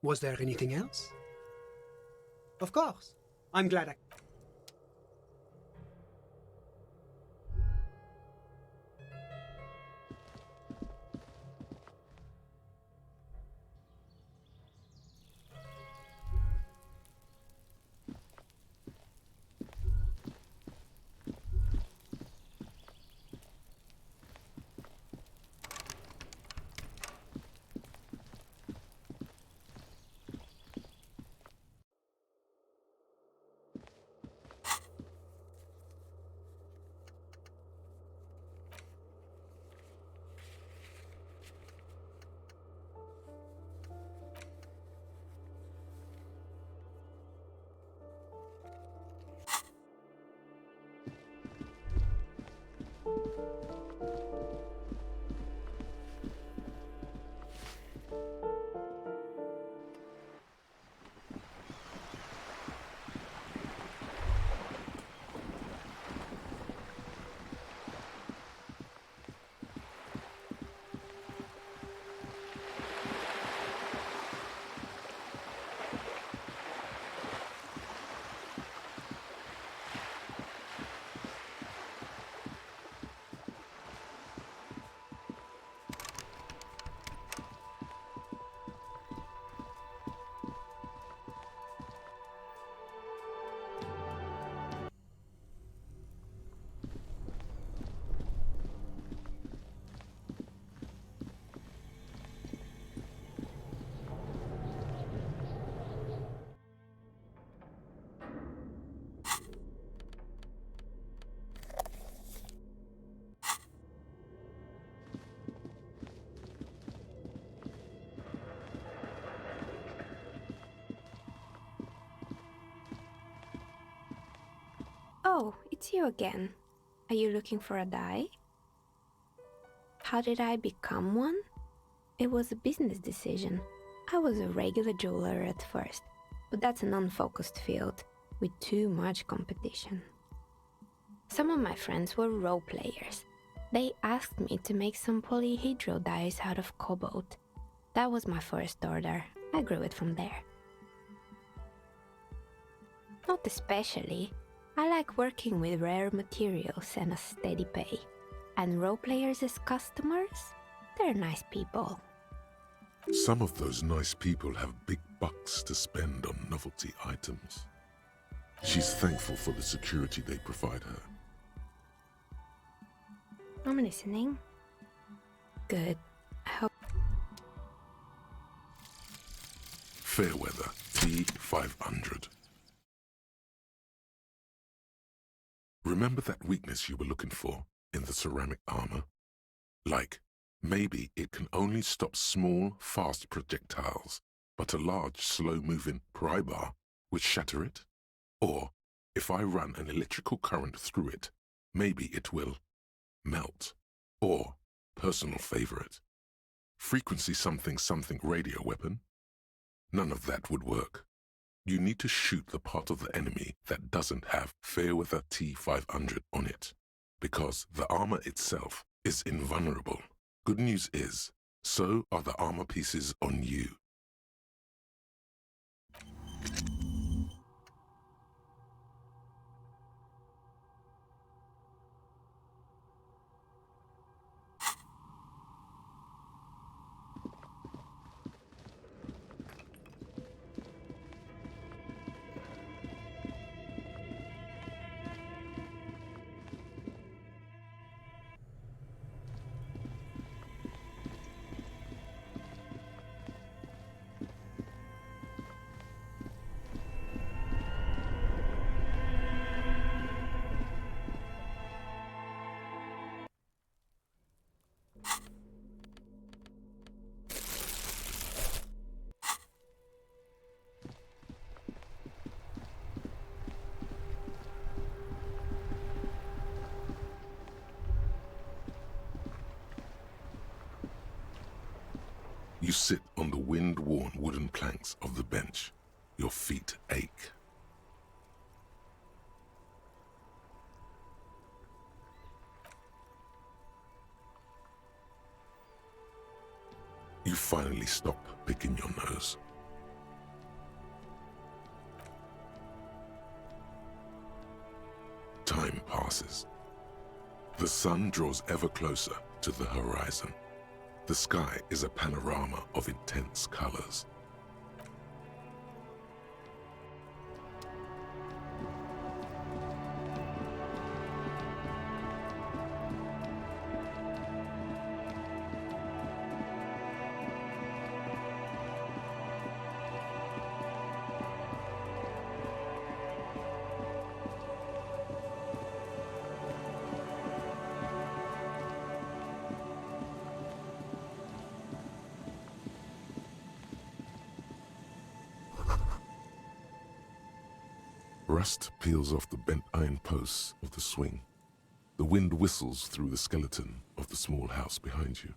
Was there anything else? Of course. I'm glad I... Oh, it's you again. Are you looking for a dye? How did I become one? It was a business decision. I was a regular jeweler at first, but that's an unfocused field with too much competition. Some of my friends were role players. They asked me to make some polyhedral dyes out of cobalt. That was my first order. I grew it from there. Not especially. I like working with rare materials and a steady pay. And role players as customers? They're nice people. Some of those nice people have big bucks to spend on novelty items. She's thankful for the security they provide her. I'm listening. Good. I hope... Fairweather T500. Remember that weakness you were looking for in the ceramic armor? Like, maybe it can only stop small, fast projectiles, but a large, slow-moving pry bar would shatter it? Or, if I run an electrical current through it, maybe it will melt. Or, personal favorite, frequency something something radio weapon? None of that would work. You need to shoot the part of the enemy that doesn't have Fairweather T500 on it, because the armor itself is invulnerable. Good news is, so are the armor pieces on you. You sit on the wind-worn wooden planks of the bench. Your feet ache. You finally stop picking your nose. passes. The sun draws ever closer to the horizon. The sky is a panorama of intense colors. Rust peels off the bent iron posts of the swing. The wind whistles through the skeleton of the small house behind you.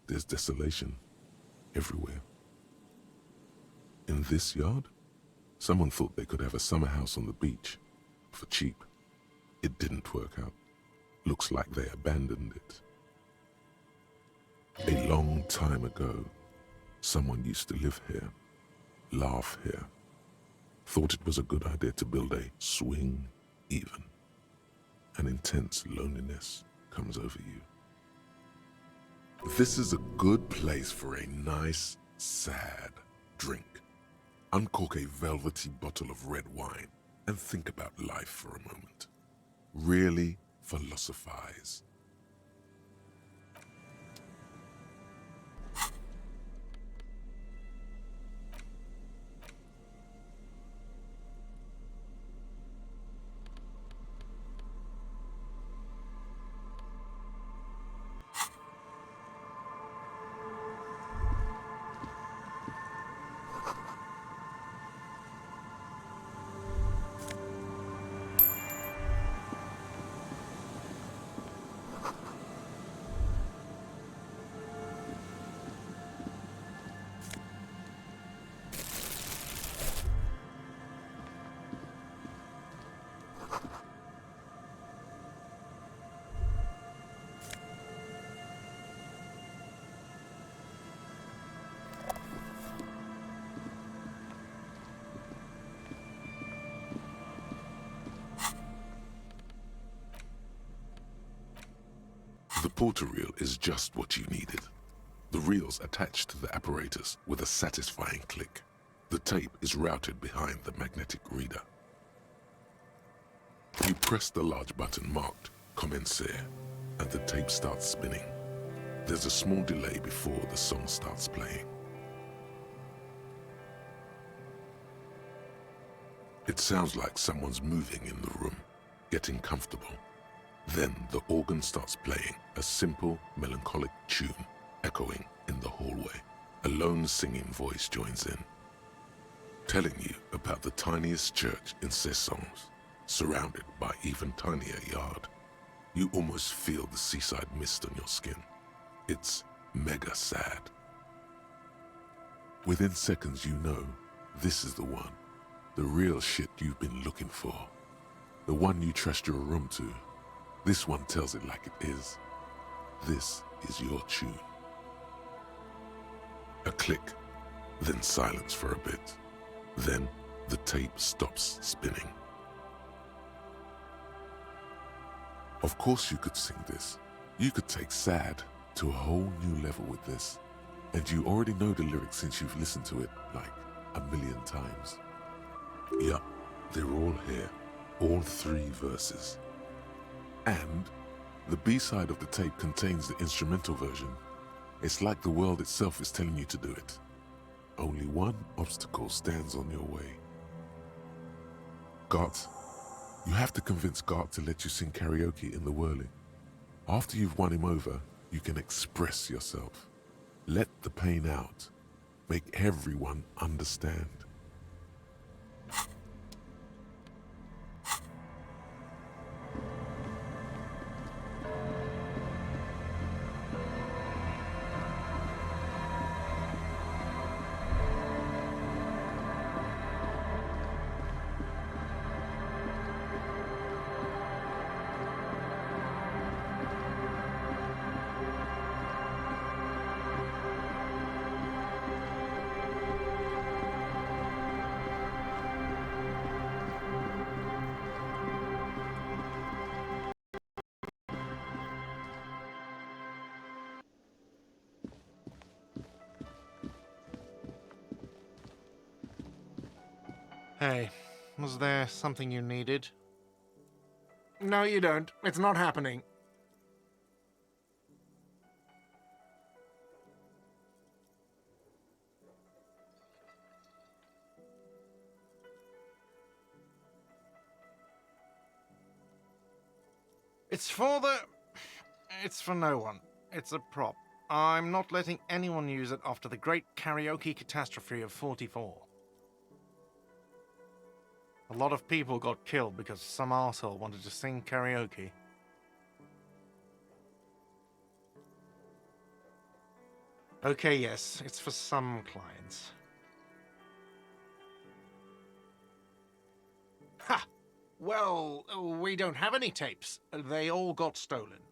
There's desolation everywhere. In this yard, someone thought they could have a summer house on the beach for cheap. It didn't work out. Looks like they abandoned it. A long time ago, someone used to live here, laugh here. Thought it was a good idea to build a swing even. An intense loneliness comes over you. This is a good place for a nice, sad drink. Uncork a velvety bottle of red wine and think about life for a moment. Really philosophize. The porter reel is just what you needed. The reel's attached to the apparatus with a satisfying click. The tape is routed behind the magnetic reader. You press the large button marked Commencer, and the tape starts spinning. There's a small delay before the song starts playing. It sounds like someone's moving in the room, getting comfortable. Then the organ starts playing a simple, melancholic tune echoing in the hallway. A lone singing voice joins in, telling you about the tiniest church in Cessons, surrounded by even tinier yard. You almost feel the seaside mist on your skin. It's mega sad. Within seconds you know this is the one, the real shit you've been looking for, the one you trust your room to. This one tells it like it is. This is your tune. A click, then silence for a bit. Then the tape stops spinning. Of course you could sing this. You could take sad to a whole new level with this. And you already know the lyrics since you've listened to it like 1,000,000 times. Yup, they're all here. All 3 verses. And the B-side of the tape contains the instrumental version. It's like the world itself is telling you to do it. Only one obstacle stands on your way. Gart, you have to convince Gart to let you sing karaoke in the whirling. After you've won him over, you can express yourself. Let the pain out. Make everyone understand. Hey, was there something you needed? No, you don't. It's not happening. It's for no one. It's a prop. I'm not letting anyone use it after the great karaoke catastrophe of '44. A lot of people got killed because some arsehole wanted to sing karaoke. Okay, yes, it's for some clients. Ha! Well, we don't have any tapes. They all got stolen.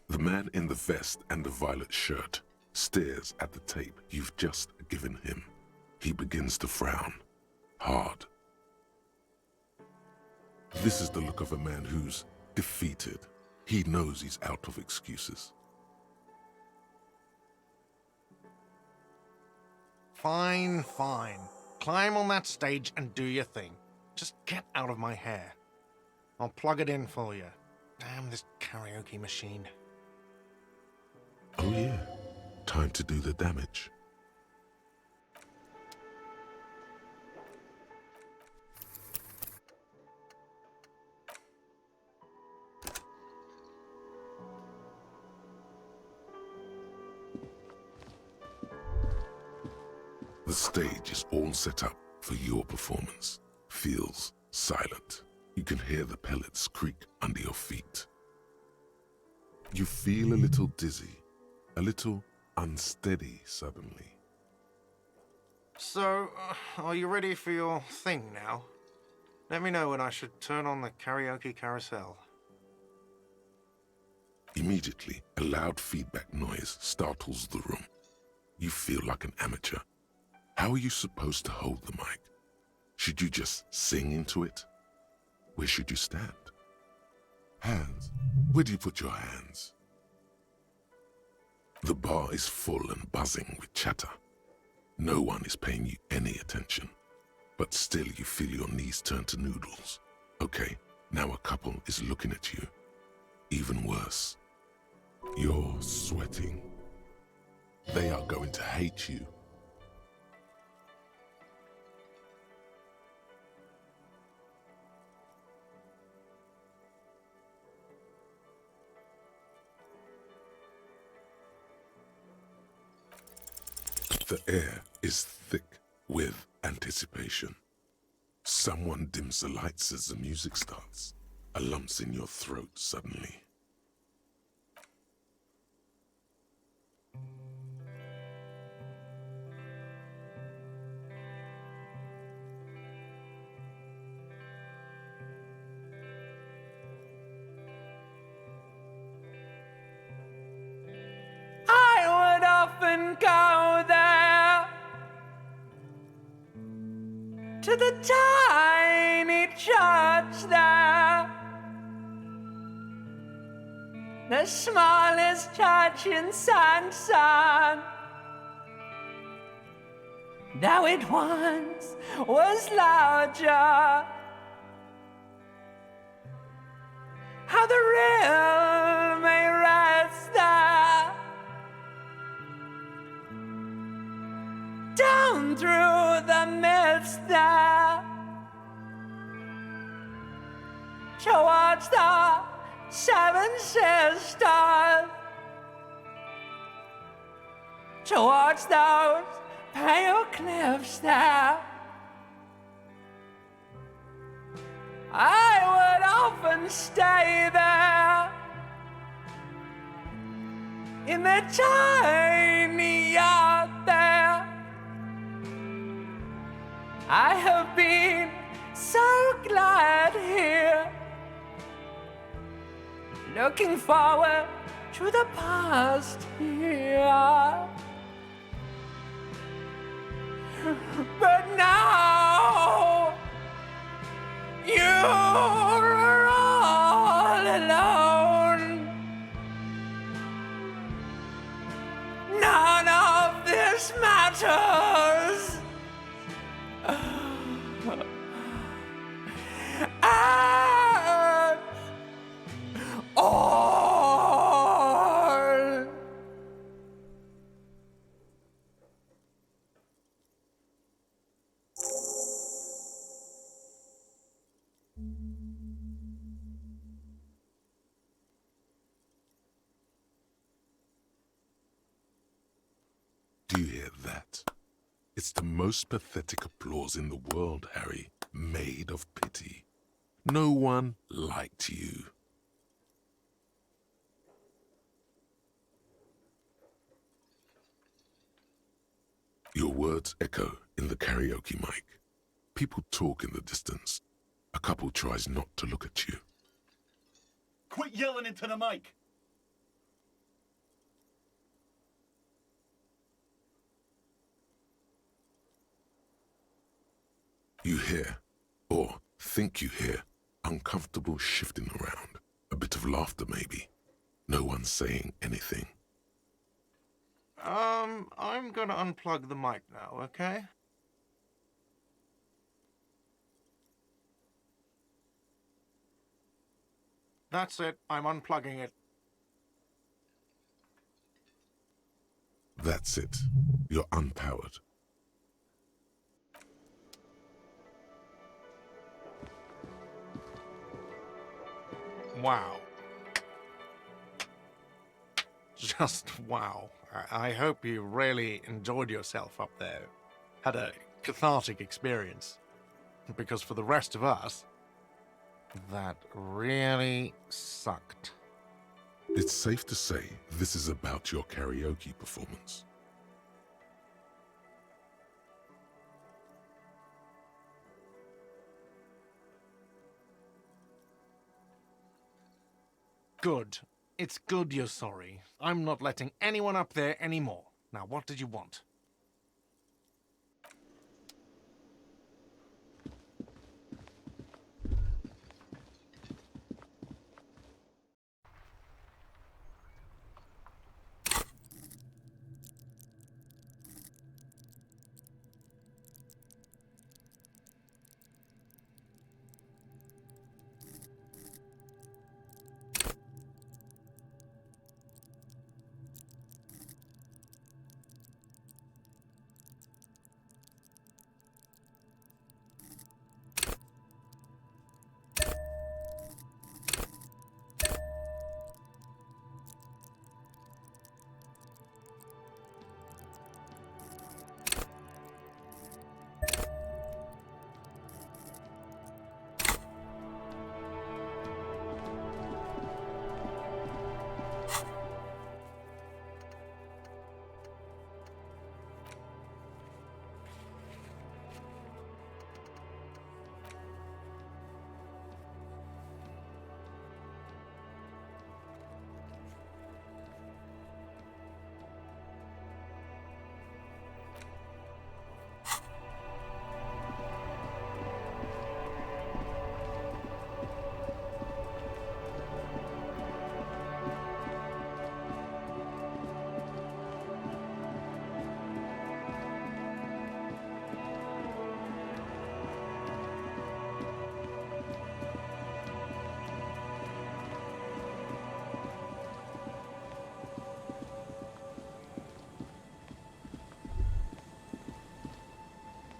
The man in the vest and the violet shirt stares at the tape you've just given him. He begins to frown, hard. This is the look of a man who's defeated. He knows he's out of excuses. Fine, fine. Climb on that stage and do your thing. Just get out of my hair. I'll plug it in for you. Damn this karaoke machine. Oh yeah, time to do the damage. The stage is all set up for your performance. Feels silent. You can hear the pellets creak under your feet. You feel a little dizzy, a little unsteady suddenly. So, are you ready for your thing now? Let me know when I should turn on the karaoke carousel. Immediately, a loud feedback noise startles the room. You feel like an amateur. How are you supposed to hold the mic? Should you just sing into it? Where should you stand? Hands. Where do you put your hands? The bar is full and buzzing with chatter. No one is paying you any attention. But still you feel your knees turn to noodles. Okay, now a couple is looking at you. Even worse. You're sweating. They are going to hate you. The air is thick with anticipation. Someone dims the lights as the music starts. A lump's in your throat suddenly. I would often go there to the tiny church there, the smallest church in Sanson, though it once was larger. How the real may rest there, down through the mist there, towards the Seven Sisters, towards those pale cliffs there. I would often stay there in the tiny yard there. I have been so glad here, looking forward to the past here. But now you're all alone. None of this matters. Do you hear that? It's the most pathetic applause in the world, Harry, made of pity. No one liked you. Your words echo in the karaoke mic. People talk in the distance. A couple tries not to look at you. Quit yelling into the mic! You hear, or think you hear, uncomfortable shifting around. A bit of laughter, maybe. No one saying anything. I'm gonna unplug the mic now, okay? That's it. I'm unplugging it. That's it. You're unpowered. Wow. Just wow. I hope you really enjoyed yourself up there. Had a cathartic experience. Because for the rest of us, that really sucked. It's safe to say this is about your karaoke performance. Good. It's good you're sorry. I'm not letting anyone up there anymore. Now, what did you want?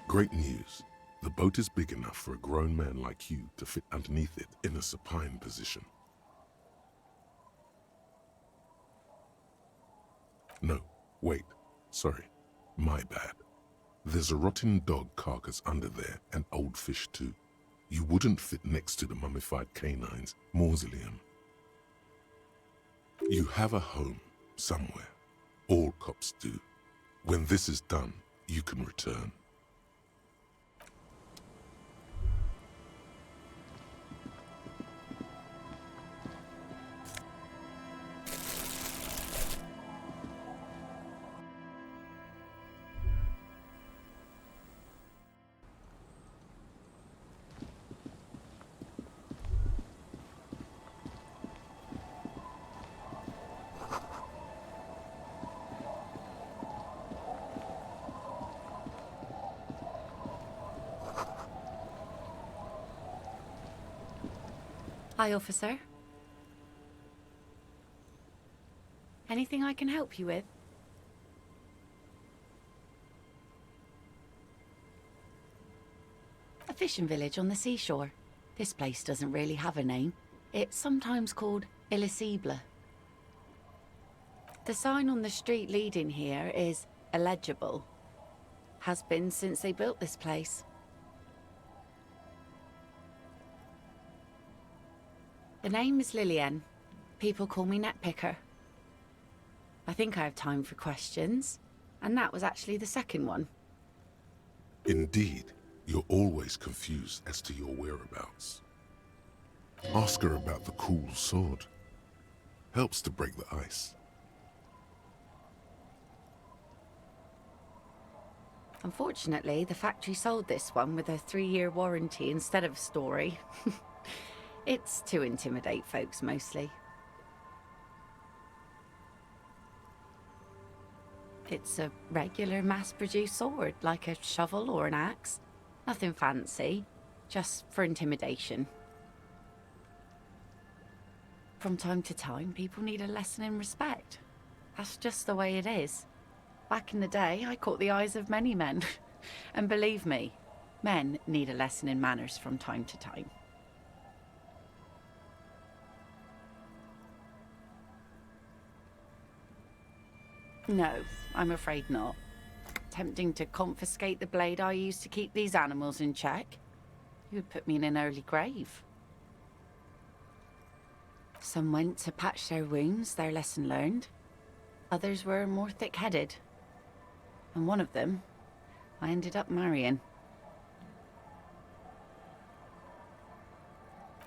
Great news. The boat is big enough for a grown man like you to fit underneath it in a supine position. No, wait. Sorry. My bad. There's a rotten dog carcass under there and old fish too. You wouldn't fit next to the mummified canine's mausoleum. You have a home somewhere. All cops do. When this is done, you can return. Hi, officer. Anything I can help you with? A fishing village on the seashore. This place doesn't really have a name. It's sometimes called elysium. The sign on the street leading here is illegible. Has been since they built this place. The name is Lillian. People call me Netpicker. I think I have time for questions, and that was actually the second one. Indeed, you're always confused as to your whereabouts. Ask her about the cool sword. Helps to break the ice. Unfortunately, the factory sold this one with a 3-year warranty instead of a story. It's to intimidate folks, mostly. It's a regular mass-produced sword, like a shovel or an axe. Nothing fancy, just for intimidation. From time to time, people need a lesson in respect. That's just the way it is. Back in the day, I caught the eyes of many men. And believe me, men need a lesson in manners from time to time. No, I'm afraid not. Attempting to confiscate the blade I used to keep these animals in check, you would put me in an early grave. Some went to patch their wounds, their lesson learned. Others were more thick-headed. And one of them, I ended up marrying.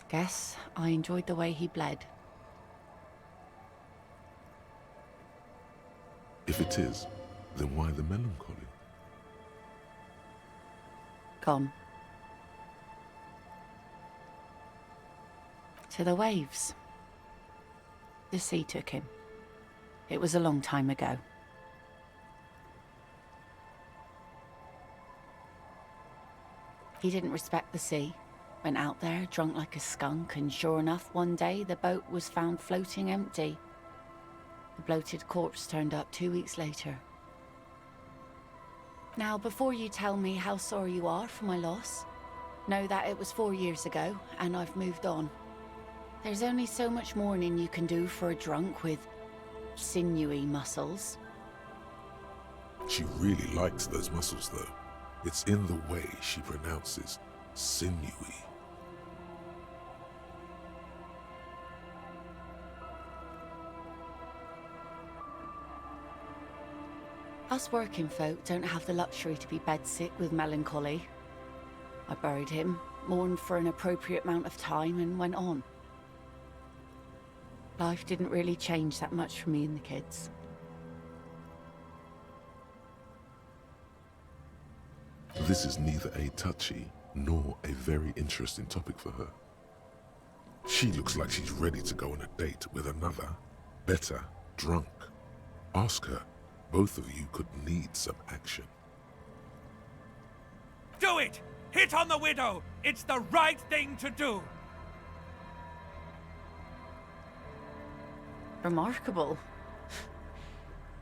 Guess I enjoyed the way he bled. If it is, then why the melancholy? Gone. To the waves. The sea took him. It was a long time ago. He didn't respect the sea. Went out there, drunk like a skunk, and sure enough, one day the boat was found floating empty. The bloated corpse turned up 2 weeks later. Now, before you tell me how sorry you are for my loss, know that it was 4 years ago, and I've moved on. There's only so much mourning you can do for a drunk with sinewy muscles. She really likes those muscles, though. It's in the way she pronounces sinewy. Us working folk don't have the luxury to be bedsick with melancholy. I buried him, mourned for an appropriate amount of time, and went on. Life didn't really change that much for me and the kids. This is neither a touchy nor a very interesting topic for her. She looks like she's ready to go on a date with another, better, drunk. Ask her. Both of you could need some action. Do it! Hit on the widow! It's the right thing to do! Remarkable.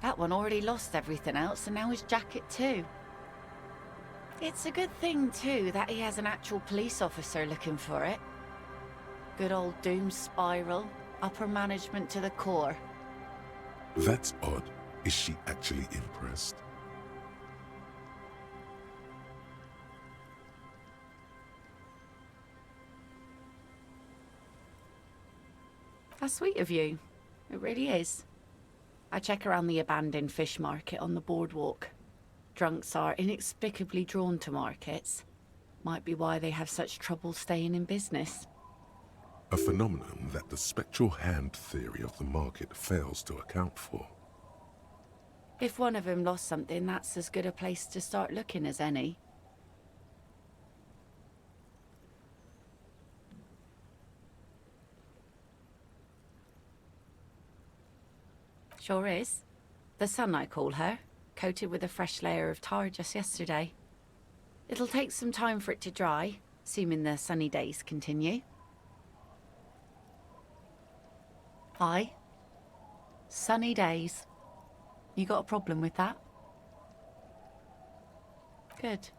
That one already lost everything else, and now his jacket too. It's a good thing, too, that he has an actual police officer looking for it. Good old doom spiral, upper management to the core. That's odd. Is she actually impressed? That's sweet of you. It really is. I check around the abandoned fish market on the boardwalk. Drunks are inexplicably drawn to markets. Might be why they have such trouble staying in business. A phenomenon that the spectral hand theory of the market fails to account for. If one of them lost something, that's as good a place to start looking as any. Sure is. The sun, I call her, coated with a fresh layer of tar just yesterday. It'll take some time for it to dry, assuming the sunny days continue. Aye. Sunny days. You got a problem with that? Good.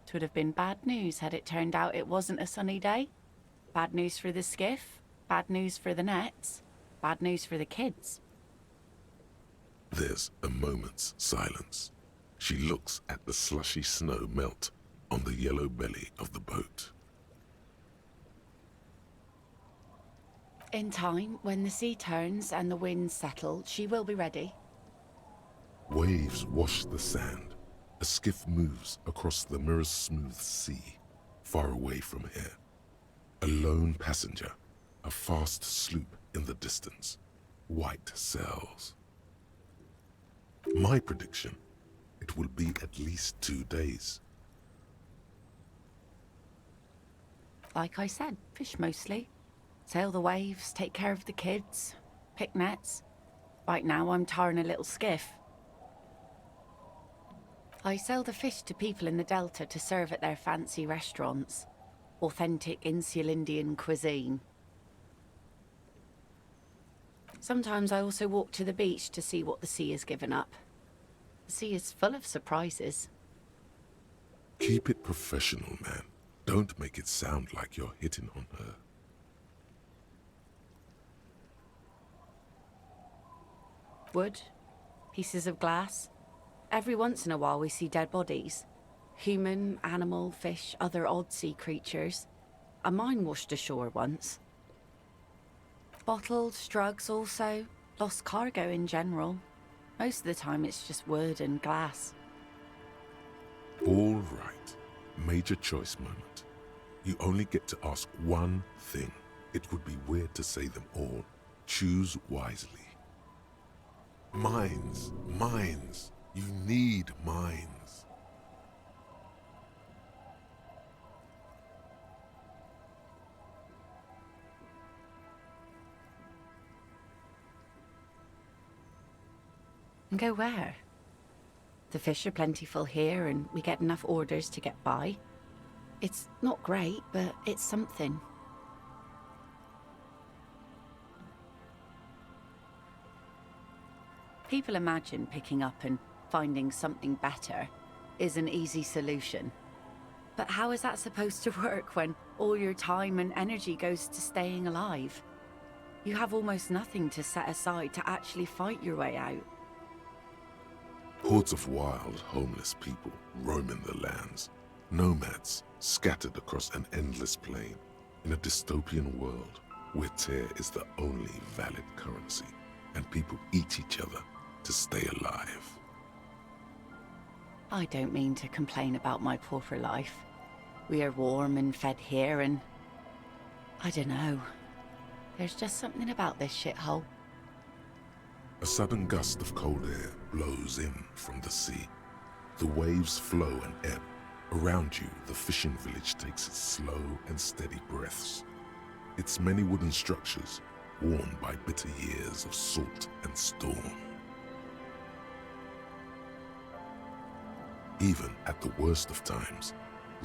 It would have been bad news had it turned out it wasn't a sunny day. Bad news for the skiff, bad news for the nets, bad news for the kids. There's a moment's silence. She looks at the slushy snow melt on the yellow belly of the boat. In time, when the sea turns and the winds settle, she will be ready. Waves wash the sand. A skiff moves across the mirror-smooth sea, far away from here. A lone passenger, a fast sloop in the distance, white sails. My prediction, it will be at least 2 days. Like I said, fish mostly. Sail the waves, take care of the kids, pick nets. Right now I'm tarring a little skiff. I sell the fish to people in the Delta to serve at their fancy restaurants. Authentic Insular Indian cuisine. Sometimes I also walk to the beach to see what the sea has given up. The sea is full of surprises. Keep it professional, man. Don't make it sound like you're hitting on her. Wood, pieces of glass. Every once in a while we see dead bodies. Human, animal, fish, other odd sea creatures. A mine washed ashore once. Bottles, drugs also. Lost cargo in general. Most of the time it's just wood and glass. All right. Major choice moment. You only get to ask one thing. It would be weird to say them all. Choose wisely. Mines. Mines. You need mines. And go where? The fish are plentiful here and we get enough orders to get by. It's not great, but it's something. People imagine picking up and finding something better is an easy solution. But how is that supposed to work when all your time and energy goes to staying alive? You have almost nothing to set aside to actually fight your way out. Hordes of wild, homeless people roaming the lands. Nomads scattered across an endless plain in a dystopian world where tear is the only valid currency and people eat each other to stay alive. I don't mean to complain about my pauper life. We are warm and fed here and... I don't know. There's just something about this shithole. A sudden gust of cold air blows in from the sea. The waves flow and ebb. Around you, the fishing village takes its slow and steady breaths. Its many wooden structures, worn by bitter years of salt and storm. Even at the worst of times,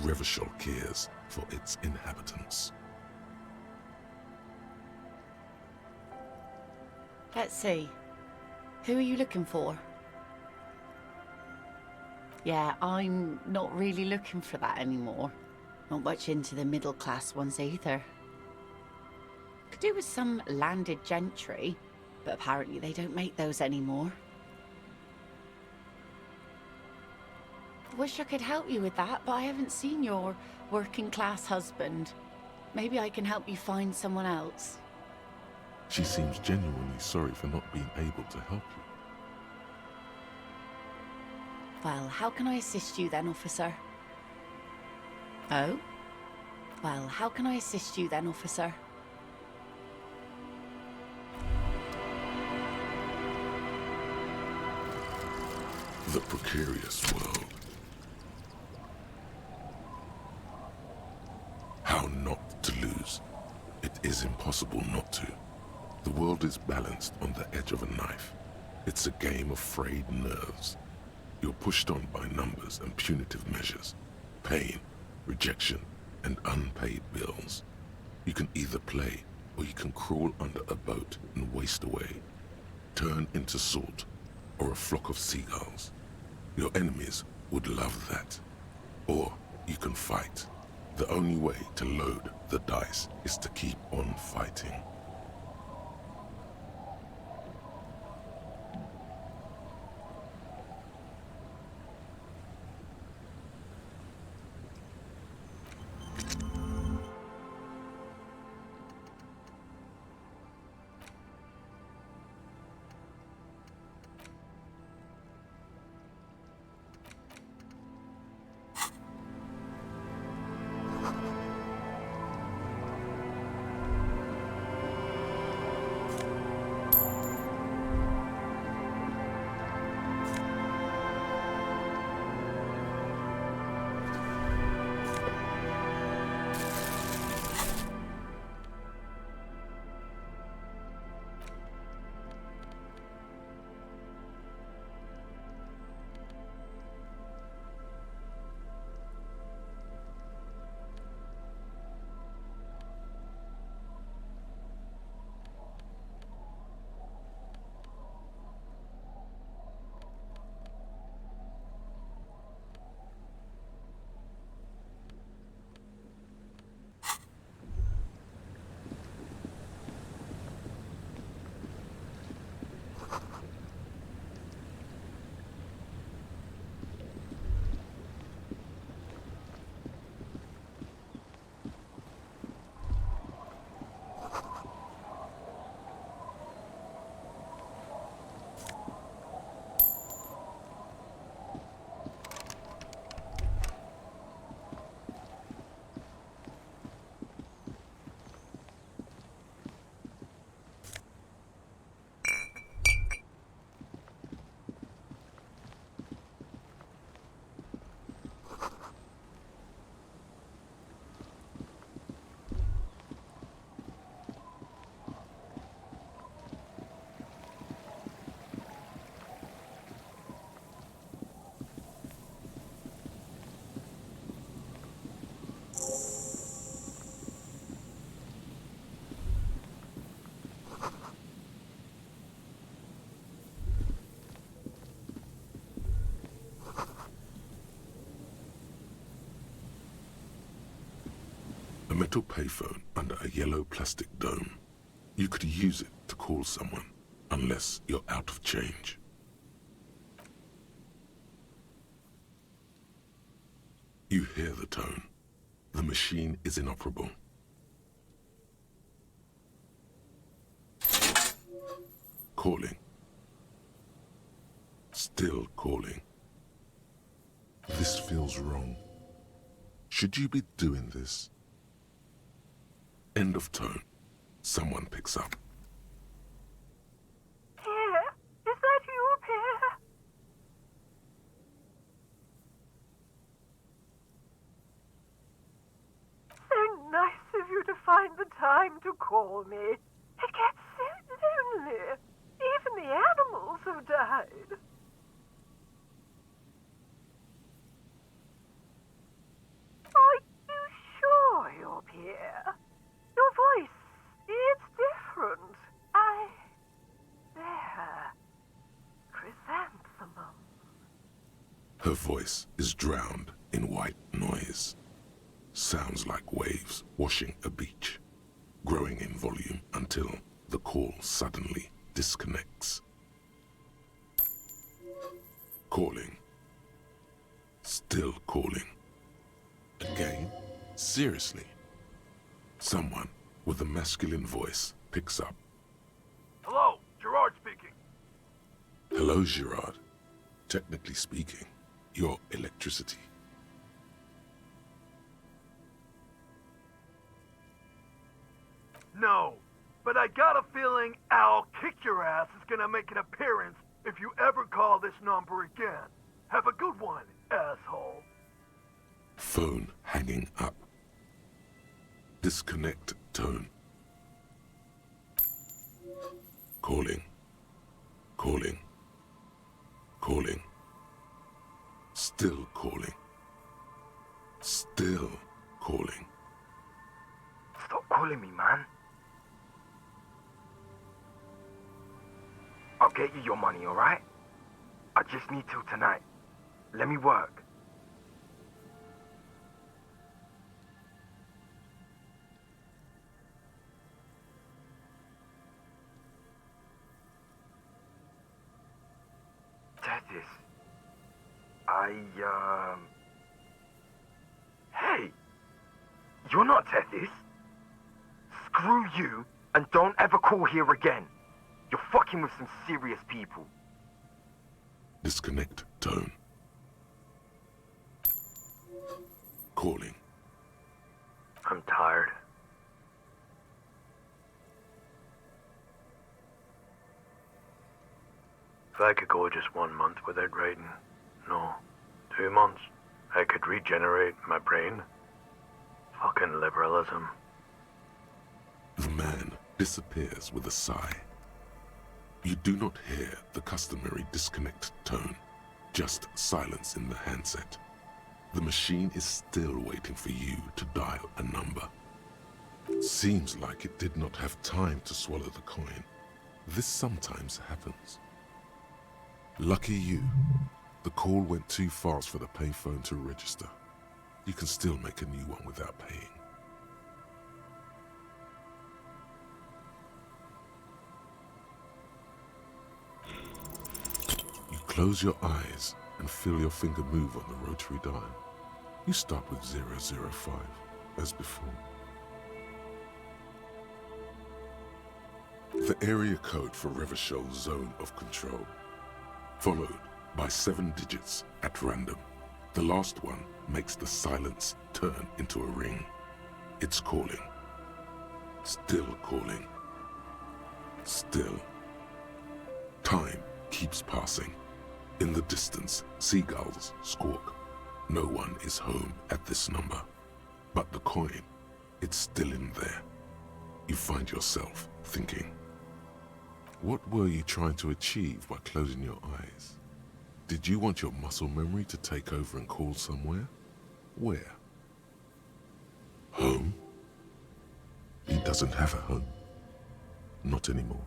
Revachol cares for its inhabitants. Let's see. Who are you looking for? Yeah, I'm not really looking for that anymore. Not much into the middle-class ones either. Could do with some landed gentry, but apparently they don't make those anymore. Wish I could help you with that, but I haven't seen your working-class husband. Maybe I can help you find someone else. She seems genuinely sorry for not being able to help you. Well, how can I assist you then, officer? Oh? Well, how can I assist you then, officer? The precarious world. How not to lose. It is impossible not to. The world is balanced on the edge of a knife. It's a game of frayed nerves. You're pushed on by numbers and punitive measures, pain, rejection, and unpaid bills. You can either play, or you can crawl under a boat and waste away, turn into salt, or a flock of seagulls. Your enemies would love that. Or you can fight. The only way to load the dice is to keep on fighting. metal payphone under a yellow plastic dome. You could use it to call someone, unless you're out of change. You hear the tone. The machine is inoperable. Calling. Still calling. This feels wrong. Should you be doing this? End of tone. Someone picks up. Pierre? Is that you, Pierre? So nice of you to find the time to call me. It gets so lonely. Even the animals have died. Are you sure you're Pierre? Your voice, it's different. There. Chrysanthemum. Her voice is drowned in white noise. Sounds like waves washing a beach, growing in volume until the call suddenly disconnects. Calling. Still calling. Again? Seriously? Someone with a masculine voice picks up. Hello, Gerard speaking. Hello, Gerard. Technically speaking, you're electricity. No, but I got a feeling I'll kick your ass is gonna make an appearance if you ever call this number again. Have a good one, asshole. Phone hanging up. Disconnect tone. Calling. Calling. Calling. Still calling. Still calling. Stop calling me, man. I'll get you your money, alright? I just need till tonight. Let me work. Tethys. Hey! You're not Tethys. Screw you, and don't ever call here again. You're fucking with some serious people. Disconnect tone. Calling. I'm tired. If I could go just 1 month without writing, no, 2 months, I could regenerate my brain. Fucking liberalism. The man disappears with a sigh. You do not hear the customary disconnect tone, just silence in the handset. The machine is still waiting for you to dial a number. Seems like it did not have time to swallow the coin. This sometimes happens. Lucky you, the call went too fast for the payphone to register. You can still make a new one without paying. You close your eyes and feel your finger move on the rotary dial. You start with 005, as before. The area code for Revachel's zone of control, followed by 7 digits at random. The last one makes the silence turn into a ring. It's calling. Still calling. Still. Time keeps passing. In the distance, seagulls squawk. No one is home at this number. But the coin, it's still in there. You find yourself thinking, what were you trying to achieve by closing your eyes? Did you want your muscle memory to take over and call somewhere? Where? Home? He doesn't have a home. Not anymore.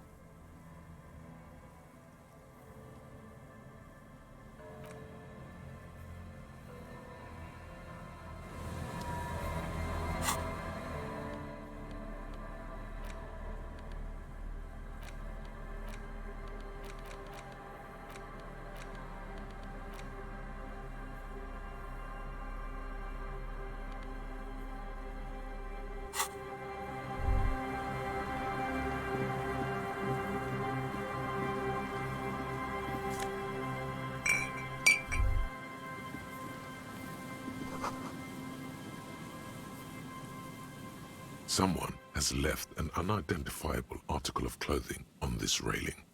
Someone has left an unidentifiable article of clothing on this railing.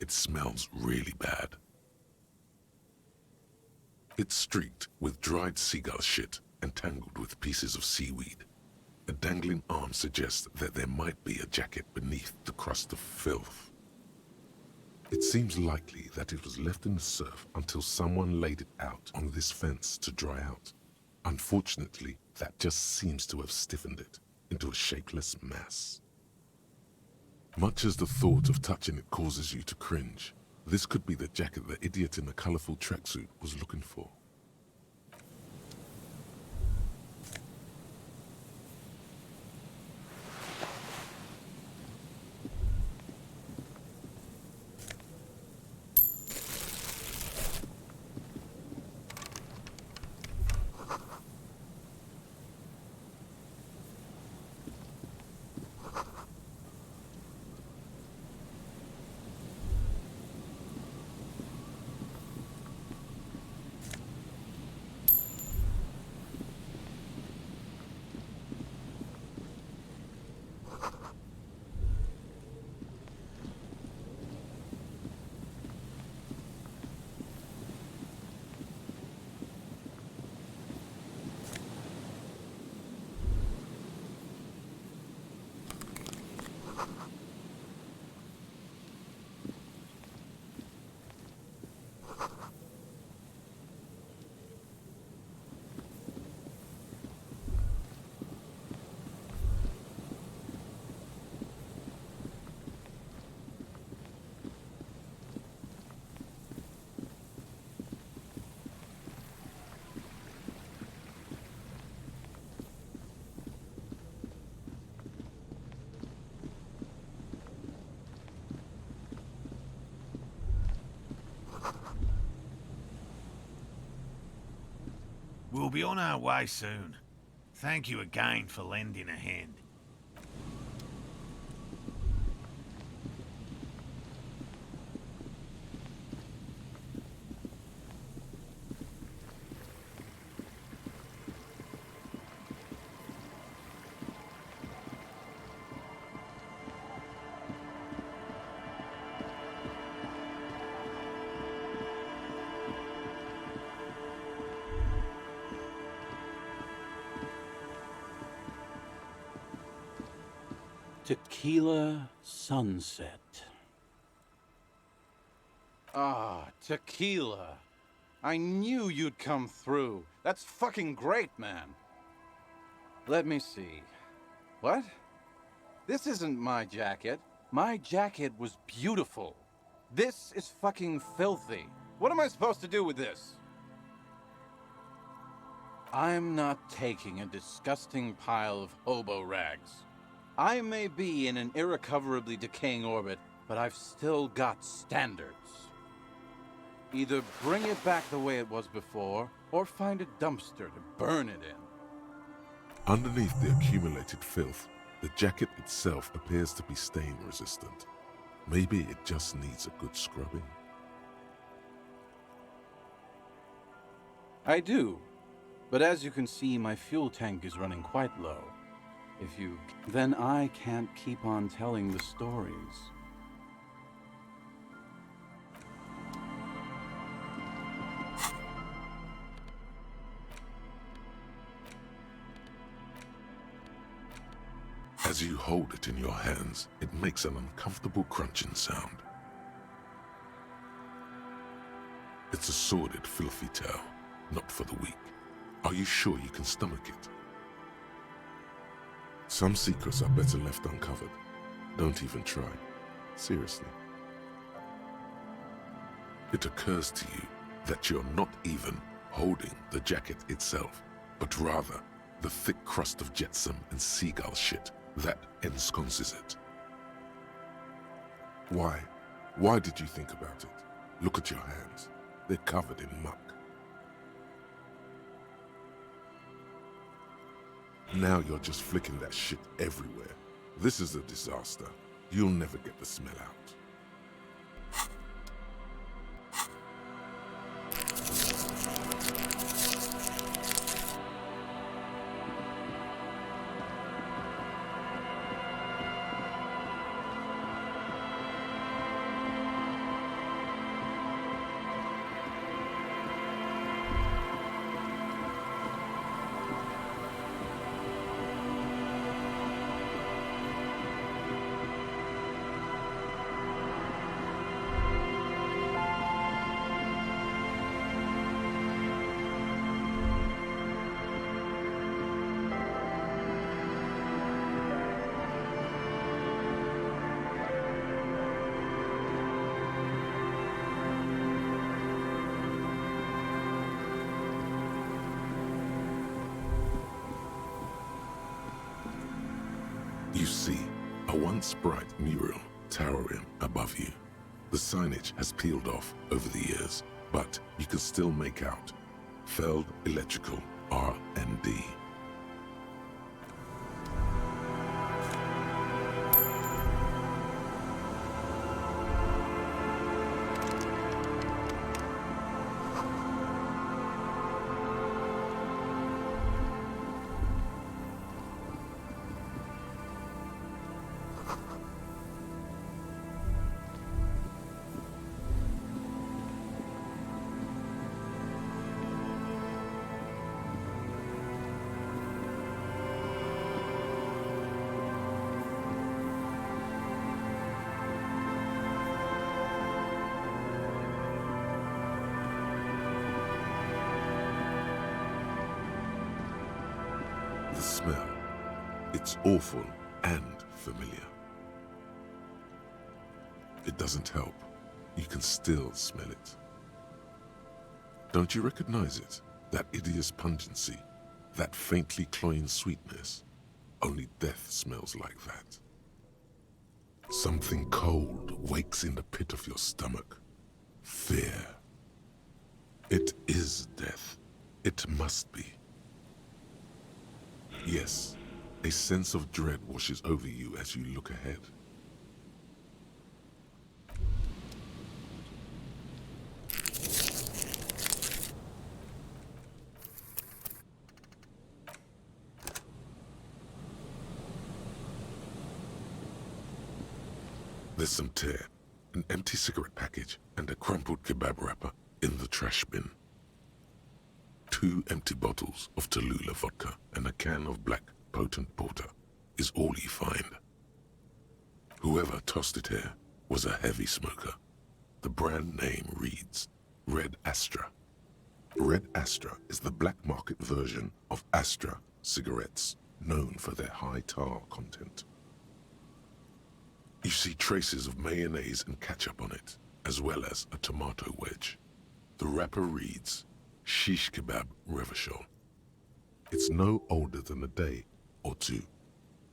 It smells really bad. It's streaked with dried seagull shit and tangled with pieces of seaweed. A dangling arm suggests that there might be a jacket beneath the crust of filth. It seems likely that it was left in the surf until someone laid it out on this fence to dry out. Unfortunately, that just seems to have stiffened it into a shapeless mass. Much as the thought of touching it causes you to cringe, this could be the jacket the idiot in the colorful tracksuit was looking for. We'll be on our way soon. Thank you again for lending a hand. Tequila sunset. Ah, tequila. I knew you'd come through. That's fucking great, man. Let me see. What? This isn't my jacket. My jacket was beautiful. This is fucking filthy. What am I supposed to do with this? I'm not taking a disgusting pile of hobo rags. I may be in an irrecoverably decaying orbit, but I've still got standards. Either bring it back the way it was before, or find a dumpster to burn it in. Underneath the accumulated filth, the jacket itself appears to be stain resistant. Maybe it just needs a good scrubbing. I do, but as you can see, my fuel tank is running quite low. Then I can't keep on telling the stories. As you hold it in your hands, it makes an uncomfortable crunching sound. It's a sordid, filthy tale, not for the weak. Are you sure you can stomach it? Some secrets are better left uncovered. Don't even try. Seriously. It occurs to you that you're not even holding the jacket itself, but rather the thick crust of jetsam and seagull shit that ensconces it. Why? Why did you think about it? Look at your hands. They're covered in muck. Now you're just flicking that shit everywhere. This is a disaster. You'll never get the smell out. You see a once bright mural towering above you. The signage has peeled off over the years, but you can still make out Feld Electrical R&D. The smell, it's awful and familiar. It doesn't help. You can still smell it. Don't you recognize it? That hideous pungency, that faintly cloying sweetness. Only death smells like that. Something cold wakes in the pit of your stomach. Fear. It is death. It must be. Yes, a sense of dread washes over you as you look ahead. There's some tear, an empty cigarette package, and a crumpled kebab wrapper in the trash bin. 2 empty bottles of Tallulah vodka and a can of black potent porter is all you find. Whoever tossed it here was a heavy smoker. The brand name reads Red Astra. Red Astra is the black market version of Astra cigarettes, known for their high tar content. You see traces of mayonnaise and ketchup on it, as well as a tomato wedge. The wrapper reads Shish Kebab Revachol. It's no older than a day or two.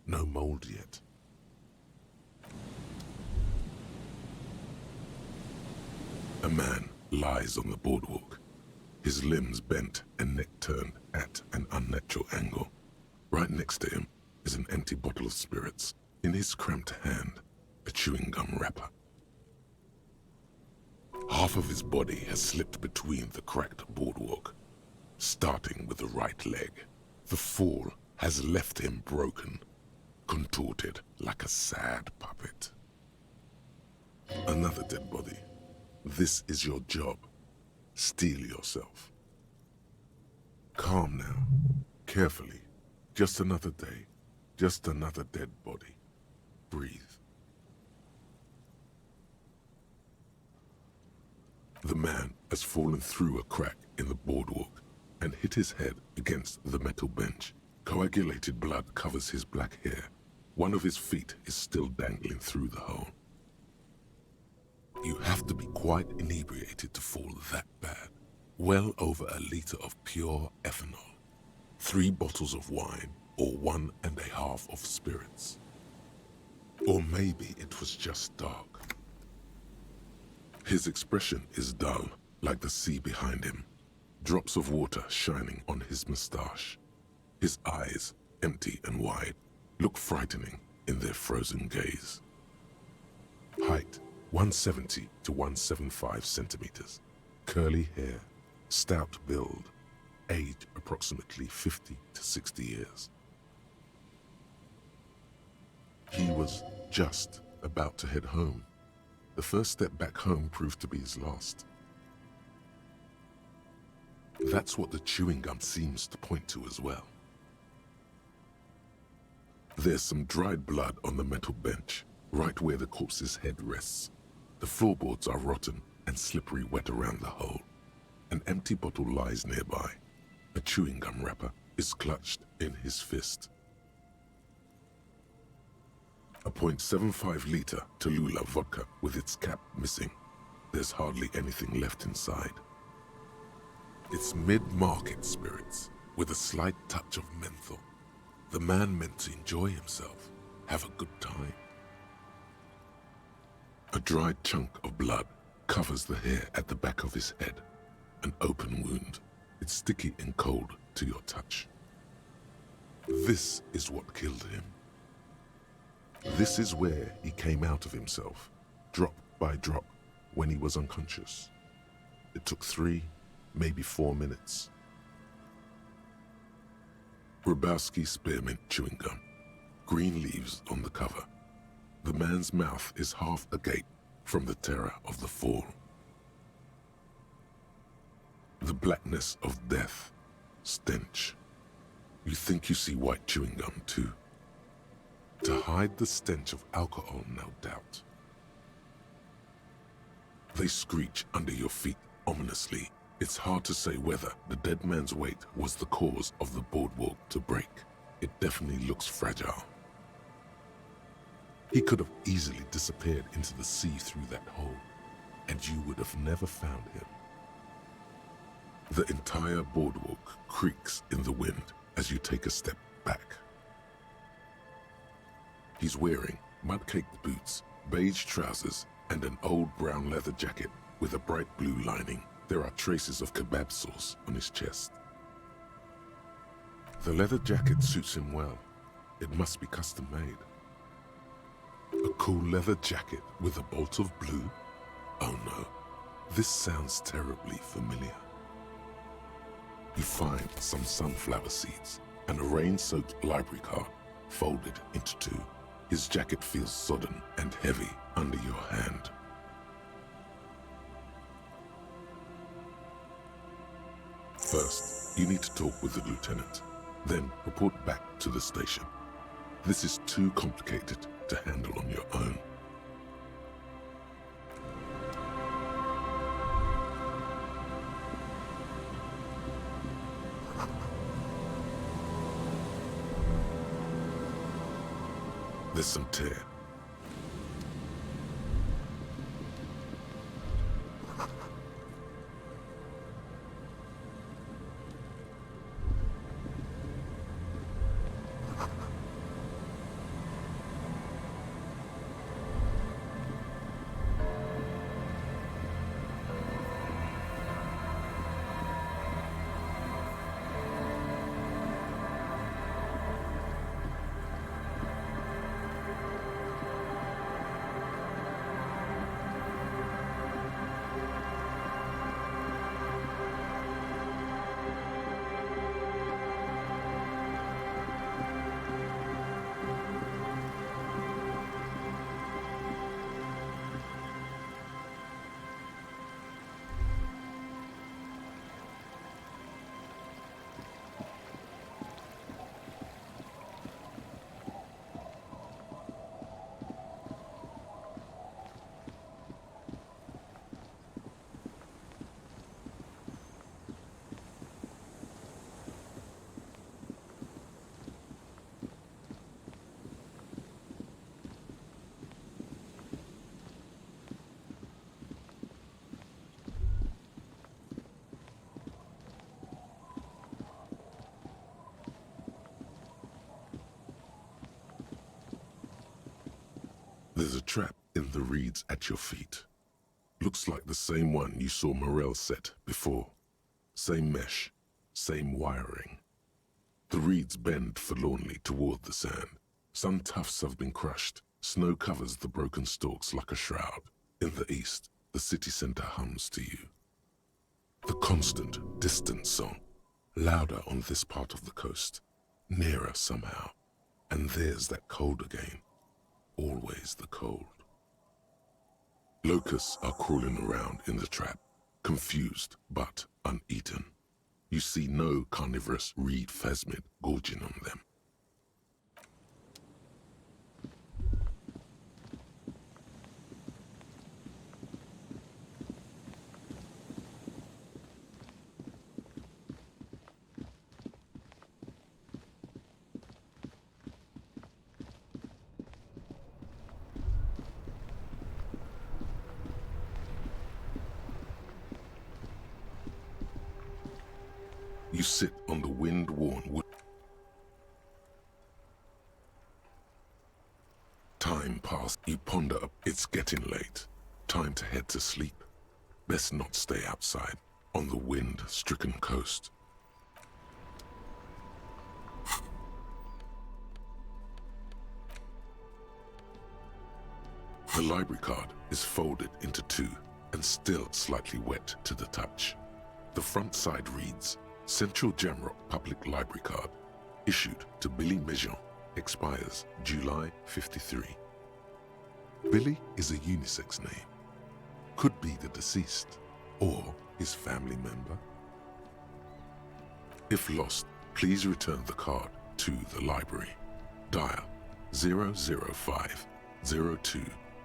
No mold yet. A man lies on the boardwalk, his limbs bent and neck turned at an unnatural angle. Right next to him is an empty bottle of spirits. In his cramped hand, a chewing gum wrapper. Half of his body has slipped between the cracked boardwalk, starting with the right leg. The fall has left him broken, contorted like a sad puppet. Another dead body. This is your job. Steel yourself. Calm now. Carefully. Just another day. Just another dead body. Breathe. The man has fallen through a crack in the boardwalk and hit his head against the metal bench. Coagulated blood covers his black hair. One of his feet is still dangling through the hole. You have to be quite inebriated to fall that bad. Well over a liter of pure ethanol. 3 bottles of wine or 1.5 of spirits. Or maybe it was just dark. His expression is dull, like the sea behind him. Drops of water shining on his moustache. His eyes, empty and wide, look frightening in their frozen gaze. Height, 170 to 175 centimeters. Curly hair, stout build. Age approximately 50 to 60 years. He was just about to head home. The first step back home proved to be his last. That's what the chewing gum seems to point to as well. There's some dried blood on the metal bench, right where the corpse's head rests. The floorboards are rotten and slippery wet around the hole. An empty bottle lies nearby. A chewing gum wrapper is clutched in his fist. A 0.75-liter Tallulah vodka with its cap missing. There's hardly anything left inside. It's mid-market spirits with a slight touch of menthol. The man meant to enjoy himself. have a good time. A dried chunk of blood covers the hair at the back of his head. An open wound. It's sticky and cold to your touch. This is what killed him. This is where he came out of himself, drop by drop, when he was unconscious. It took 3, maybe 4 minutes. Grabowski spearmint chewing gum. Green leaves on the cover. The man's mouth is half agape from the terror of the fall. The blackness of death. Stench. You think you see white chewing gum too. To hide the stench of alcohol, no doubt. They screech under your feet ominously. It's hard to say whether the dead man's weight was the cause of the boardwalk to break. It definitely looks fragile. He could have easily disappeared into the sea through that hole, and you would have never found him. The entire boardwalk creaks in the wind as you take a step back. He's wearing mud-caked boots, beige trousers, and an old brown leather jacket with a bright blue lining. There are traces of kebab sauce on his chest. The leather jacket suits him well. It must be custom made. A cool leather jacket with a bolt of blue? Oh no, this sounds terribly familiar. You find some sunflower seeds and a rain-soaked library card folded into 2. His jacket feels sodden and heavy under your hand. First, you need to talk with the lieutenant, then report back to the station. This is too complicated to handle on your own. There's some tear. There's a trap in the reeds at your feet. Looks like the same one you saw Morel set before. Same mesh, same wiring. The reeds bend forlornly toward the sand. Some tufts have been crushed. Snow covers the broken stalks like a shroud. In the east, the city center hums to you. The constant, distant song, louder on this part of the coast, nearer somehow. And there's that cold again. Always the cold. Locusts are crawling around in the trap, confused but uneaten. You see no carnivorous reed phasmid gorging on them. You sit on the wind-worn wood. last, you ponder, it's getting late. Time to head to sleep. Best not stay outside, on the wind-stricken coast. The library card is folded into two and still slightly wet to the touch. The front side reads, Central Jamrock Public Library Card, issued to Billy Mejean, expires July 53. Billy is a unisex name. Could be the deceased or his family member. If lost, please return the card to the library. Dial 005 02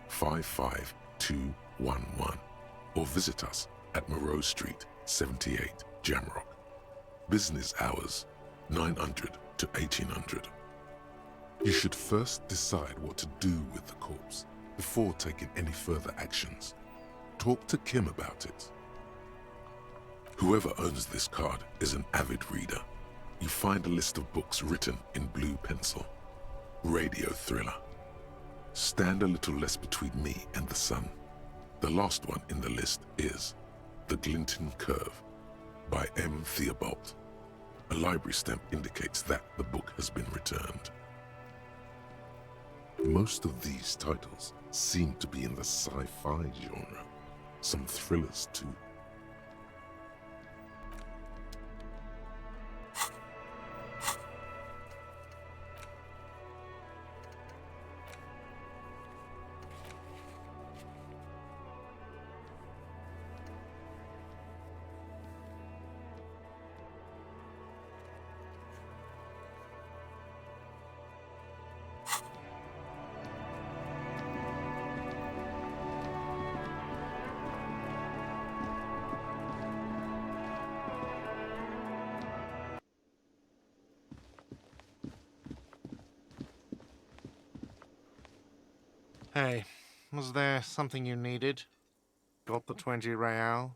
55211 or visit us at Moreau Street, 78, Jamrock. Business hours, 900 to 1800. You should first decide what to do with the corpse before taking any further actions. Talk to Kim about it. Whoever owns this card is an avid reader. You find a list of books written in blue pencil. Radio thriller. Stand a little less between me and the sun. The last one in the list is The Glinting Curve by M. Theobald. A library stamp indicates that the book has been returned. Most of these titles seem to be in the sci-fi genre. Some thrillers too. Hey, was there something you needed? Got the 20 real?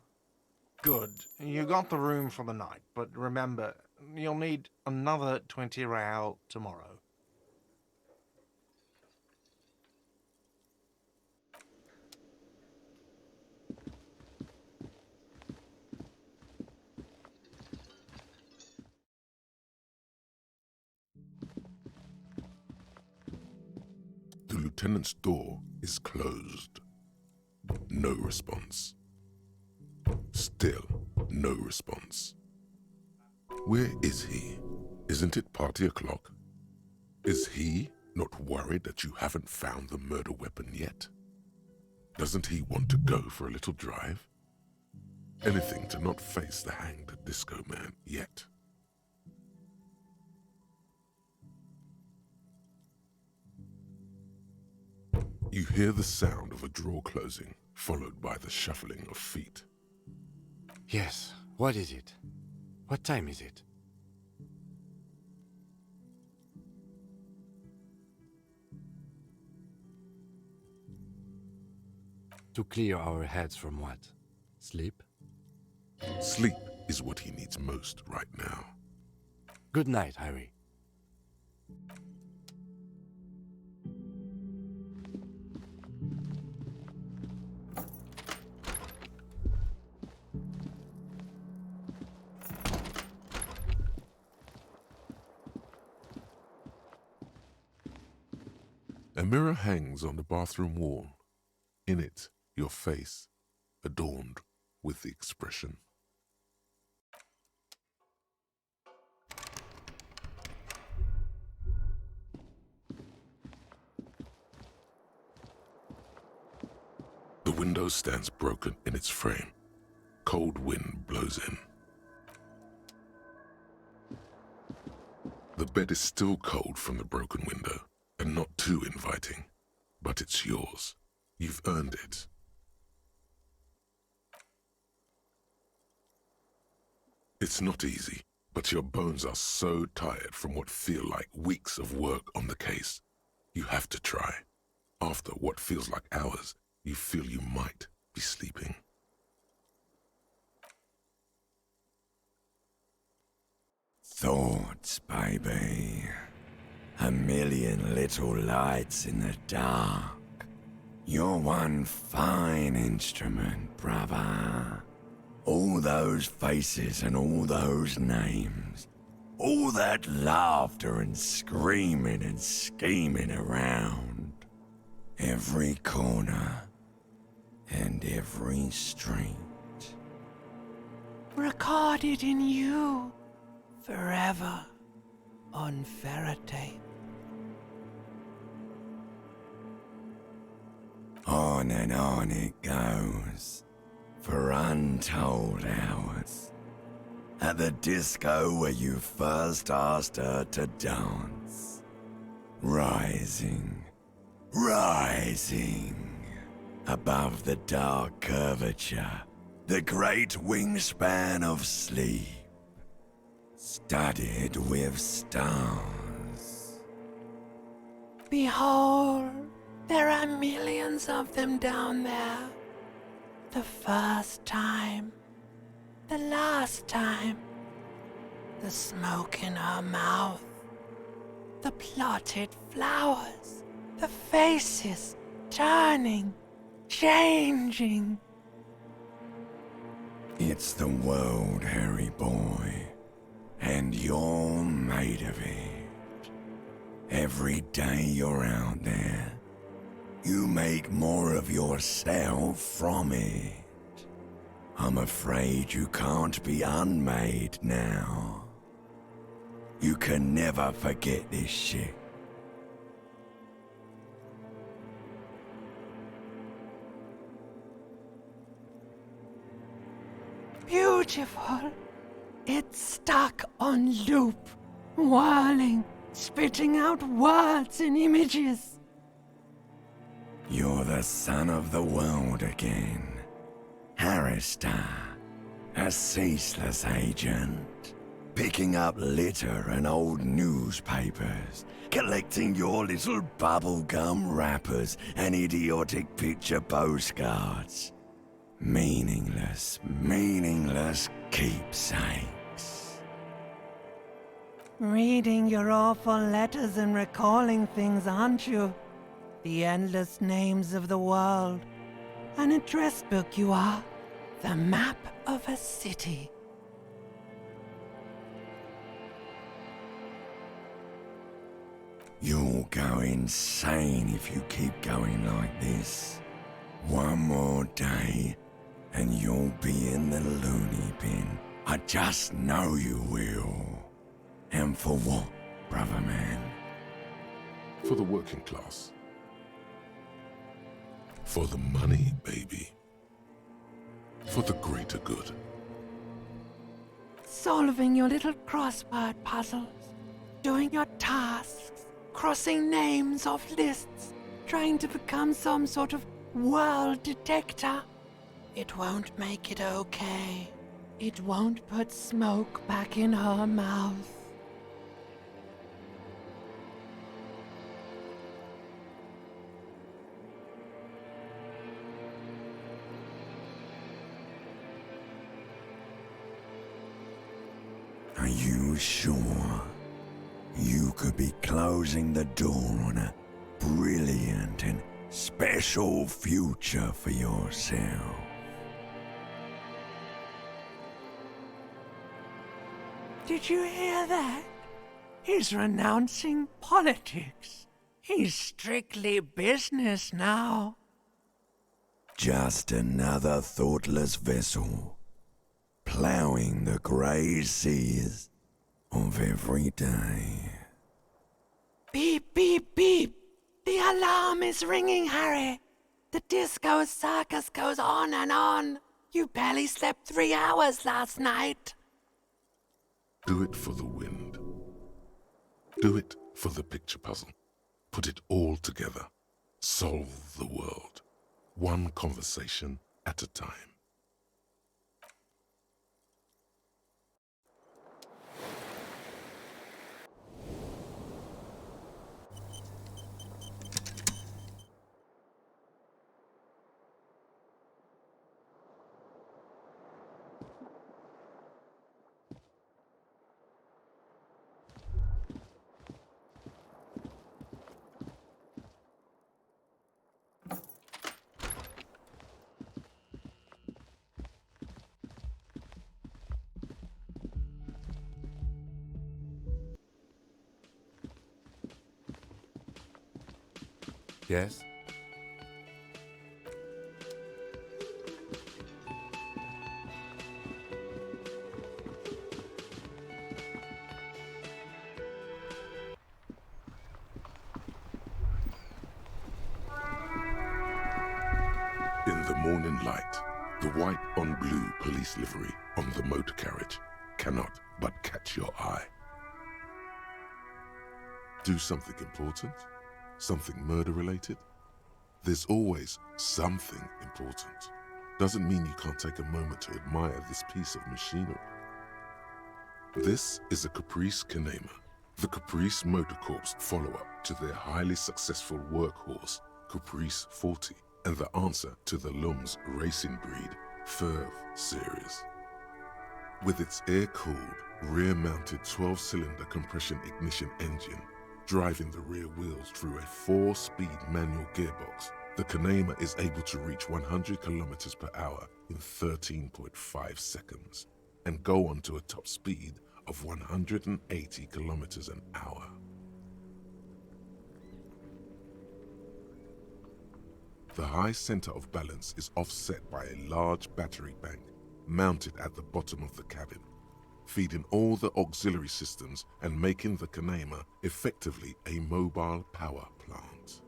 Good. You got the room for the night, but remember, you'll need another 20 real tomorrow. The lieutenant's door is closed. No response. Still no response. Where is he? Isn't it party o'clock? Is he not worried that you haven't found the murder weapon yet? Doesn't he want to go for a little drive? Anything to not face the hanged disco man yet. You hear the sound of a drawer closing, followed by the shuffling of feet. Yes, what is it? What time is it? To clear our heads from what? Sleep? Sleep is what he needs most right now. Good night, Harry. A mirror hangs on the bathroom wall. In it, your face, adorned with the expression. The window stands broken in its frame. Cold wind blows in. The bed is still cold from the broken window, and not too inviting, but it's yours. You've earned it. It's not easy, but your bones are so tired from what feel like weeks of work on the case. You have to try. After what feels like hours, you feel you might be sleeping. Thoughts, baby. A million little lights in the dark. You're one fine instrument, brother. All those faces and all those names. All that laughter and screaming and scheming around. Every corner and every street. Recorded in you forever on ferrotape. On and on it goes, for untold hours. At the disco where you first asked her to dance. Rising, rising, above the dark curvature, the great wingspan of sleep, studded with stars. Behold, there are millions of them down there. The first time, the last time, the smoke in her mouth, the plotted flowers, the faces turning, changing. It's the world, Harry boy, and you're made of it. Every day you're out there, you make more of yourself from it. I'm afraid you can't be unmade now. You can never forget this shit. Beautiful. It's stuck on loop, whirling, spitting out words and images. You're the son of the world again. Harrister, a ceaseless agent, picking up litter and old newspapers, collecting your little bubblegum wrappers and idiotic picture postcards. Meaningless, meaningless keepsakes. Reading your awful letters and recalling things, aren't you? The endless names of the world. An address book you are. The map of a city. You'll go insane if you keep going like this. One more day, and you'll be in the loony bin. I just know you will. And for what, brother man? For the working class. For the money, baby. For the greater good. Solving your little crossword puzzles. Doing your tasks. Crossing names off lists. Trying to become some sort of world detector. It won't make it okay. It won't put smoke back in her mouth. Are you sure you could be closing the door on a brilliant and special future for yourself? Did you hear that? He's renouncing politics. He's strictly business now. Just another thoughtless vessel, ploughing the grey seas of every day. Beep, beep, beep. The alarm is ringing, Harry. The disco circus goes on and on. You barely slept 3 hours last night. Do it for the wind. Do it for the picture puzzle. Put it all together. Solve the world. One conversation at a time. Yes? In the morning light, the white on blue police livery on the motor carriage cannot but catch your eye. Do something important? Something murder-related? There's always something important. Doesn't mean you can't take a moment to admire this piece of machinery. This is a Caprice Kanema, the Caprice Motor Corps follow-up to their highly successful workhorse, Caprice 40, and the answer to the Lum's racing breed, Ferv series. With its air-cooled, rear-mounted 12-cylinder compression ignition engine, driving the rear wheels through a 4-speed manual gearbox, the Kanema is able to reach 100 kilometers per hour in 13.5 seconds and go on to a top speed of 180 kilometers an hour. The high center of balance is offset by a large battery bank mounted at the bottom of the cabin, feeding all the auxiliary systems and making the Kanema effectively a mobile power plant.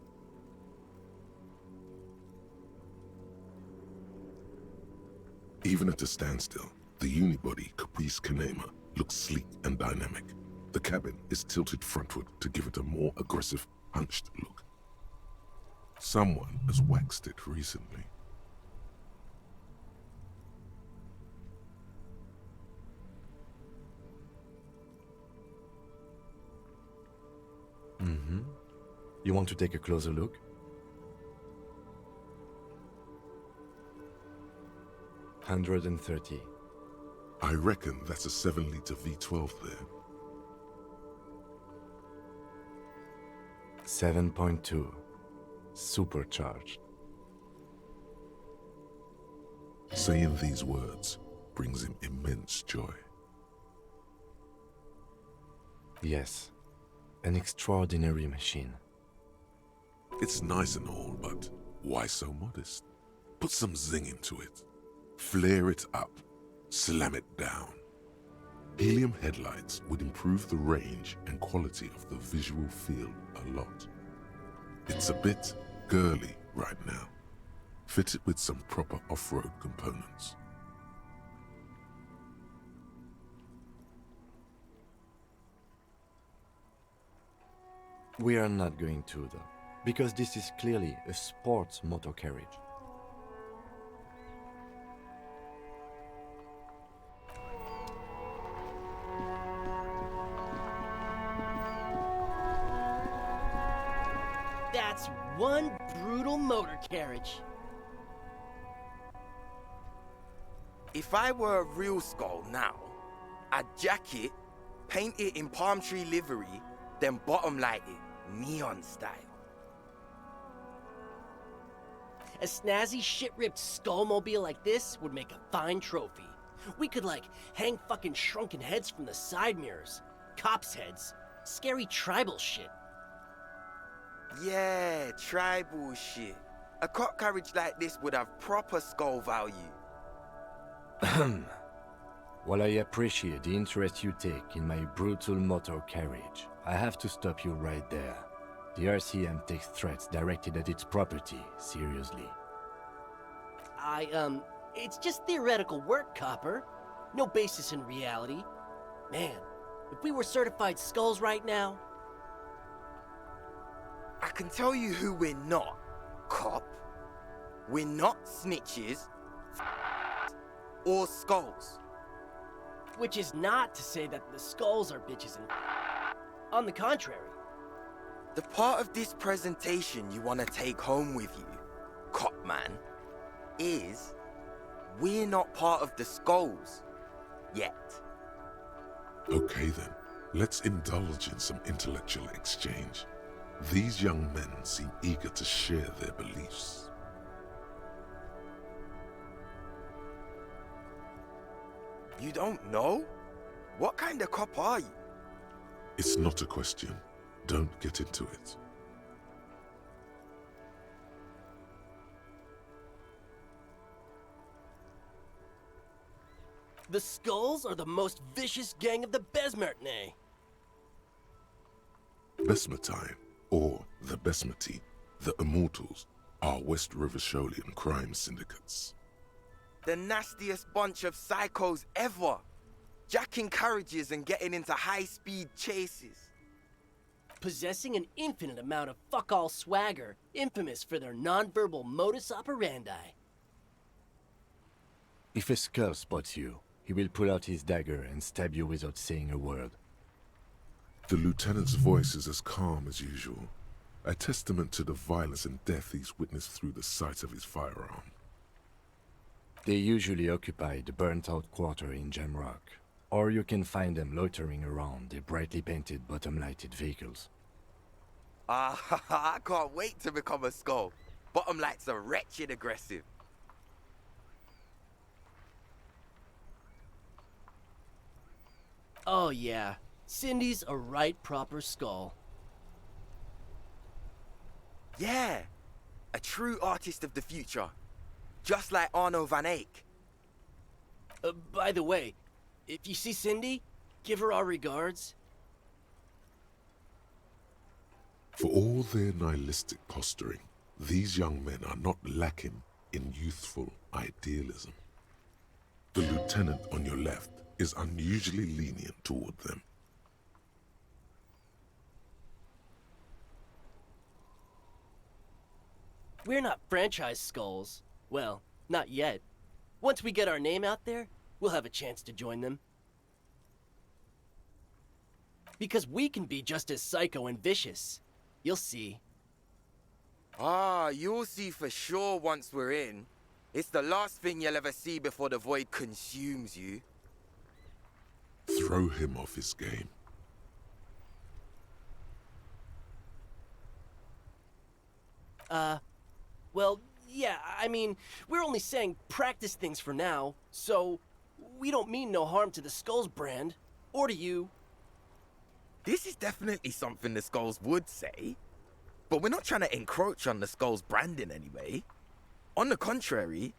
Even at a standstill, the unibody Caprice Kanema looks sleek and dynamic. The cabin is tilted frontward to give it a more aggressive, hunched look. Someone has waxed it recently. Mm-hmm. You want to take a closer look? $130. I reckon that's a 7-liter V12 there. 7.2. Supercharged. Saying these words brings him immense joy. Yes. An extraordinary machine. It's nice and all, but why so modest? Put some zing into it. Flare it up. Slam it down. Helium headlights would improve the range and quality of the visual field a lot. It's a bit girly right now. Fit it with some proper off-road components. We are not going to, though, because this is clearly a sports motor carriage. That's one brutal motor carriage. If I were a real skull now, I'd jack it, paint it in palm tree livery, then bottom light it, neon style. A snazzy shit-ripped skullmobile like this would make a fine trophy. We could, like, hang fucking shrunken heads from the side mirrors. Cops' heads. Scary tribal shit. Yeah, tribal shit. A cop carriage like this would have proper skull value. While I appreciate the interest you take in my brutal motor carriage, I have to stop you right there. The RCM takes threats directed at its property seriously. It's just theoretical work, Copper. No basis in reality. Man, if we were certified skulls right now... I can tell you who we're not, cop. We're not snitches or skulls. Which is not to say that the skulls are bitches and... On the contrary. The part of this presentation you want to take home with you, cop man, is we're not part of the skulls yet. Okay then, let's indulge in some intellectual exchange. These young men seem eager to share their beliefs. You don't know? What kind of cop are you? It's not a question. Don't get into it. The Skulls are the most vicious gang of the Besmertne. Besmertine, or the Besmati, the Immortals, are West Rivisholian crime syndicates. The nastiest bunch of psychos ever. Jacking carriages and getting into high-speed chases. Possessing an infinite amount of fuck-all swagger, infamous for their non-verbal modus operandi. If a skull spots you, he will pull out his dagger and stab you without saying a word. The lieutenant's voice is as calm as usual, a testament to the violence and death he's witnessed through the sight of his firearm. They usually occupy the burnt-out quarter in Jamrock, or you can find them loitering around their brightly painted bottom-lighted vehicles. I can't wait to become a skull. Bottom lights are wretched aggressive. Oh yeah, Cindy's a right proper skull. Yeah, a true artist of the future. Just like Arno van Eyck. By the way, if you see Cindy, give her our regards. For all their nihilistic posturing, these young men are not lacking in youthful idealism. The lieutenant on your left is unusually lenient toward them. We're not franchise skulls. Well, not yet. Once we get our name out there, we'll have a chance to join them. Because we can be just as psycho and vicious. You'll see. You'll see for sure once we're in. It's the last thing you'll ever see before the void consumes you. Throw him off his game. Well, yeah, I mean, we're only saying practice things for now, so we don't mean no harm to the Skulls brand, or to you. This is definitely something the Skulls would say. But we're not trying to encroach on the Skulls branding anyway. On the contrary,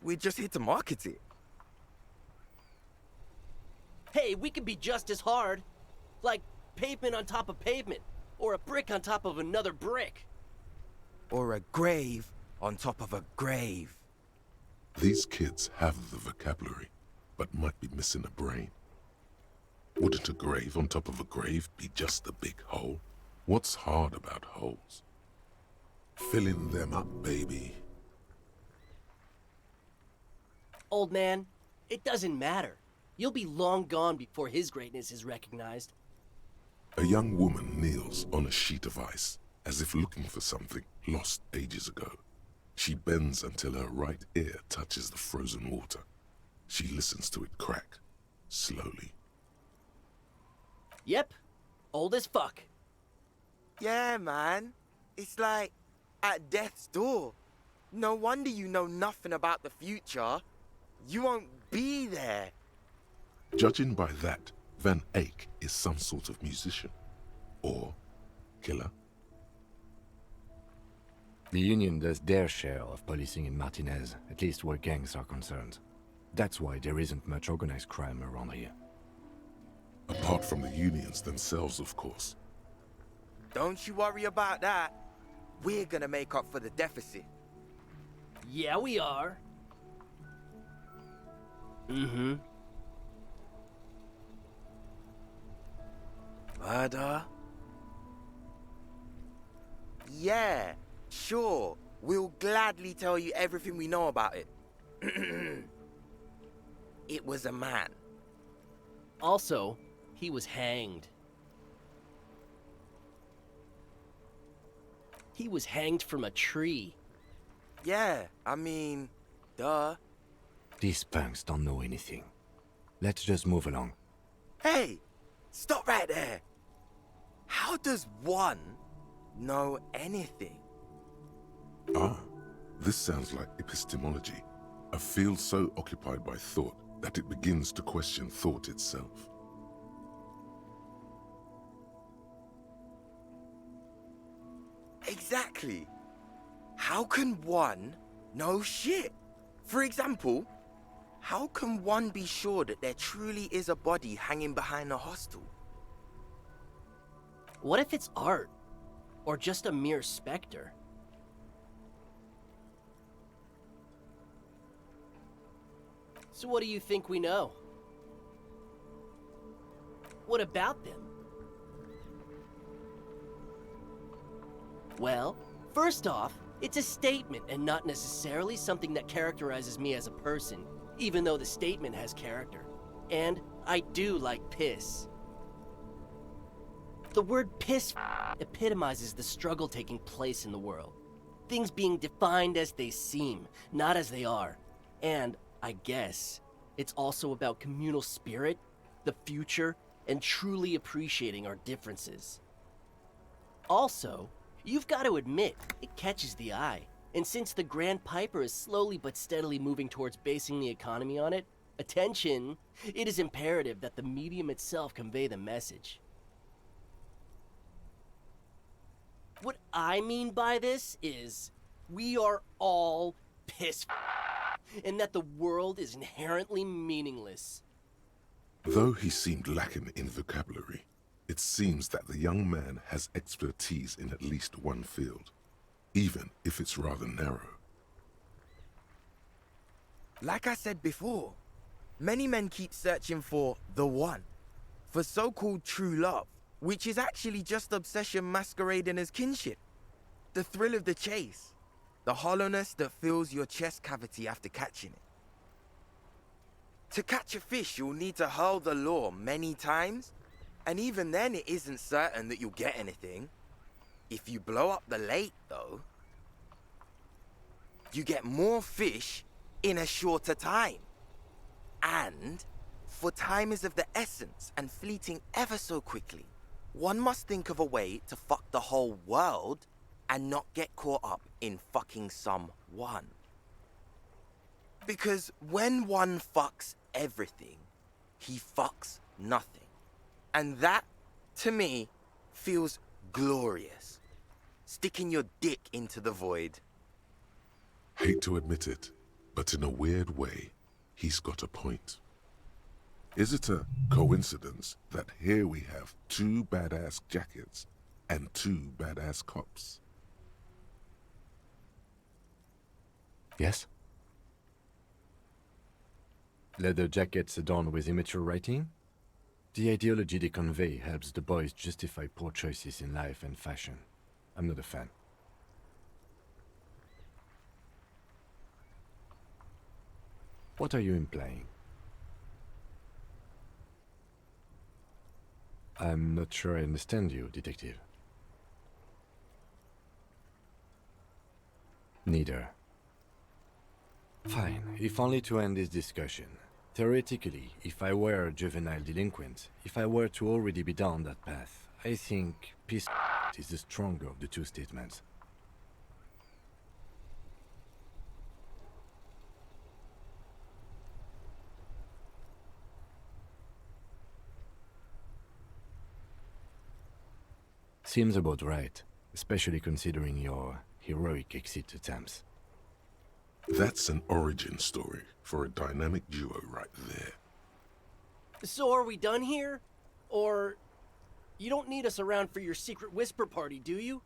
we're just here to market it. Hey, we could be just as hard. Like pavement on top of pavement, or a brick on top of another brick. Or a grave on top of a grave. These kids have the vocabulary, but might be missing a brain. Wouldn't a grave on top of a grave be just a big hole? What's hard about holes? Filling them up, baby. Old man, it doesn't matter. You'll be long gone before his greatness is recognized. A young woman kneels on a sheet of ice, as if looking for something lost ages ago. She bends until her right ear touches the frozen water. She listens to it crack, slowly. Yep, old as fuck. Yeah, man. It's like at death's door. No wonder you know nothing about the future. You won't be there. Judging by that, Van Eyck is some sort of musician. Or killer. The Union does their share of policing in Martinez, at least where gangs are concerned. That's why there isn't much organized crime around here. Apart from the unions themselves, of course. Don't you worry about that. We're gonna make up for the deficit. Yeah, we are. Mm-hmm. Murder? Yeah, sure. We'll gladly tell you everything we know about it. It was a man. Also, he was hanged. He was hanged from a tree. Yeah, I mean, duh. These punks don't know anything. Let's just move along. Hey, stop right there. How does one know anything? This sounds like epistemology, a field so occupied by thought that it begins to question thought itself. Exactly. How can one know shit? For example, How can one be sure that there truly is a body hanging behind a hostel? What if it's art? Or just a mere specter? So what do you think we know? What about them? Well, first off, it's a statement and not necessarily something that characterizes me as a person, even though the statement has character. And I do like piss. The word piss epitomizes the struggle taking place in the world. Things being defined as they seem, not as they are. And, I guess, it's also about communal spirit, the future, and truly appreciating our differences. Also, you've got to admit, it catches the eye. And since the Grand Piper is slowly but steadily moving towards basing the economy on it, attention, it is imperative that the medium itself convey the message. What I mean by this is, we are all piss and that the world is inherently meaningless. Though he seemed lacking in vocabulary, it seems that the young man has expertise in at least one field, even if it's rather narrow. Like I said before, many men keep searching for the one, for so-called true love, which is actually just obsession masquerading as kinship. The thrill of the chase, the hollowness that fills your chest cavity after catching it. To catch a fish, you'll need to hurl the lure many times, and even then it isn't certain that you'll get anything. If you blow up the lake, though, you get more fish in a shorter time. And, for time is of the essence and fleeting ever so quickly, one must think of a way to fuck the whole world and not get caught up in fucking someone. Because when one fucks everything, he fucks nothing. And that, to me, feels glorious. Sticking your dick into the void. Hate to admit it, but in a weird way, he's got a point. Is it a coincidence that here we have 2 badass jackets and 2 badass cops? Yes? Leather jackets adorned with immature writing? The ideology they convey helps the boys justify poor choices in life and fashion. I'm not a fan. What are you implying? I'm not sure I understand you, detective. Neither. Fine, if only to end this discussion. Theoretically, if I were a juvenile delinquent, if I were to already be down that path, I think peace is the stronger of the two statements. Seems about right, especially considering your heroic exit attempts. That's an origin story for a dynamic duo right there. So are we done here? Or you don't need us around for your secret whisper party, do you?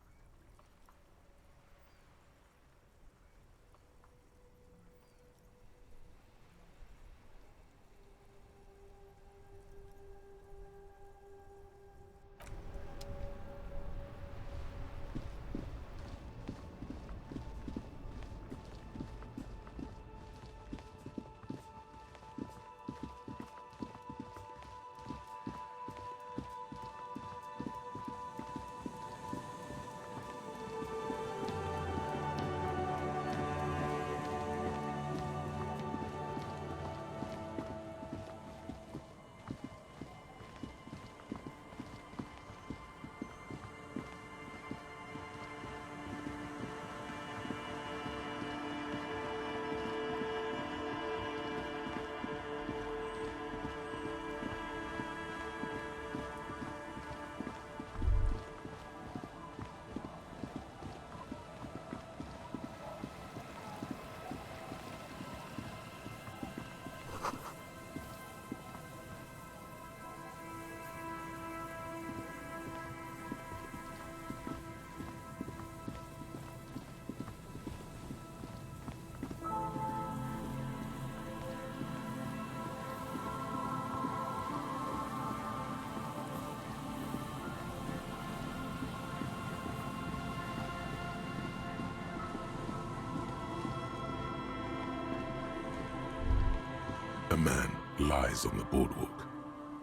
man lies on the boardwalk,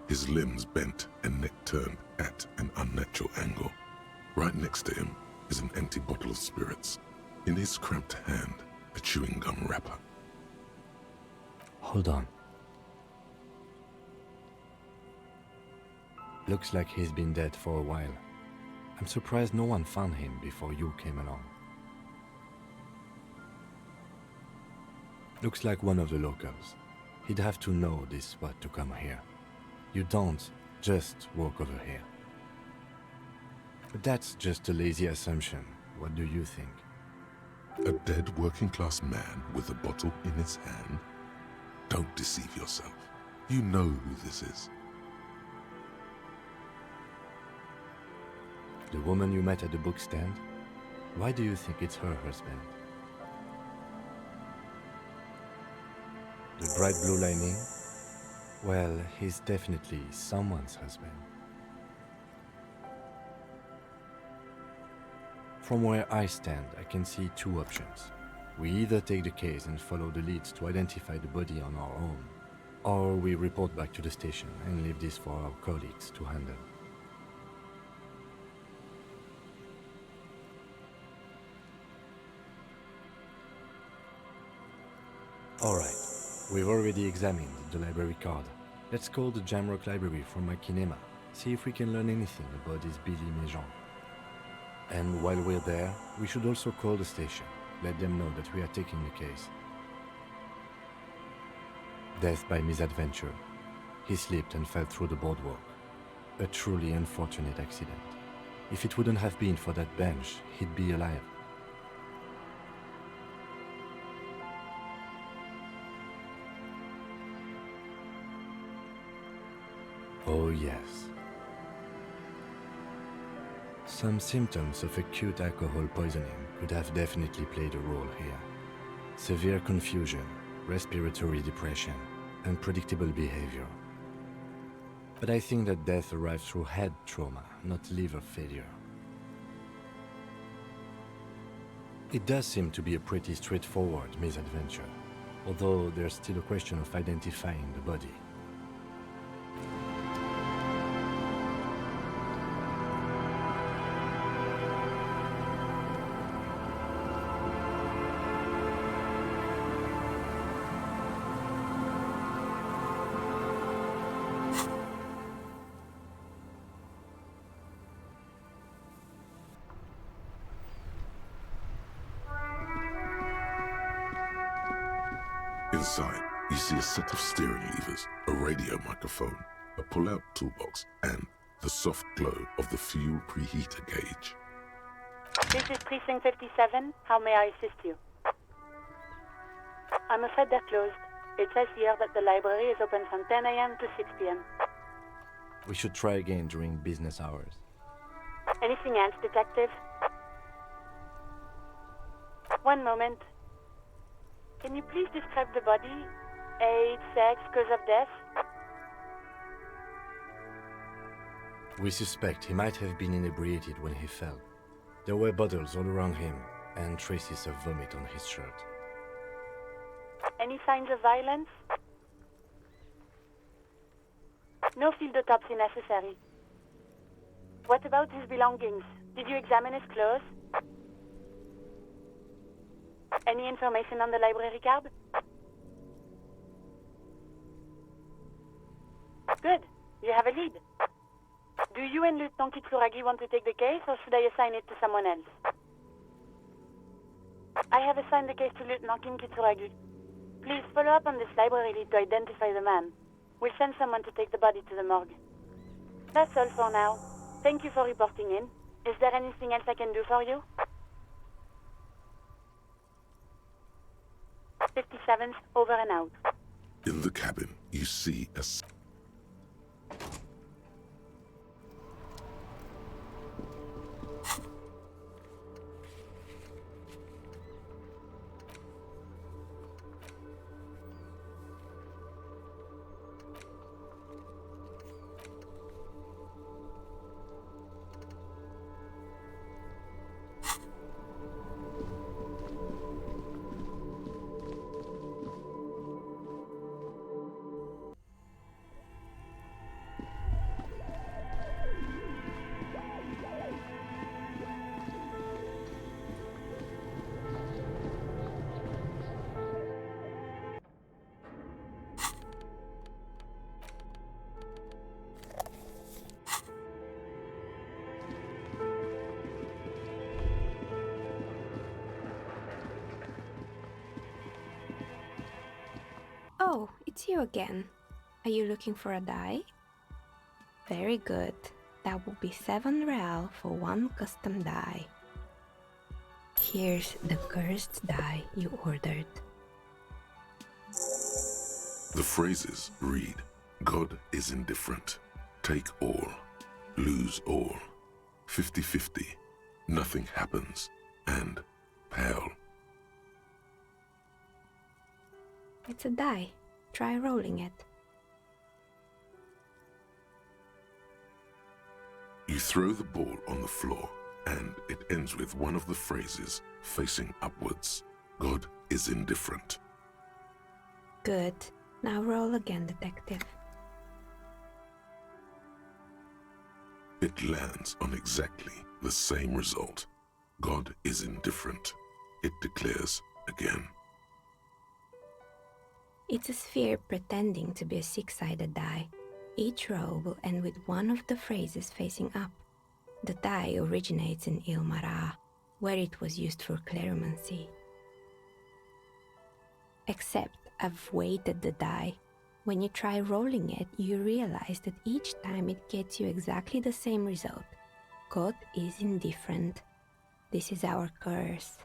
his limbs bent and neck turned at an unnatural angle. Right next to him is an empty bottle of spirits. In his cramped hand, a chewing gum wrapper. Hold on. Looks like he's been dead for a while. I'm surprised no one found him before you came along. Looks like one of the locals. He'd have to know this spot to come here. You don't just walk over here. But that's just a lazy assumption. What do you think? A dead working-class man with a bottle in his hand? Don't deceive yourself. You know who this is. The woman you met at the book stand? Why do you think it's her husband? The bright blue lining? Well, he's definitely someone's husband. From where I stand, I can see two options. We either take the case and follow the leads to identify the body on our own, or we report back to the station and leave this for our colleagues to handle. Alright, we've already examined the library card. Let's call the Jamrock Library from my kinema, see if we can learn anything about this Billy Méjean. And while we're there, we should also call the station, let them know that we are taking the case. Death by misadventure. He slipped and fell through the boardwalk. A truly unfortunate accident. If it wouldn't have been for that bench, he'd be alive. Oh yes. Some symptoms of acute alcohol poisoning could have definitely played a role here. Severe confusion, respiratory depression, unpredictable behavior. But I think that death arrived through head trauma, not liver failure. It does seem to be a pretty straightforward misadventure, although there's still a question of identifying the body. Inside, you see a set of steering levers, a radio microphone, a pull-out toolbox, and the soft glow of the fuel preheater gauge. This is Precinct 57. How may I assist you? I'm afraid they're closed. It says here that the library is open from 10 a.m. to 6 p.m. We should try again during business hours. Anything else, Detective? One moment. Can you please describe the body? Age, sex, cause of death? We suspect he might have been inebriated when he fell. There were bottles all around him, and traces of vomit on his shirt. Any signs of violence? No field autopsy necessary. What about his belongings? Did you examine his clothes? Any information on the library card? Good. You have a lead. Do you and Lieutenant Kitsuragi want to take the case, or should I assign it to someone else? I have assigned the case to Lieutenant Kitsuragi. Please follow up on this library lead to identify the man. We'll send someone to take the body to the morgue. That's all for now. Thank you for reporting in. Is there anything else I can do for you? 57's over and out. In the cabin, you see a... it's you again. Are you looking for a die? Very good. That will be 7 real for 1 custom die. Here's the cursed die you ordered. The phrases read, God is indifferent. Take all. Lose all. 50-50. Nothing happens. And pale. It's a die. Try rolling it. You throw the ball on the floor, and it ends with one of the phrases facing upwards. God is indifferent. Good. Now roll again, detective. It lands on exactly the same result. God is indifferent. It declares again. It's a sphere pretending to be a 6-sided die. Each row will end with one of the phrases facing up. The die originates in Ilmara, where it was used for cleromancy. Except I've weighted the die. When you try rolling it, you realize that each time it gets you exactly the same result. God is indifferent. This is our curse.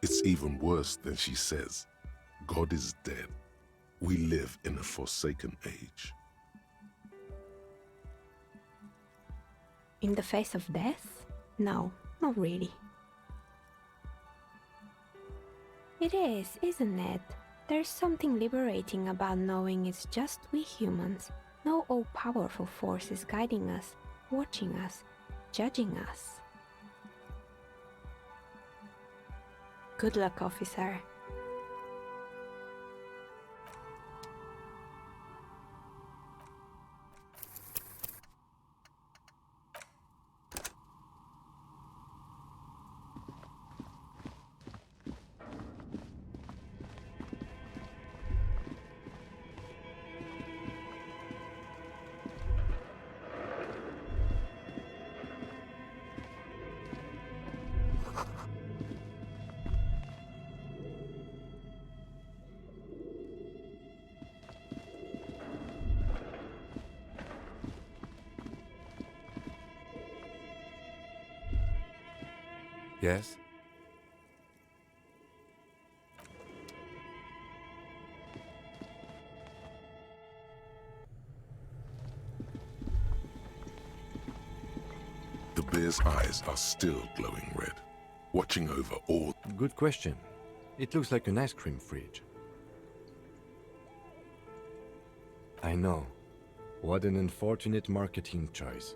It's even worse than she says. God is dead. We live in a forsaken age. In the face of death? No, not really. It is, isn't it? There's something liberating about knowing it's just we humans, no all-powerful forces guiding us, watching us, judging us. Good luck, officer. Yes? The bear's eyes are still glowing red, watching over all. Good question. It looks like an ice cream fridge. I know. What an unfortunate marketing choice.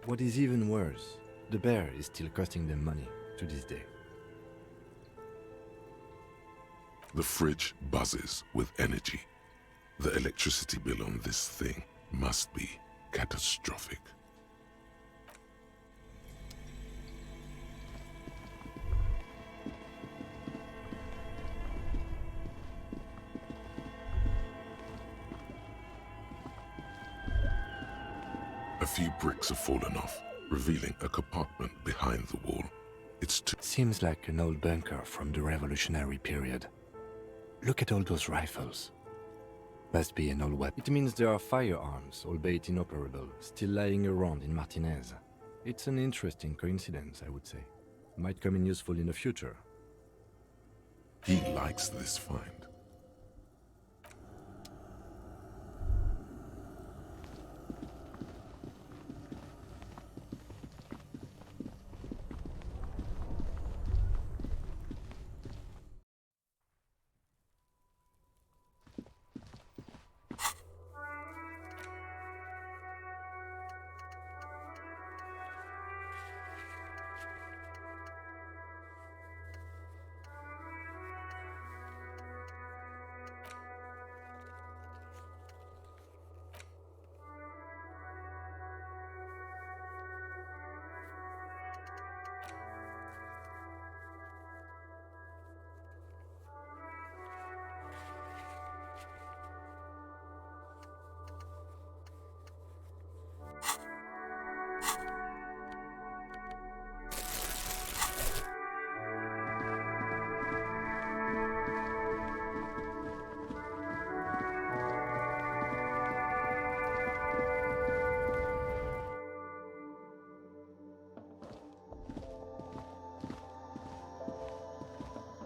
What is even worse, the bear is still costing them money to this day. The fridge buzzes with energy. The electricity bill on this thing must be catastrophic. A few bricks have fallen off, revealing a compartment behind the wall. It's too... Seems like an old bunker from the revolutionary period. Look at all those rifles. Must be an old weapon. It means there are firearms, albeit inoperable, still lying around in Martinez. It's an interesting coincidence, I would say. Might come in useful in the future. He likes this find.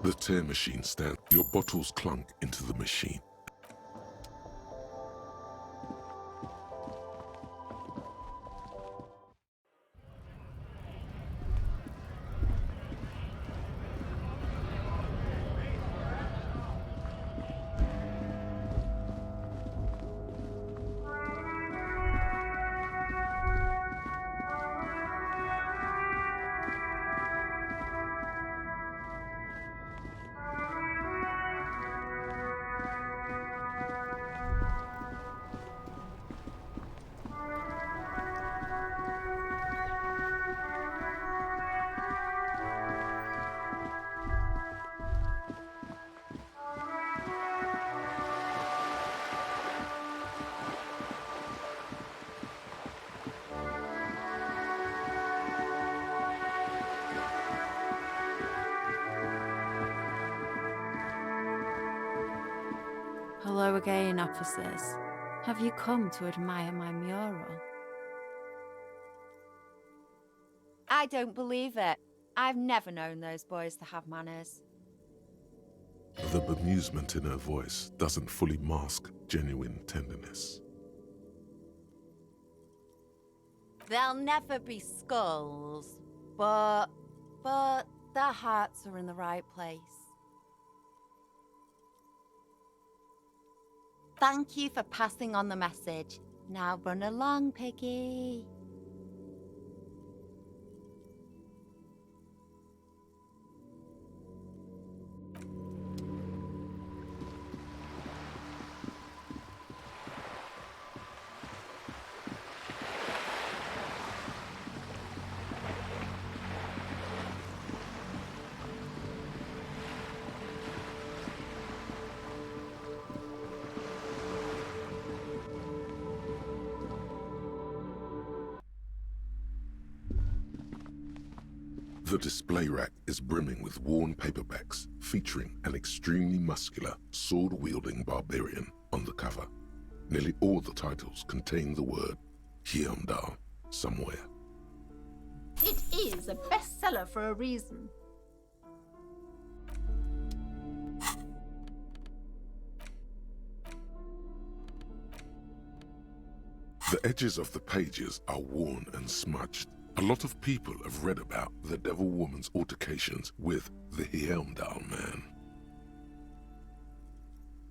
The tear machine stands. Your bottles clunk into the machine. Hello again, officers. Have you come to admire my mural? I don't believe it. I've never known those boys to have manners. The bemusement in her voice doesn't fully mask genuine tenderness. They'll never be skulls, but their hearts are in the right place. Thank you for passing on the message. Now run along, Piggy. The display rack is brimming with worn paperbacks featuring an extremely muscular, sword-wielding barbarian on the cover. Nearly all the titles contain the word Heimdall somewhere. It is a bestseller for a reason. The edges of the pages are worn and smudged. A lot of people have read about the Devil Woman's altercations with the Heimdall Man.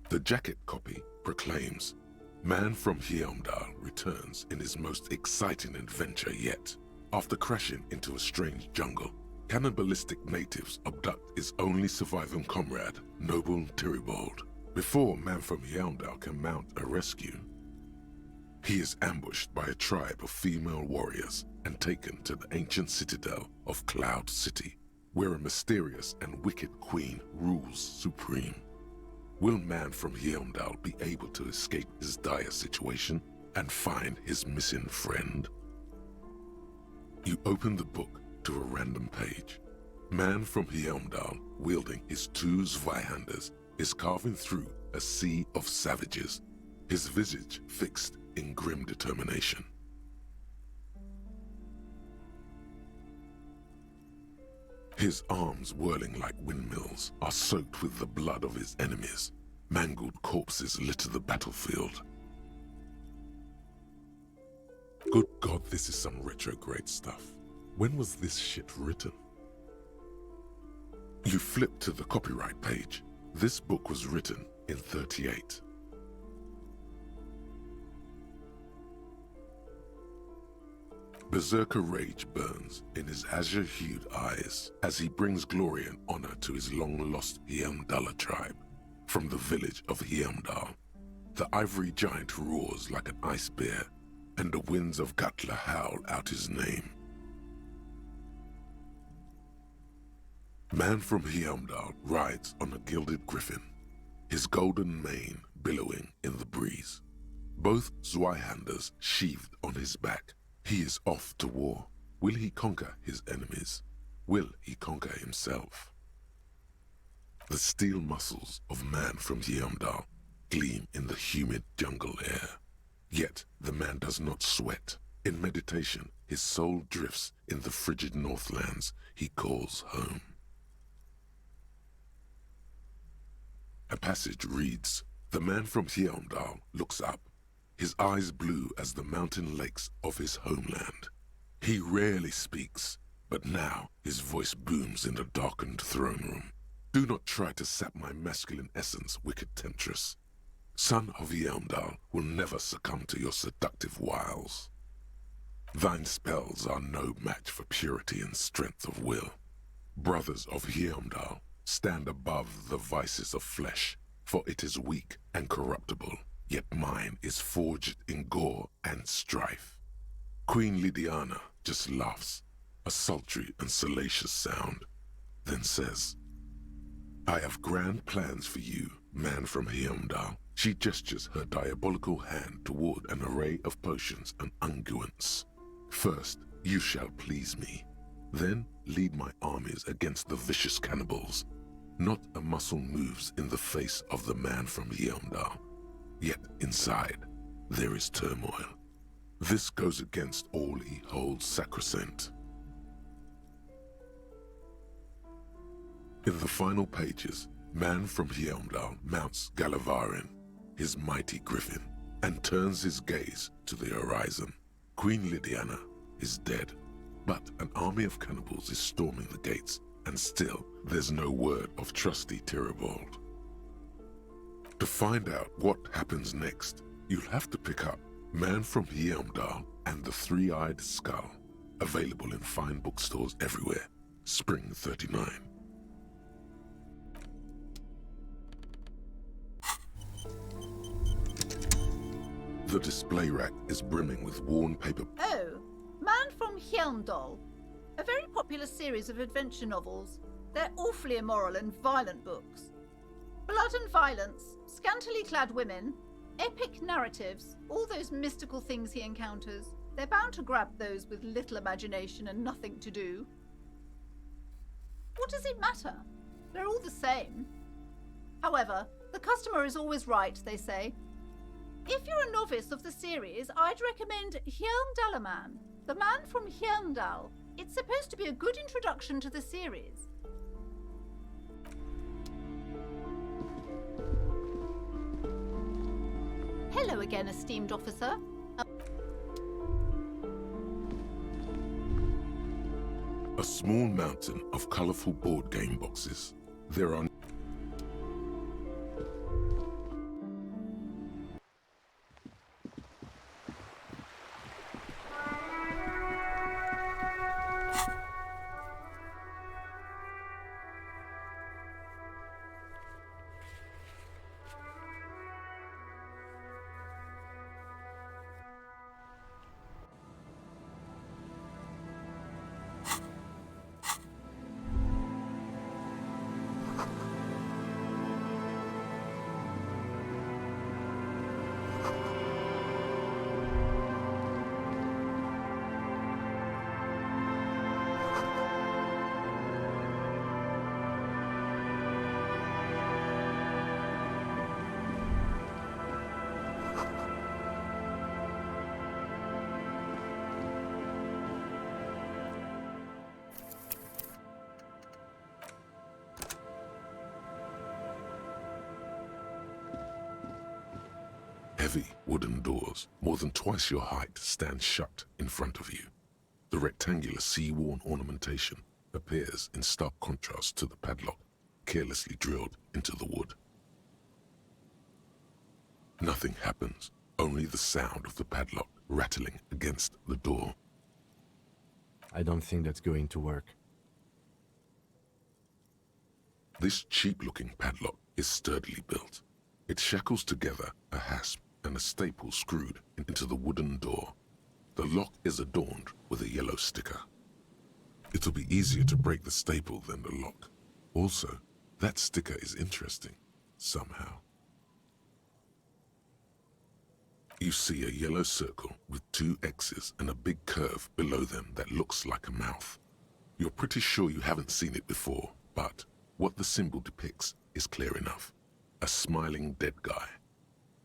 The jacket copy proclaims, "Man from Heimdall returns in his most exciting adventure yet. After crashing into a strange jungle, cannibalistic natives abduct his only surviving comrade, Noble Tyribald. Before Man from Heimdall can mount a rescue, he is ambushed by a tribe of female warriors and taken to the ancient citadel of Cloud City, where a mysterious and wicked queen rules supreme. Will Man from Heimdall be able to escape his dire situation and find his missing friend?" You open the book to a random page. Man from Heimdall, wielding his two Zweihanders, is carving through a sea of savages, his visage fixed in grim determination. His arms, whirling like windmills, are soaked with the blood of his enemies. Mangled corpses litter the battlefield. Good God, this is some retrograde stuff. When was this shit written? You flip to the copyright page. This book was written in 38. Berserker rage burns in his azure-hued eyes as he brings glory and honor to his long-lost Heimdalla tribe. From the village of Heimdall, the ivory giant roars like an ice bear, and the winds of Gatla howl out his name. Man from Heimdall rides on a gilded griffin, his golden mane billowing in the breeze. Both Zweihanders sheathed on his back. He is off to war. Will he conquer his enemies? Will he conquer himself? The steel muscles of Man from Heimdall gleam in the humid jungle air. Yet the man does not sweat. In meditation, his soul drifts in the frigid northlands he calls home. A passage reads, "The man from Hjelmdal looks up, his eyes blue as the mountain lakes of his homeland. He rarely speaks, but now his voice booms in the darkened throne room. Do not try to sap my masculine essence, wicked temptress. Son of Hjelmdal will never succumb to your seductive wiles. Thine spells are no match for purity and strength of will. Brothers of Hjelmdal, stand above the vices of flesh, for it is weak and corruptible, yet mine is forged in gore and strife." Queen Lydiana just laughs, a sultry and salacious sound, then says, "I have grand plans for you, man from Hjelmdal." She gestures her diabolical hand toward an array of potions and unguents. "First, you shall please me. Then lead my armies against the vicious cannibals. Not a muscle moves in the face of the man from Hjelmdal. Yet inside, there is turmoil. This goes against all he holds sacrosanct." In the final pages, man from Hjelmdal mounts Galavarin, his mighty griffin, and turns his gaze to the horizon. Queen Lydiana is dead, but an army of cannibals is storming the gates, and still there's no word of trusty Tyribald. To find out what happens next, you'll have to pick up Man from Hjelmdal and the Three-Eyed Skull, available in fine bookstores everywhere. Spring 39. The display rack is brimming with worn paper. Oh, Man from Hjelmdal. A very popular series of adventure novels. They're awfully immoral and violent books. Blood and violence, scantily clad women, epic narratives, all those mystical things he encounters. They're bound to grab those with little imagination and nothing to do. What does it matter? They're all the same. However, the customer is always right, they say. If you're a novice of the series, I'd recommend Hjelmdalaman, the man from Hjelmdal. It's supposed to be a good introduction to the series. Hello again, esteemed officer. A small mountain of colorful board game boxes. There are heavy wooden doors, more than twice your height, stand shut in front of you. The rectangular sea-worn ornamentation appears in stark contrast to the padlock, carelessly drilled into the wood. Nothing happens, only the sound of the padlock rattling against the door. I don't think that's going to work. This cheap-looking padlock is sturdily built. It shackles together a hasp and a staple screwed into the wooden door. The lock is adorned with a yellow sticker. It'll be easier to break the staple than the lock. Also, that sticker is interesting, somehow. You see a yellow circle with 2 X's and a big curve below them that looks like a mouth. You're pretty sure you haven't seen it before, but what the symbol depicts is clear enough. A smiling dead guy.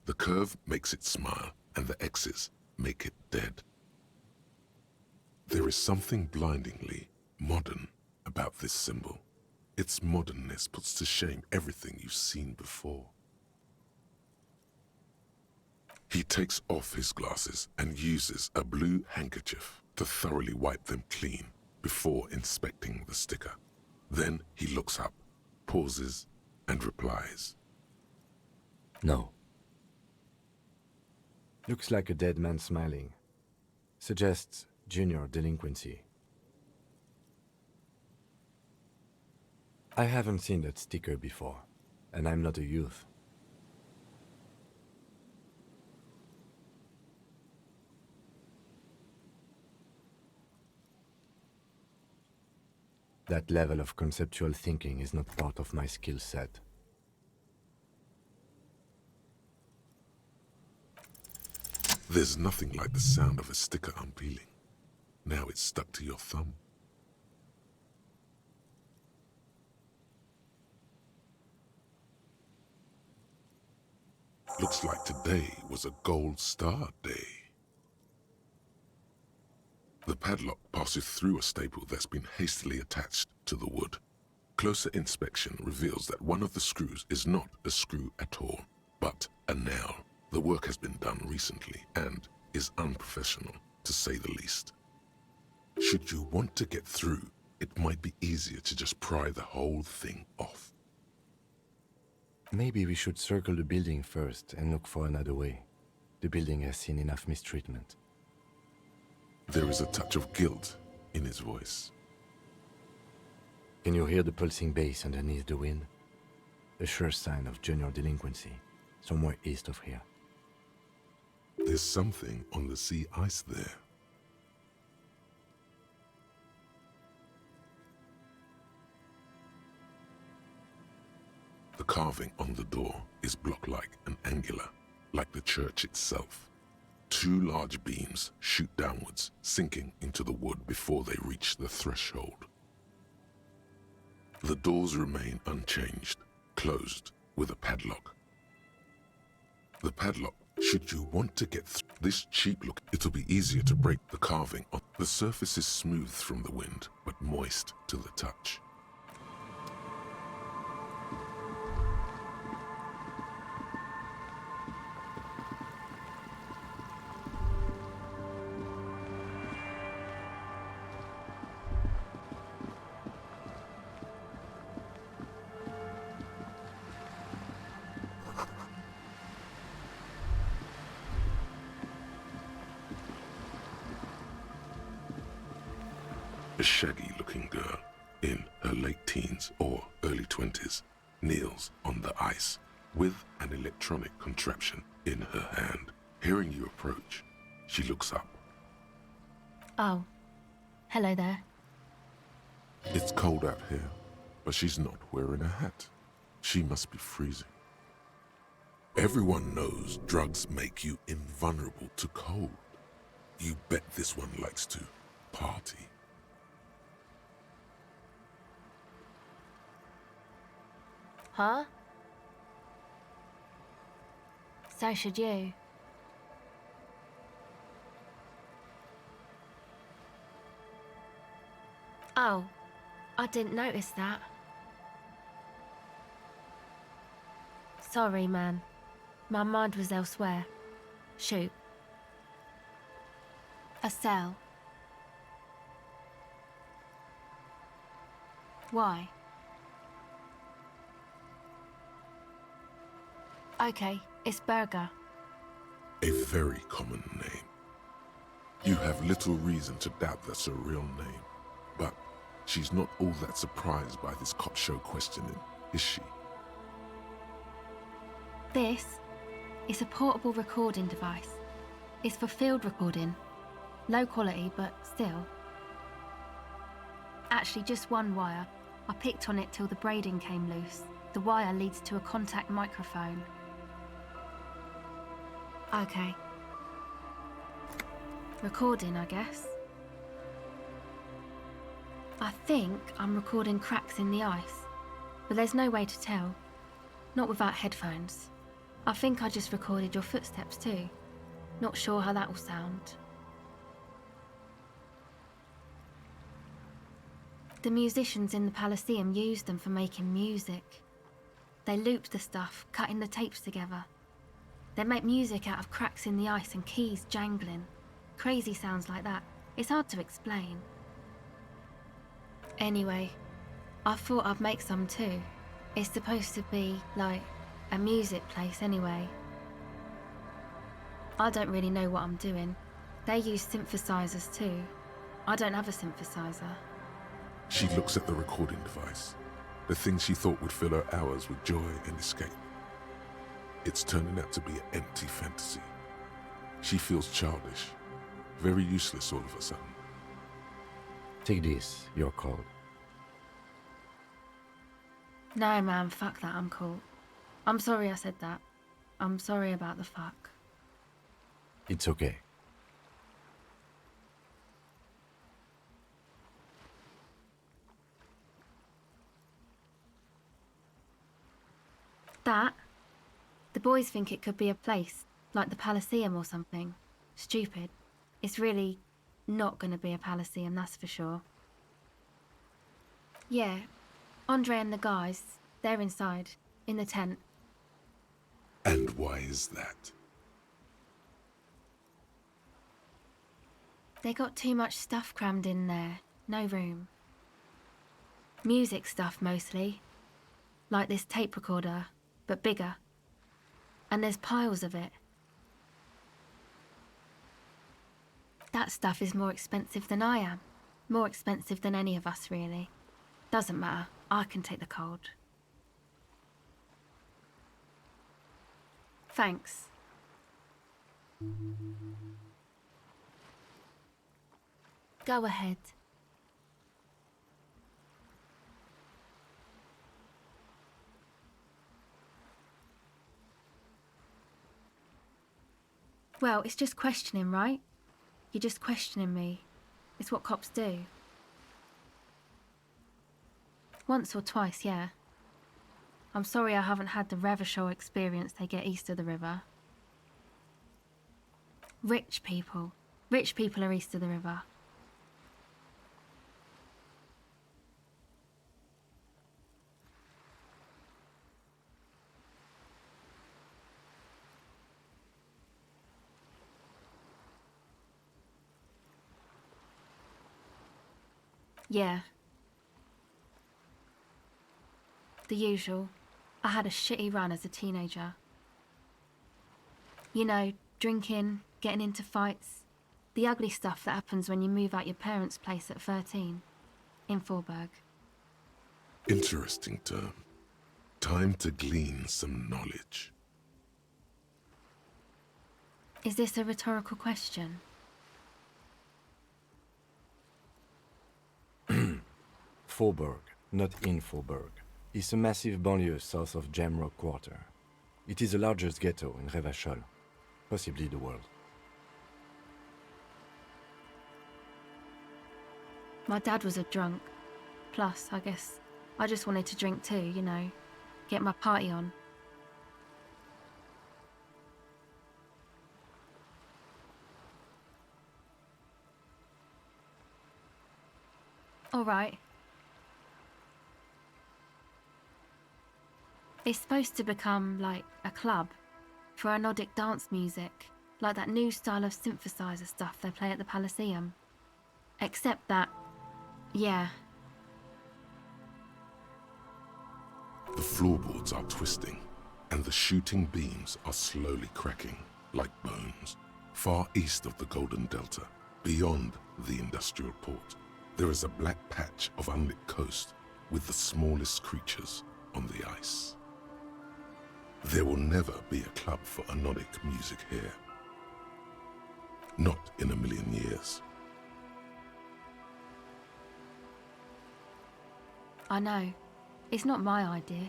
The curve makes it smile, and the X's make it dead. There is something blindingly modern about this symbol. Its modernness puts to shame everything you've seen before. He takes off his glasses and uses a blue handkerchief to thoroughly wipe them clean before inspecting the sticker. Then he looks up, pauses, and replies. No. Looks like a dead man smiling. Suggests junior delinquency. I haven't seen that sticker before, and I'm not a youth. That level of conceptual thinking is not part of my skill set. There's nothing like the sound of a sticker unpeeling. Now it's stuck to your thumb. Looks like today was a gold star day. The padlock passes through a staple that's been hastily attached to the wood. Closer inspection reveals that one of the screws is not a screw at all, but a nail. The work has been done recently and is unprofessional, to say the least. Should you want to get through, it might be easier to just pry the whole thing off. Maybe we should circle the building first and look for another way. The building has seen enough mistreatment. There is a touch of guilt in his voice. Can you hear the pulsing bass underneath the wind? A sure sign of junior delinquency, somewhere east of here. There's something on the sea ice there. The carving on the door is block-like and angular, like the church itself. Two large beams shoot downwards, sinking into the wood before they reach the threshold. The doors remain unchanged, closed with a padlock. The padlock, should you want to get through this cheap look, it'll be easier to break the carving on. The surface is smooth from the wind, but moist to the touch. A shaggy-looking girl, in her late teens or early 20s, kneels on the ice with an electronic contraption in her hand. Hearing you approach, she looks up. Oh, hello there. It's cold out here, but she's not wearing a hat. She must be freezing. Everyone knows drugs make you invulnerable to cold. You bet this one likes to party. Huh? So should you. Oh, I didn't notice that. Sorry, man. My mind was elsewhere. Shoot. A cell. Why? Okay, it's Burger. A very common name. You have little reason to doubt that's a real name, but she's not all that surprised by this cop show questioning, is she? This is a portable recording device. It's for field recording. Low quality, but still. Actually, just one wire. I picked on it till the braiding came loose. The wire leads to a contact microphone. Okay. Recording, I guess. I think I'm recording cracks in the ice, but there's no way to tell. Not without headphones. I think I just recorded your footsteps too. Not sure how that will sound. The musicians in the Palaceum used them for making music. They looped the stuff, cutting the tapes together. They make music out of cracks in the ice and keys jangling. Crazy sounds like that. It's hard to explain. Anyway, I thought I'd make some too. It's supposed to be, like, a music place anyway. I don't really know what I'm doing. They use synthesizers too. I don't have a synthesizer. She looks at the recording device, the thing she thought would fill her hours with joy and escape. It's turning out to be an empty fantasy. She feels childish, very useless all of a sudden. Take this, your call. No man, fuck that, I'm cool. I'm sorry I said that. I'm sorry about the fuck. It's okay. That? The boys think it could be a place, like the Palaceum or something. Stupid. It's really not gonna be a Palaceum, that's for sure. Yeah, Andre and the guys, they're inside, in the tent. And why is that? They got too much stuff crammed in there, no room. Music stuff mostly. Like this tape recorder, but bigger. And there's piles of it. That stuff is more expensive than I am. More expensive than any of us, really. Doesn't matter, I can take the cold. Thanks. Go ahead. Well, it's just questioning, right? You're just questioning me. It's what cops do. Once or twice, yeah. I'm sorry I haven't had the Revachol experience they get east of the river. Rich people. Rich people are east of the river. Yeah. The usual. I had a shitty run as a teenager. You know, drinking, getting into fights. The ugly stuff that happens when you move out your parents' place at 13. In Forberg. Interesting term. Time to glean some knowledge. Is this a rhetorical question? Forberg, not in Forberg, is a massive banlieue south of Jamrock Quarter. It is the largest ghetto in Revachol, possibly the world. My dad was a drunk. Plus, I guess, I just wanted to drink too, you know, get my party on. All right. It's supposed to become, like, a club for anodic dance music, like that new style of synthesizer stuff they play at the Palaceum. Except that, yeah. The floorboards are twisting, and the shooting beams are slowly cracking, like bones. Far east of the Golden Delta, beyond the industrial port, there is a black patch of unlit coast with the smallest creatures on the ice. There will never be a club for anodic music here. Not in a million years. I know. It's not my idea.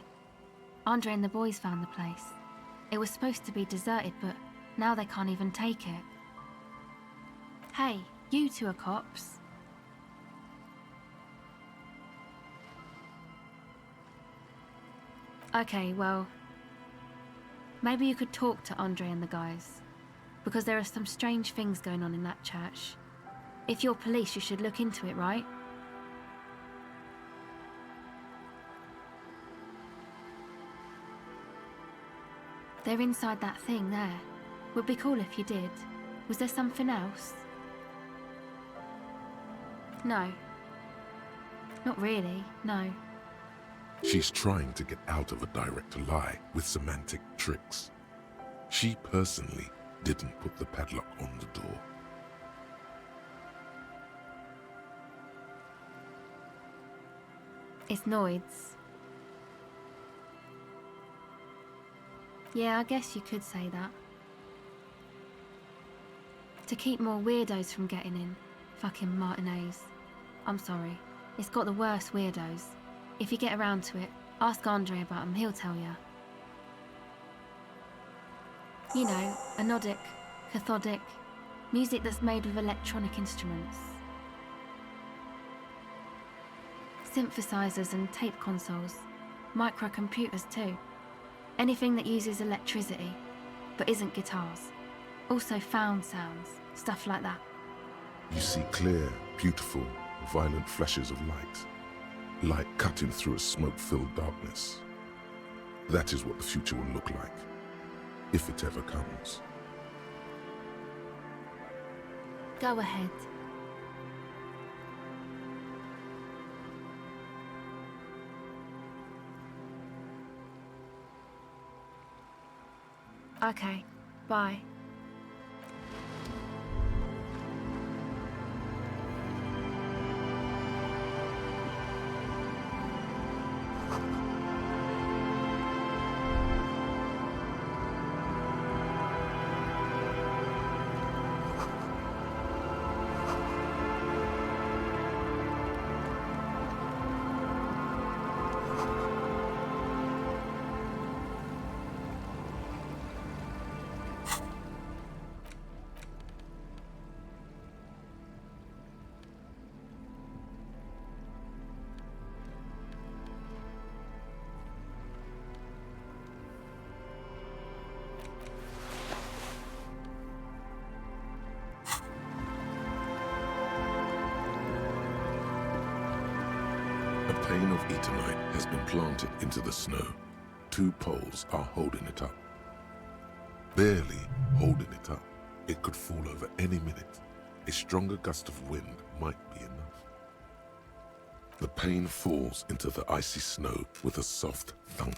Andre and the boys found the place. It was supposed to be deserted, but now they can't even take it. Hey, you two are cops. Okay, well, maybe you could talk to Andre and the guys, because there are some strange things going on in that church. If you're police, you should look into it, right? They're inside that thing there. Would be cool if you did. Was there something else? No. Not really, no. She's trying to get out of a direct lie with semantic tricks. She personally didn't put the padlock on the door. It's Noid's. Yeah, I guess you could say that. To keep more weirdos from getting in. Fucking Martinez. I'm sorry. It's got the worst weirdos. If you get around to it, ask Andre about him, he'll tell ya. You know, anodic, cathodic, music that's made with electronic instruments. Synthesizers and tape consoles. Microcomputers too. Anything that uses electricity, but isn't guitars. Also found sounds, stuff like that. You see clear, beautiful, violent flashes of light. Light cutting through a smoke-filled darkness. That is what the future will look like, if it ever comes. Go ahead. Okay, bye. A pane of eternite has been planted into the snow. 2 poles are holding it up. Barely holding it up. It could fall over any minute. A stronger gust of wind might be enough. The pane falls into the icy snow with a soft thunk.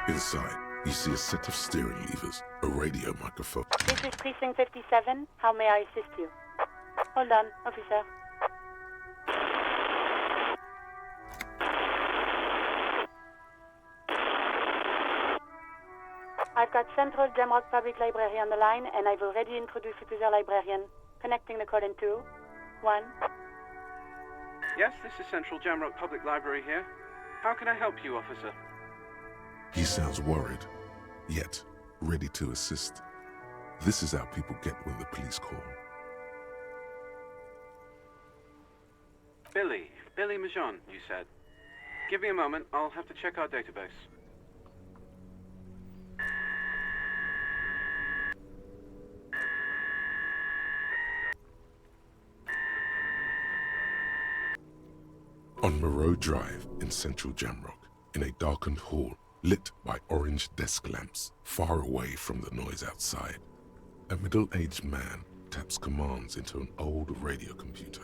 Inside, you see a set of steering levers, a radio microphone. This is Precinct 57. How may I assist you? Hold on, officer. I've I've got Central Jamrock Public Library on the line, and I've already introduced you to their librarian. Connecting the call in 2, 1. Yes, this is Central Jamrock Public Library here. How can I help you, officer? He sounds worried, yet ready to assist. This is how people get when the police call. Billy Majon, you said. Give me a moment, I'll have to check our database. On Moreau Drive in central Jamrock, in a darkened hall lit by orange desk lamps far away from the noise outside, a middle-aged man taps commands into an old radio computer.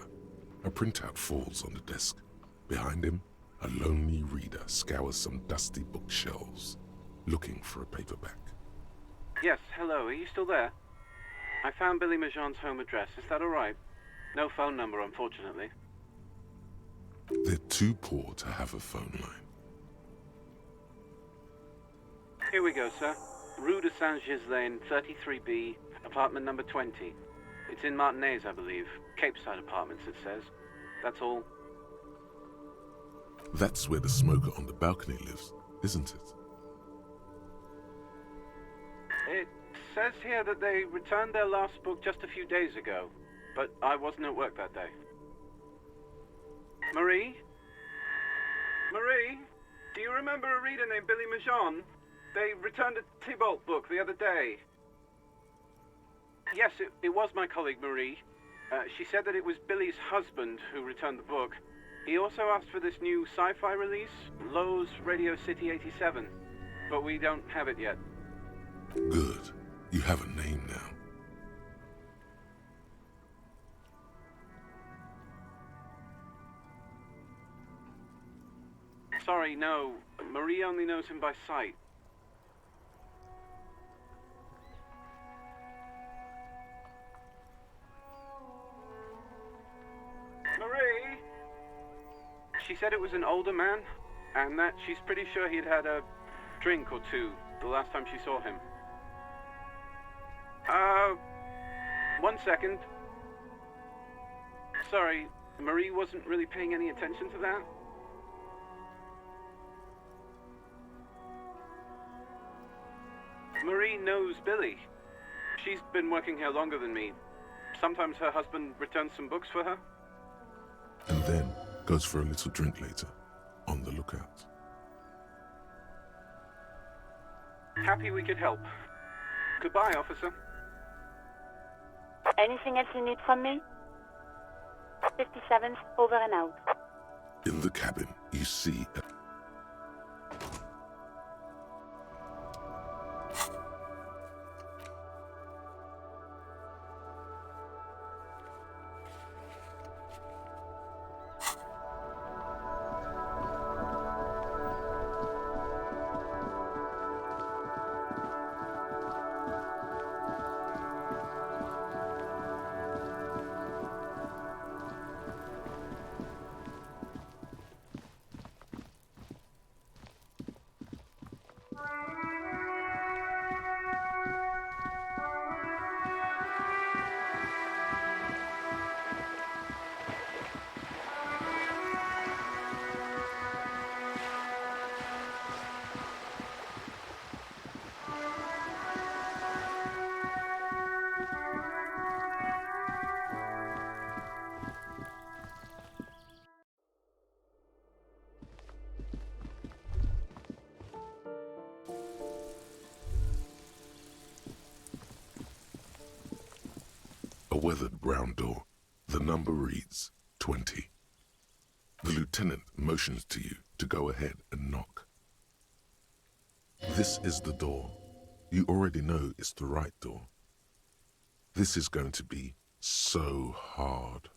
A printout falls on the desk. Behind him, a lonely reader scours some dusty bookshelves, looking for a paperback. Yes, hello, are you still there? I found Billy Majon's home address, is that alright? No phone number, unfortunately. They're too poor to have a phone line. Here we go, sir. Rue de Saint-Ghislain, 33B, apartment number 20. It's in Martinez, I believe. Capeside Apartments, it says. That's all. That's where the smoker on the balcony lives, isn't it? It says here that they returned their last book just a few days ago, but I wasn't at work that day. Marie? Marie? Do you remember a reader named Billy Majon? They returned a Tybalt book the other day. Yes, it was my colleague Marie. She said that it was Billy's husband who returned the book. He also asked for this new sci-fi release, Lowe's Radio City 87, but we don't have it yet. Good. You have a name now. Sorry, no. Marie only knows him by sight. Marie? She said it was an older man, and that she's pretty sure he'd had a drink or two the last time she saw him. 1 second. Sorry, Marie wasn't really paying any attention to that. Marie knows Billy. She's been working here longer than me. Sometimes her husband returns some books for her. And then goes for a little drink later, on the lookout. Happy we could help. Goodbye, officer. Anything else you need from me? 57, over and out. In the cabin, you see a weathered brown door. The number reads 20. The lieutenant motions to you to go ahead and knock. This is the door. You already know it's the right door. This is going to be so hard.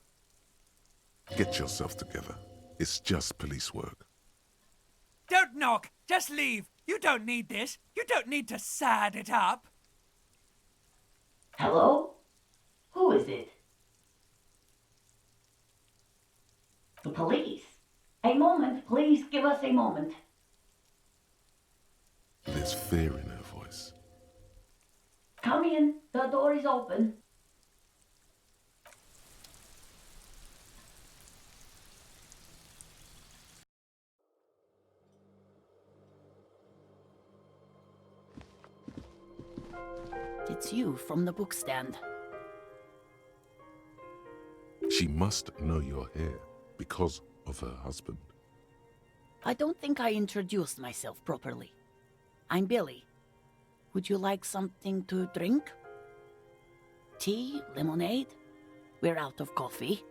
Get yourself together. It's just police work. Don't knock! Just leave! You don't need this! You don't need to sad it up! Hello? Who is it? The police. A moment, please give us a moment. There's fear in her voice. Come in. The door is open. It's you from the bookstand. She must know you're here because of her husband. I don't think I introduced myself properly. I'm Billy. Would you like something to drink? Tea? Lemonade? We're out of coffee.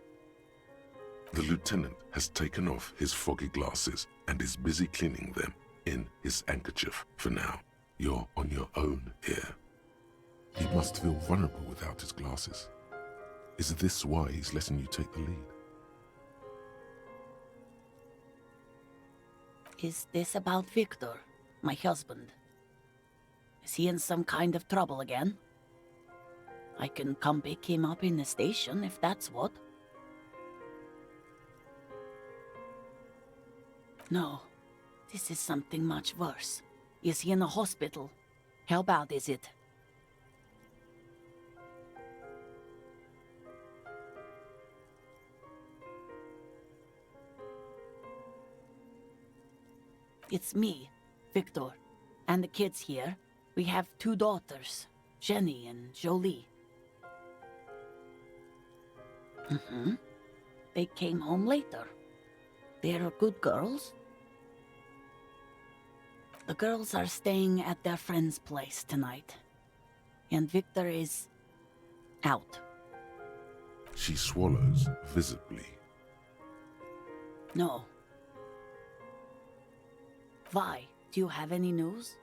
The lieutenant has taken off his foggy glasses and is busy cleaning them in his handkerchief for now. You're on your own here. He must feel vulnerable without his glasses. Is this why he's letting you take the lead? Is this about Victor, my husband? Is he in some kind of trouble again? I can come pick him up in the station if that's what. No, this is something much worse. Is he in a hospital? How bad is it? It's me, Victor, and the kids here. We have 2 daughters, Jenny and Jolie. They came home later. They're good girls. The girls are staying at their friend's place tonight. And Victor is out. She swallows visibly. No. Vi, do you have any news?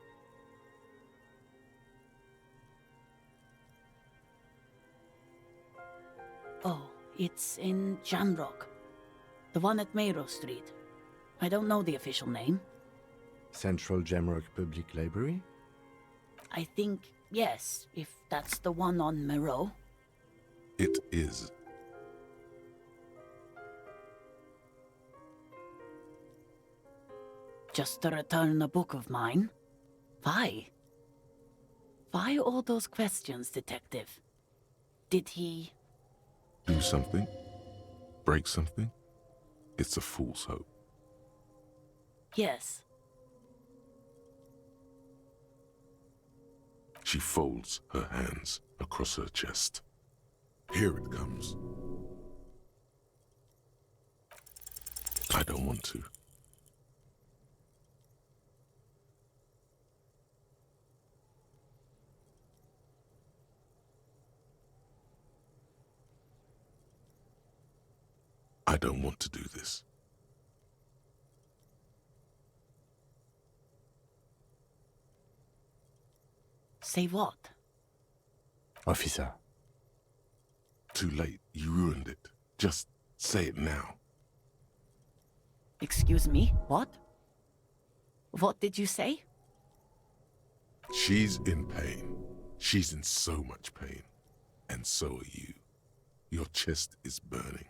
Oh, it's in Jamrock. The one at Mayrow Street. I don't know the official name. Central Jamrock Public Library? I think, yes, if that's the one on Mayrow. It is. Just to return a book of mine? Why? Why all those questions, Detective? Did he... Do something? Break something? It's a fool's hope. Yes. She folds her hands across her chest. Here it comes. I don't want to. I don't want to do this. Say what? Officer. Too late. You ruined it. Just say it now. Excuse me, what? What did you say? She's in pain. She's in so much pain. And so are you. Your chest is burning.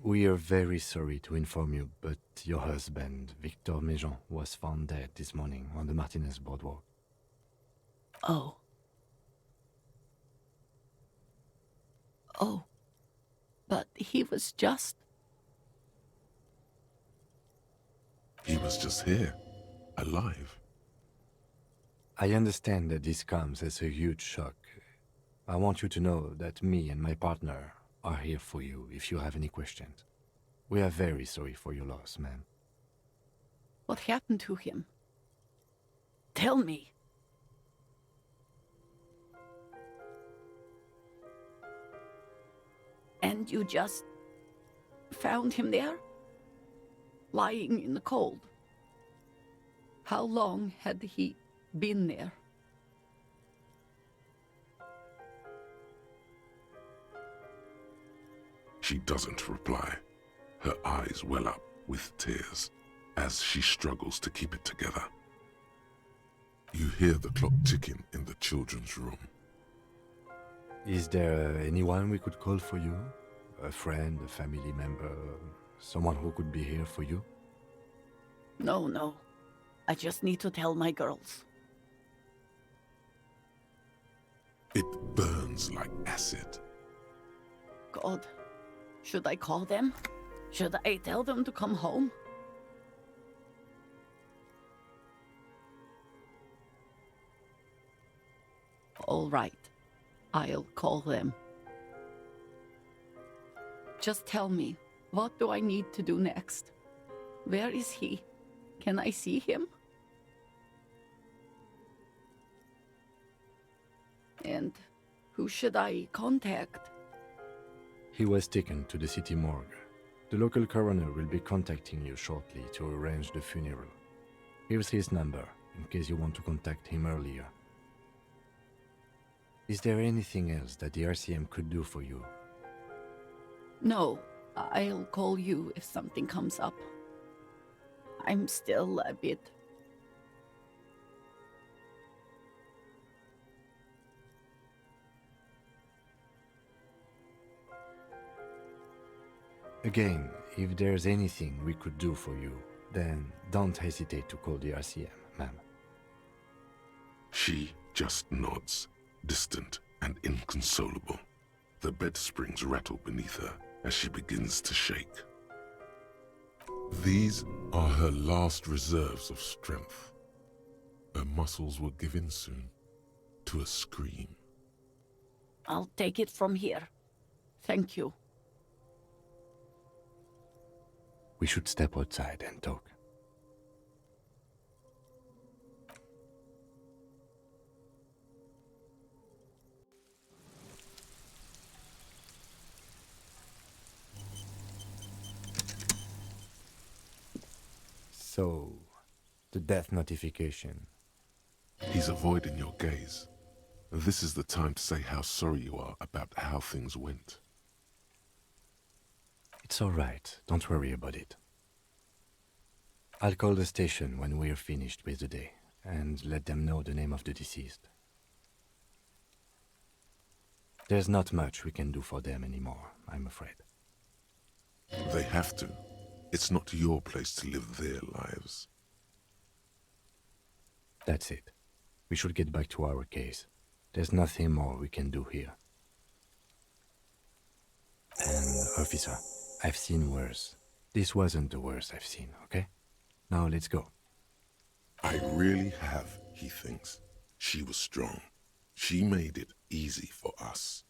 We are very sorry to inform you, but your husband, Victor Méjean, was found dead this morning on the Martinez boardwalk. Oh. Oh. But he was just... He was just here, alive. I understand that this comes as a huge shock. I want you to know that me and my partner are here for you if you have any questions. We are very sorry for your loss, ma'am. What happened to him? Tell me. And you just found him there? Lying in the cold? How long had he been there? She doesn't reply. Her eyes well up with tears as she struggles to keep it together. You hear the clock ticking in the children's room. Is there anyone we could call for you? A friend, a family member, someone who could be here for you? No. I just need to tell my girls. It burns like acid. God, should I call them? Should I tell them to come home? All right, I'll call them. Just tell me, what do I need to do next? Where is he? Can I see him? And who should I contact? He was taken to the city morgue. The local coroner will be contacting you shortly to arrange the funeral. Here's his number, in case you want to contact him earlier. Is there anything else that the RCM could do for you? No, I'll call you if something comes up. I'm still a bit... Again, if there's anything we could do for you, then don't hesitate to call the RCM, ma'am. She just nods, distant and inconsolable. The bed springs rattle beneath her as she begins to shake. These are her last reserves of strength. Her muscles will give in soon to a scream. I'll take it from here. Thank you. We should step outside and talk. So, the death notification. He's avoiding your gaze. This is the time to say how sorry you are about how things went. It's all right. Don't worry about it. I'll call the station when we're finished with the day and let them know the name of the deceased. There's not much we can do for them anymore, I'm afraid. They have to. It's not your place to live their lives. That's it. We should get back to our case. There's nothing more we can do here. And, officer, I've seen worse. This wasn't the worst I've seen, okay? Now let's go. I really have, he thinks. She was strong. She made it easy for us.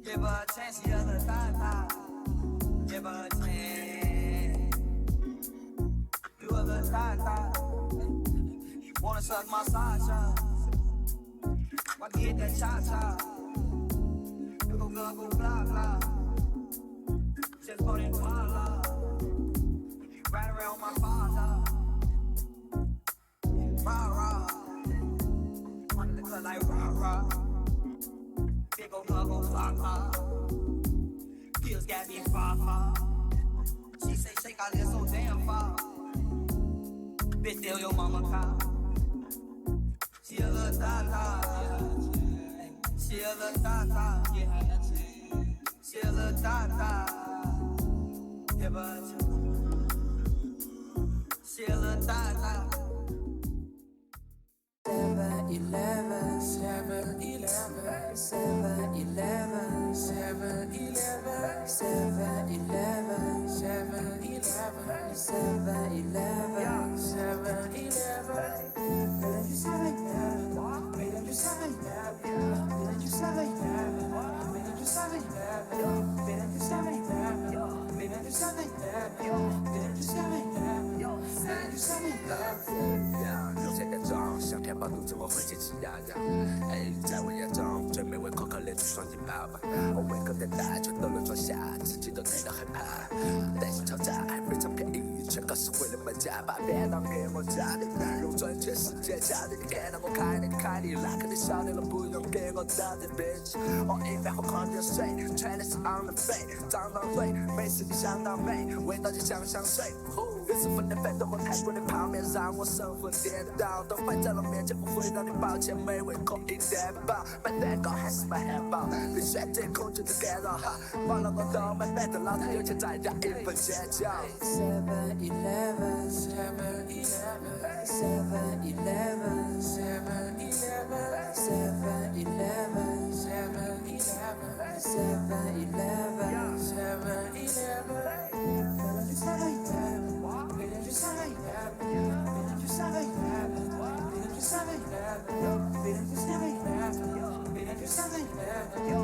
Give her a chance, she other thought. Give her a chance. You other thought. Wanna suck my side, why you hit that cha-cha? You go blah blah. Just put in voila. You ride around my father. Rah rah. One in the club like rah rah. Big ol' club gon' fly. Pills got me far. She say shake out here so damn far. Bitch steal your mama car. She a little ta-ta. She a little ta-ta. She a little ta-ta. Yeah, but she a little ta-ta. 7-Eleven, 7-Eleven, 7-Eleven, 7-Eleven, 7-Eleven, 7-Eleven, 7-Eleven, 7-Eleven.流水的妆，像填饱肚子我会坚持呀。哎，在我眼中最美味可口的就双肩包吧。我胃口再大，全都能装下，自己都感到害怕。担心吵架还非常便宜，全靠是为了买家把别当给我家里，用赚全世界家里，你看到我开你，那肯定晓得了，不用给我打点 bitch。我一杯后狂点水，全都是 on the face， 脏嘴，美食你相当美，味道就像香水。60分的饭都和泰国的泡面，让我神魂颠倒。都摆在了面前，不会让你抱歉，没胃口一点饱。买蛋糕还是买汉堡，被选择恐惧的干扰哈。忘了我都买麦当劳，他有钱再加一份煎饺。7-Eleven, 7-Eleven, 7-Eleven, 7-Eleven, 7-Eleven, 7-Eleven, 7-Eleven, 7-Eleven. Yo,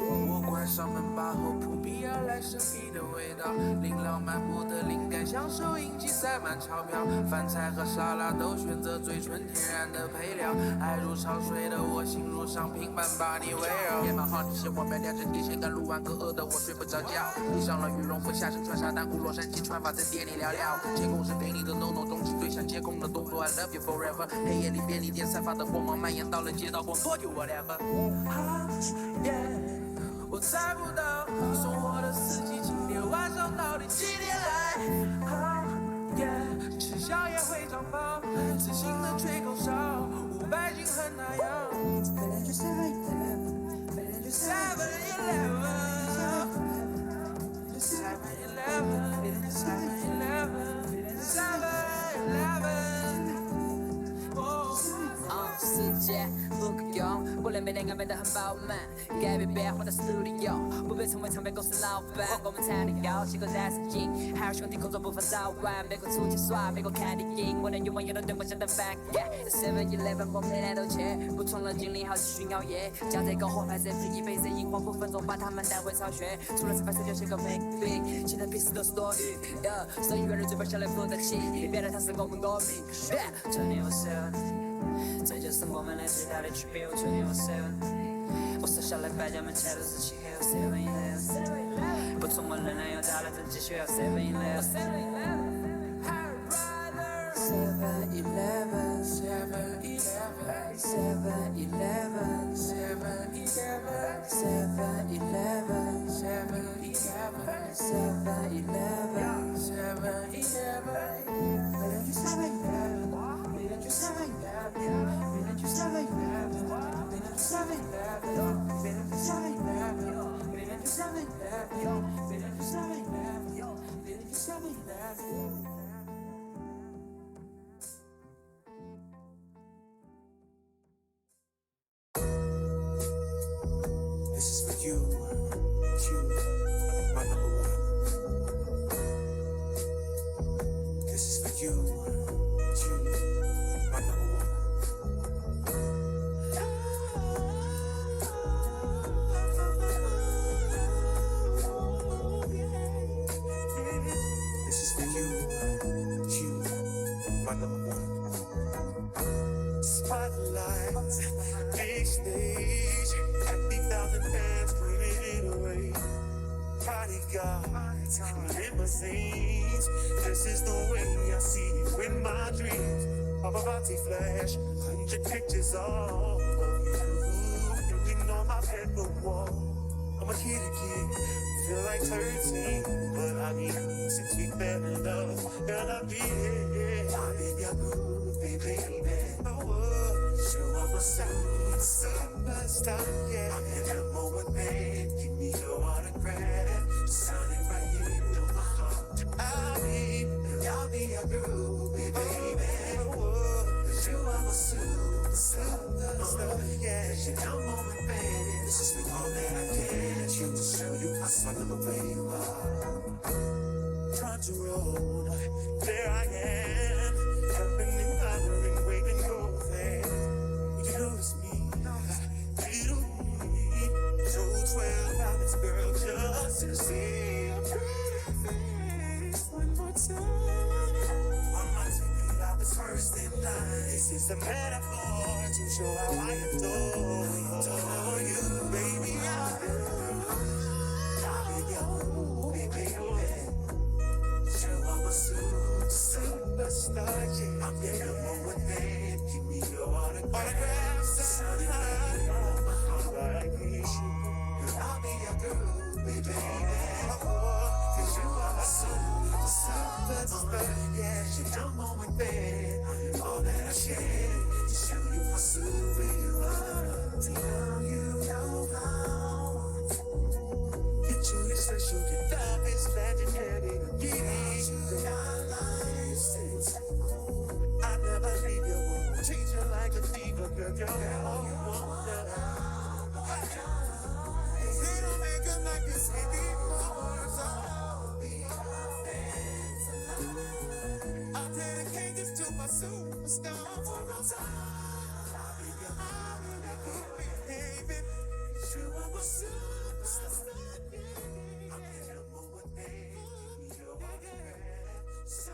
我关上门把后扑鼻而来神秘的味道，琳琅满目的灵感，像收音机塞满钞票，饭菜和沙拉都选择最纯天然的配料，爱如潮水的我心如上平板把你围绕。夜晚好你喜欢白亮着电线杆，录完歌饿得我睡不着觉，披上了羽绒服，下身穿沙滩裤，洛杉矶穿法在店里聊聊。监控是对你的 no no， 中指对象监控的动作 I love you forever。黑夜里便利店散发的光芒蔓延到了街道广播，就 whatever。我猜不到送货的司机今天晚上到底几点来？吃宵夜会长胖，自信的吹口哨，500斤很那样。本来就 7-Eleven， 本来就 7-Eleven， 7-Eleven， 7-Eleven。世界不够用，我连每天安排得很饱满，改变变化的 studio， 不被成为唱片公司老板。我们餐厅高，习惯在司机，还有兄弟工作不分早晚，美国出去耍，美国看电影，我能永远有人对我相当反感。7-Eleven 我每天都去，不同了经历好继续熬夜，加这个火牌再配一杯热饮，黄5分钟把他们带回巢穴。除了吃饭睡觉写个 make big， 其他屁事都是多余。生意员的嘴巴笑得不得起，你别让他是我们国民。24/7。这就是我们的最大的区别。我生下来败家们钱都是漆黑和 7-Eleven， 不出门仍然有大的整齐学校 7-Eleven。7-Eleven, 7-Eleven, 7-Eleven, 7-Eleven, 7-Eleven, 7-Eleven, 7-Eleven, 7-Eleven. This is for you, my number one. This is for you, my number one. Big stage, 50,000 fans screaming it away. Bodyguards, limousines. This is the way I see you in my dreams. Paparazzi flash, 100 pictures all of you. Hanging on my bedroom wall. I'm a kid again, feel like 13. But I mean, since we fell in love, girl, I'll be here. I'll be your groovy baby. Show up a superstar, yeah. I'm in the moment, man. Give me your autograph. Sign it right here on my heart. I'll be your groovy baby. Cause you are my superstar, yeah. You know moment, man. This is the all that I can. You to show you how son of a way you are. Pronto road, there I am. Jumping and hollering, waving gold there. You notice me, little me. So 12 hours, girl, just to see your pretty face one more time. On my TV, I was first in line. This is a metaphor to show how I adore you, baby. I'll be your baby. Show I'm a superstar, yeah. I'm in the moment, man. Give me your autograph. Sign it right on my heart, like this. I'll be your girl, baby. Cause you are a superstar, yeah. You know moment, man. All that I share to show you how super you are. Tell you know how. Get you special, your love is legendary. I never leave your world. Treat you like a diva, girl. You're all you want. They don't make them like this anymore. So I'll dedicate this to my superstar for all time. I'll be your baby. You are my superstar. I'm in the moment, baby. You're all so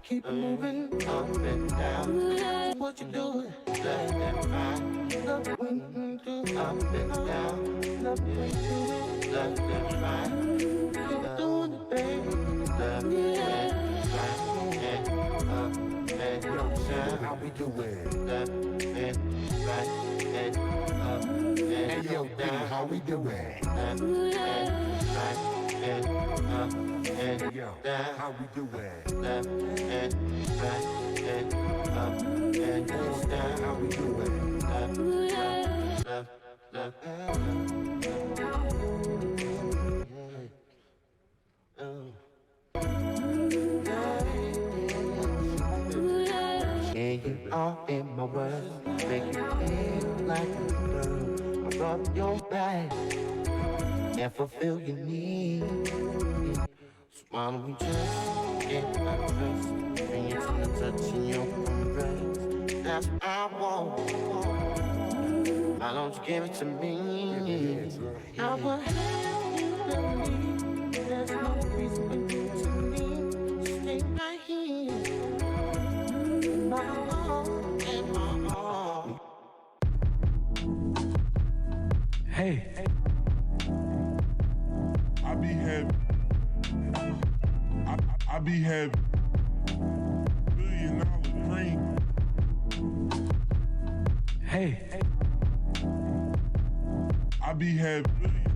keep moving up and down. What you doing? Left and right. Love when you do up and down. Love when you do it. left and right. Keep doing it, baby. Left and right and up and down. How we do it? Left and right and up and down. How we do it? Left and right and up and down. How we do it? Left and right and up and down. How we do it? Left, left, left, yeah, you are in my world, make you feel like a girl. I rub your back and fulfill your needs. So why don't we just get undressed, bring it to the touch in your embrace. That's what I want. Why don't you give it to me? I will have you believe there's no reason for you to leave. Stay right here in my arms, in my arms. Hey. I be happy. I be happy. $1 billion dream. Hey. I be having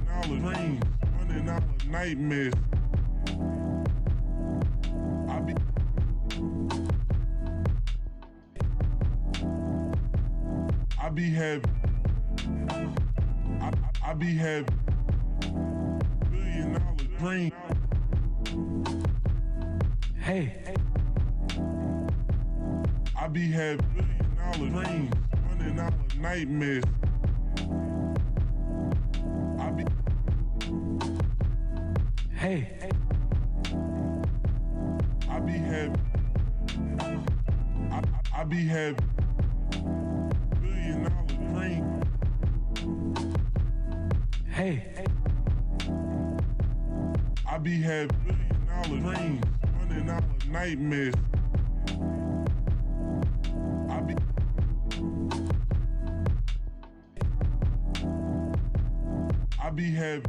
$1 billion dreams, $100 nightmares. I be having $1 billion dreams. Hey. I be having $1 billion dreams, $100 nightmares. Hey, I be having $1 billion dream. Hey, I be having $1 billion dreams, $100 nightmares. I be having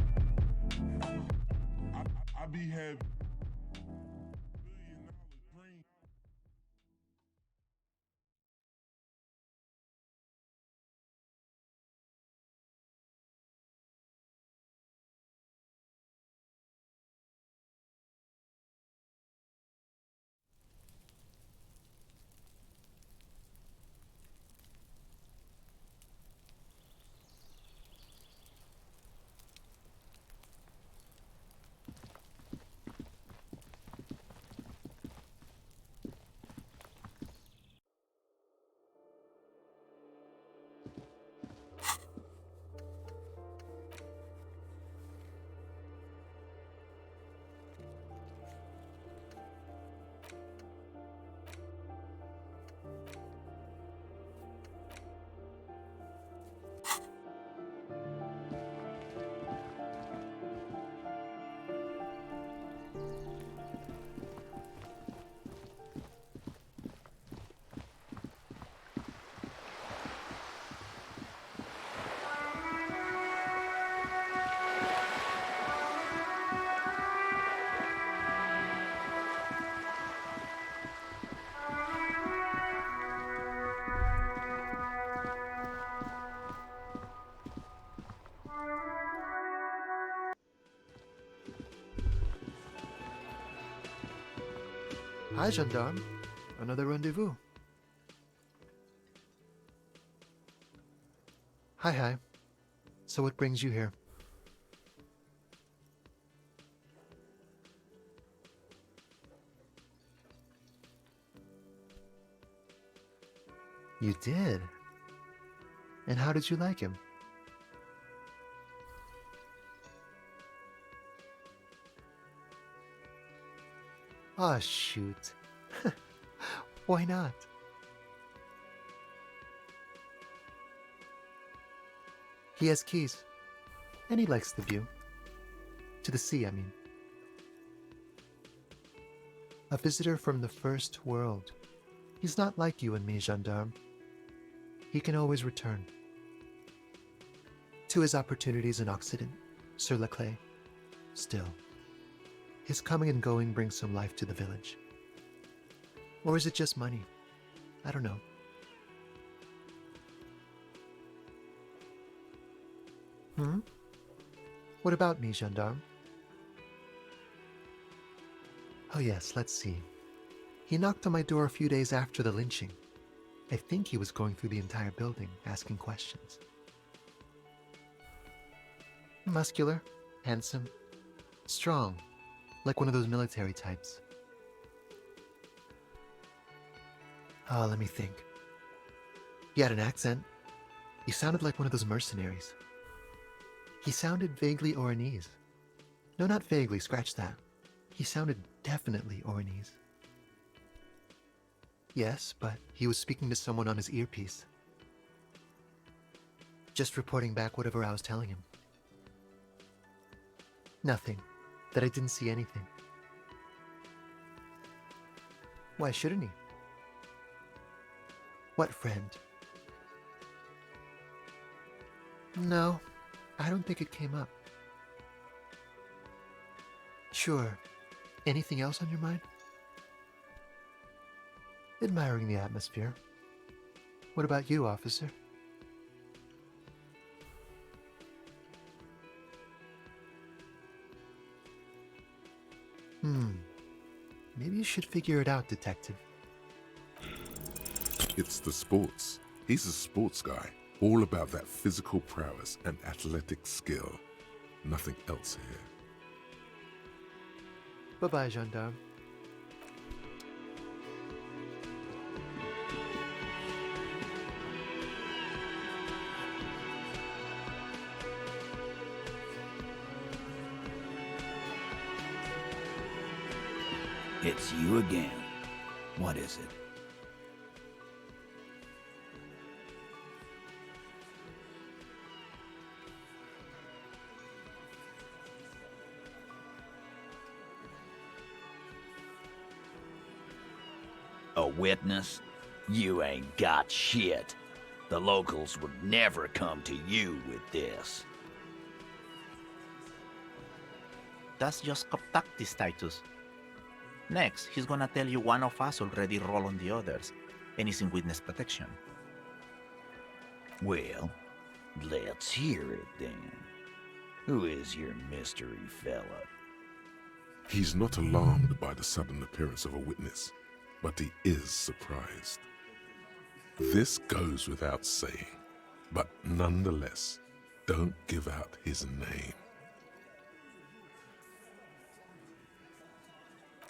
$1 billion dream. Hi, gendarme. Another rendezvous. Hi. So what brings you here? You did? And how did you like him? Ah, shoot. Why not? He has keys. And he likes the view. To the sea, I mean. A visitor from the first world. He's not like you and me, gendarme. He can always return. To his opportunities in Occident, Sir Leclerc. Still, his coming and going brings some life to the village. Or is it just money? I don't know. What about me, gendarme? Oh yes, let's see. He knocked on my door a few days after the lynching. I think he was going through the entire building, asking questions. Muscular, handsome, strong, like one of those military types. Oh, let me think. He had an accent. He sounded like one of those mercenaries. He sounded vaguely Oranese. No, not vaguely, scratch that. He sounded definitely Oranese. Yes, but he was speaking to someone on his earpiece. Just reporting back whatever I was telling him. Nothing. That I didn't see anything. Why shouldn't he? What friend? No, I don't think it came up. Sure. Anything else on your mind? Admiring the atmosphere. What about you, officer? Maybe you should figure it out, detective. It's the sports. He's a sports guy, all about that physical prowess and athletic skill. Nothing else here. Bye-bye, gendarme. It's you again. What is it? A witness? You ain't got shit. The locals would never come to you with this. That's just cop tactics, Titus. Next, he's gonna tell you one of us already rolled on the others, and is in witness protection. Well, let's hear it then. Who is your mystery fella? He's not alarmed by the sudden appearance of a witness, but he is surprised. This goes without saying, but nonetheless, don't give out his name.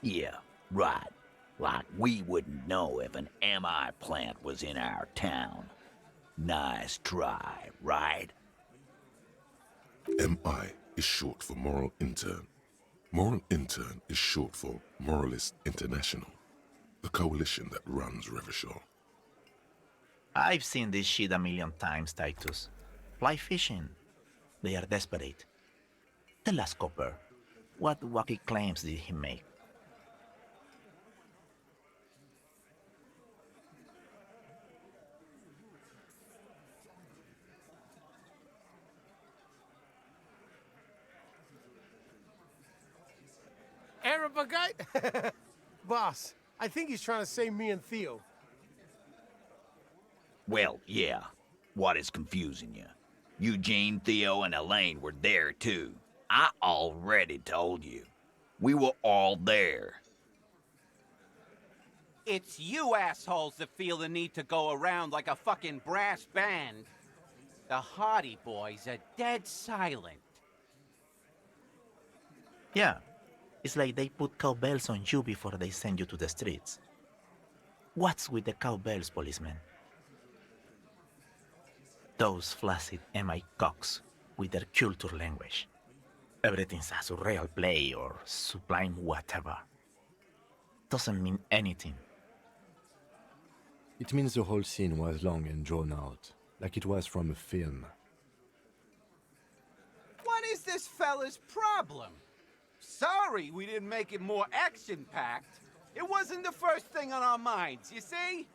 Yeah, right. Like we wouldn't know if an MI plant was in our town. Nice try, right? MI is short for Moral Intern. Moral Intern is short for Moralist International, the coalition that runs Revachol. I've seen this shit a million times, Titus. Fly fishing. They are desperate. Tell us, Copper, what wacky claims did he make? Arab guy? Boss, I think he's trying to say me and Theo. Well, yeah. What is confusing you? Eugene, Theo, and Elaine were there too. I already told you. We were all there. It's you assholes that feel the need to go around like a fucking brass band. The Hardy Boys are dead silent. Yeah, it's like they put cowbells on you before they send you to the streets. What's with the cowbells, policeman? Those flaccid MI cocks with their culture language. Everything's a surreal play or sublime whatever. Doesn't mean anything. It means the whole scene was long and drawn out, like it was from a film. What is this fella's problem? Sorry we didn't make it more action-packed. It wasn't the first thing on our minds, you see?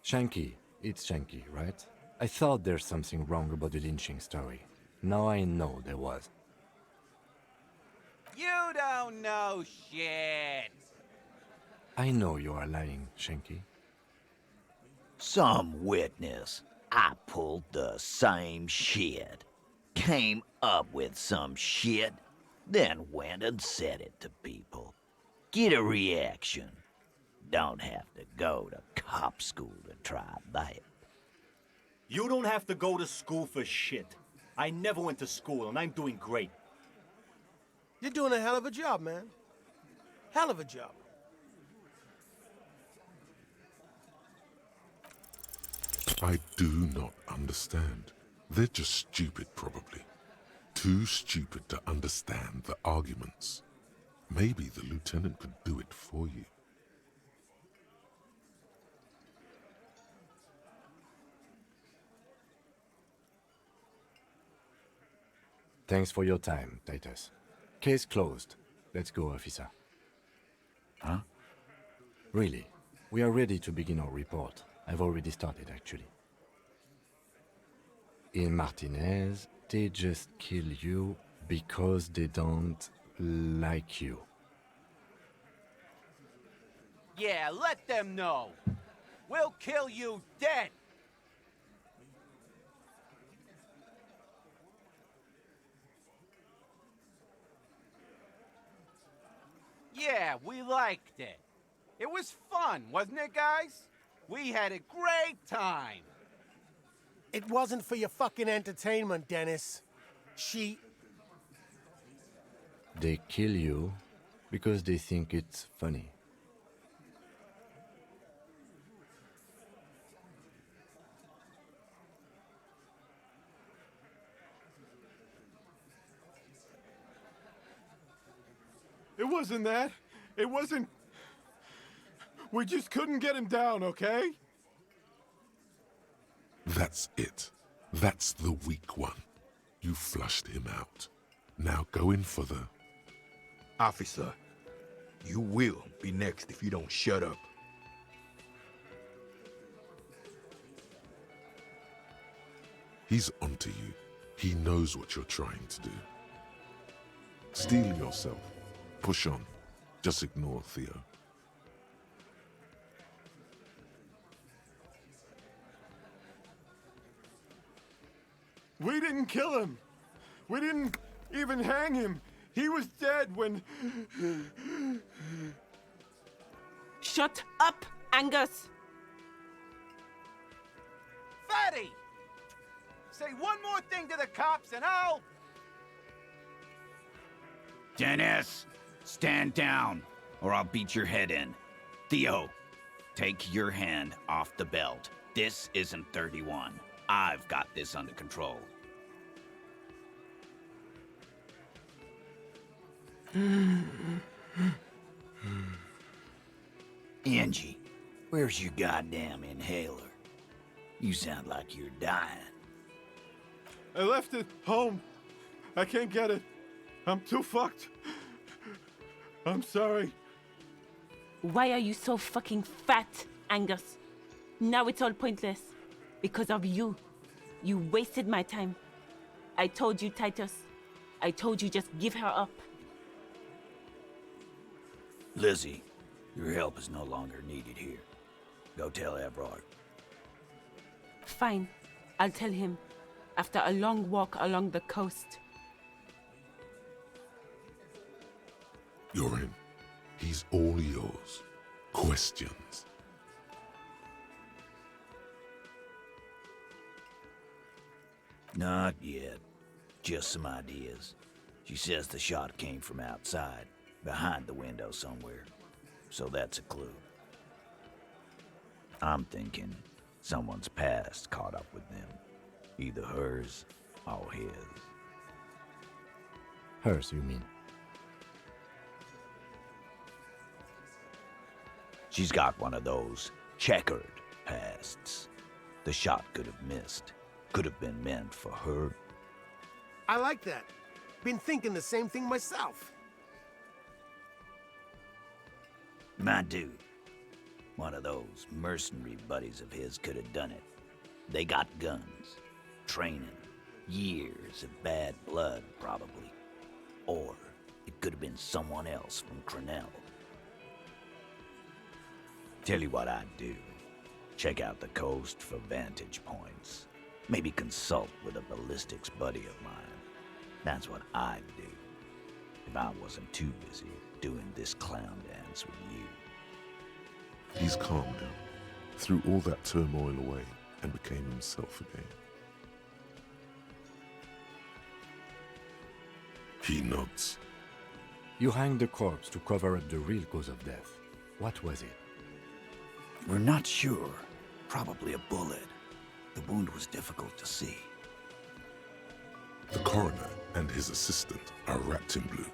Shanky. It's Shanky, right? I thought there's something wrong about the lynching story. Now I know there was. You don't know shit. I know you are lying, Shanky. Some witness. I pulled the same shit. Came up with some shit, then went and said it to people. Get a reaction. Don't have to go to cop school to try that. You don't have to go to school for shit. I never went to school, and I'm doing great. You're doing a hell of a job, man. Hell of a job. I do not understand. They're just stupid, probably. Too stupid to understand the arguments. Maybe the lieutenant could do it for you. Thanks for your time, Titus. Case closed. Let's go, officer. Huh? Really, we are ready to begin our report. I've already started, actually. In Martinez, they just kill you because they don't like you. Yeah, let them know. We'll kill you dead. Yeah, we liked it. It was fun, wasn't it, guys? We had a great time. It wasn't for your fucking entertainment, Dennis. They kill you because they think it's funny. It wasn't that. It wasn't... We just couldn't get him down, okay? That's it. That's the weak one. You flushed him out. Now go in for the... Officer, you will be next if you don't shut up. He's onto you. He knows what you're trying to do. Steel yourself. Push on. Just ignore Theo. We didn't kill him. We didn't even hang him. He was dead when... Shut up, Angus! Fatty! Say one more thing to the cops and I'll... Dennis, stand down, or I'll beat your head in. Theo, take your hand off the belt. This isn't 31. I've got this under control. Angie, where's your goddamn inhaler? You sound like you're dying. I left it home. I can't get it. I'm too fucked. I'm sorry. Why are you so fucking fat, Angus? Now it's all pointless. Because of you. You wasted my time. I told you, Titus. I told you just give her up. Lizzie, your help is no longer needed here. Go tell Everard. Fine. I'll tell him. After a long walk along the coast. You're in. He's all yours. Questions? Not yet. Just some ideas. She says the shot came from outside, behind the window somewhere. So that's a clue. I'm thinking someone's past caught up with them. Either hers or his. Hers, you mean? She's got one of those checkered pasts. The shot could have missed. Could have been meant for her. I like that. Been thinking the same thing myself. My dude. One of those mercenary buddies of his could have done it. They got guns, training, Years of bad blood, probably. Or it could have been someone else from Crenell. Tell you what I'd do. Check out the coast for vantage points. Maybe consult with a ballistics buddy of mine. That's what I'd do if I wasn't too busy doing this clown dance with you. He's calmed now, threw all that turmoil away, and became himself again. He nods. You hanged the corpse to cover up the real cause of death. What was it? We're not sure. Probably a bullet. The wound was difficult to see. The coroner and his assistant are wrapped in blue.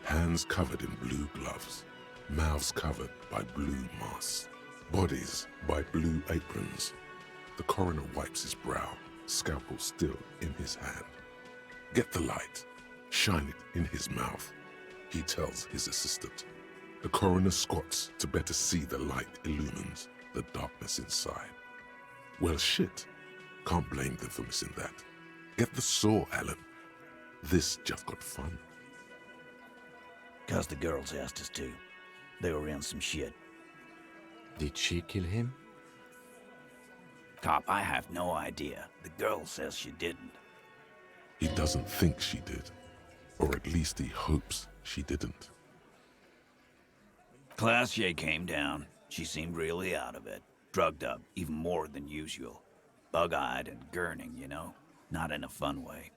Hands covered in blue gloves. Mouths covered by blue masks. Bodies by blue aprons. The coroner wipes his brow, scalpel still in his hand. Get the light. Shine it in his mouth, he tells his assistant. The coroner squats to better see the light illumines the darkness inside. Well, shit. Can't blame them for missing that. Get the saw, Alan. This just got fun. 'Cause the girls asked us to. They were in some shit. Did she kill him? Cop, I have no idea. The girl says she didn't. He doesn't think she did. Or at least he hopes she didn't. Classier came down. She seemed really out of it. Drugged up, even more than usual. Bug-eyed and gurning, you know? Not in a fun way.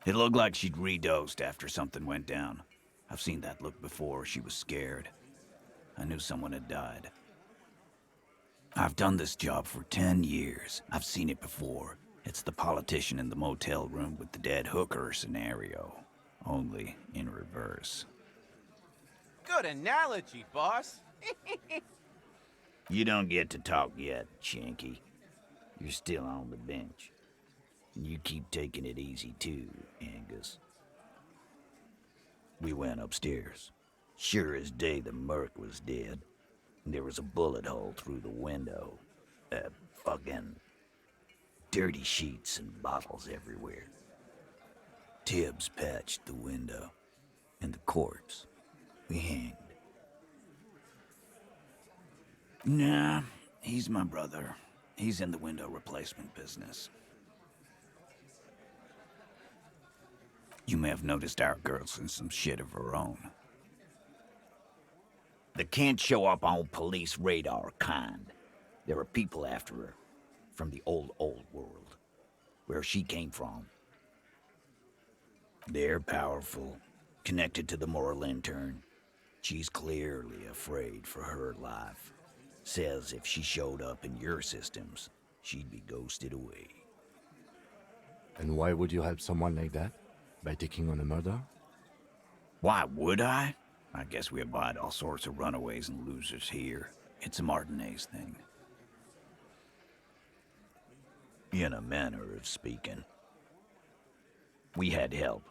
It looked like she'd redosed after something went down. I've seen that look before. She was scared. I knew someone had died. I've done this job for 10 years. I've seen it before. It's the politician in the motel room with the dead hooker scenario. Only in reverse. Good analogy, boss. You don't get to talk yet, Shanky. You're still on the bench. And you keep taking it easy too, Angus. We went upstairs. Sure as day the Merc was dead. There was a bullet hole through the window. Fucking dirty sheets and bottles everywhere. Tibbs patched the window. And the corpse. We hanged. Nah, he's my brother. He's in the window replacement business. You may have noticed our girl's in some shit of her own. The can't show up on police radar kind. There are people after her. From the old world. Where she came from. They're powerful. Connected to the moral intern. She's clearly afraid for her life. Says if she showed up in your systems, she'd be ghosted away. And why would you help someone like that? By taking on a murder? Why would I? I guess we abide all sorts of runaways and losers here. It's a Martinez thing. In a manner of speaking. We had help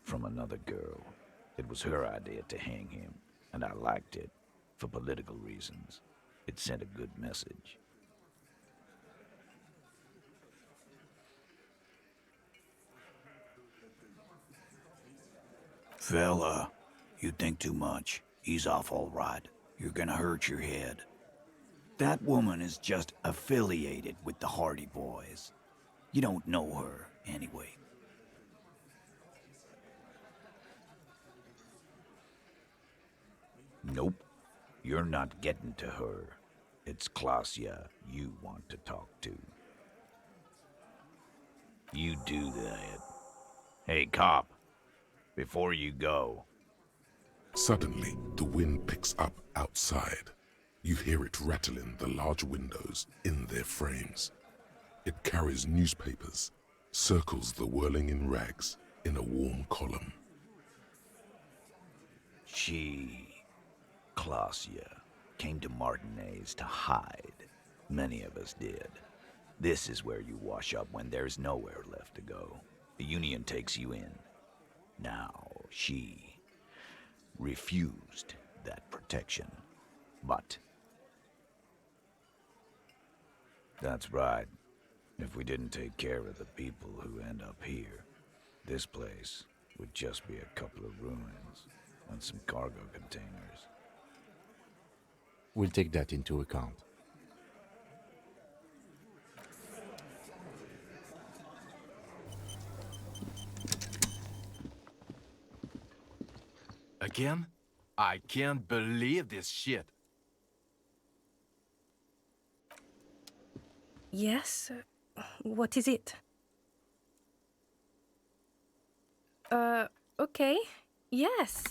from another girl. It was her idea to hang him, and I liked it, for political reasons. It sent a good message. Fella, you think too much. He's off all right. You're gonna hurt your head. That woman is just affiliated with the Hardy Boys. You don't know her, anyway. Nope. You're not getting to her. It's Klasia you want to talk to. You do that. Hey, cop. Before you go. Suddenly, the wind picks up outside. You hear it rattling the large windows in their frames. It carries newspapers, circles the whirling in rags in a warm column. She, Klasia, came to Martinez to hide. Many of us did. This is where you wash up when there's nowhere left to go. The Union takes you in. Now, she refused that protection. But That's right. If we didn't take care of the people who end up here, this place would just be a couple of ruins and some cargo containers. We'll take that into account. Again? I can't believe this shit. Yes? What is it? Okay. Yes.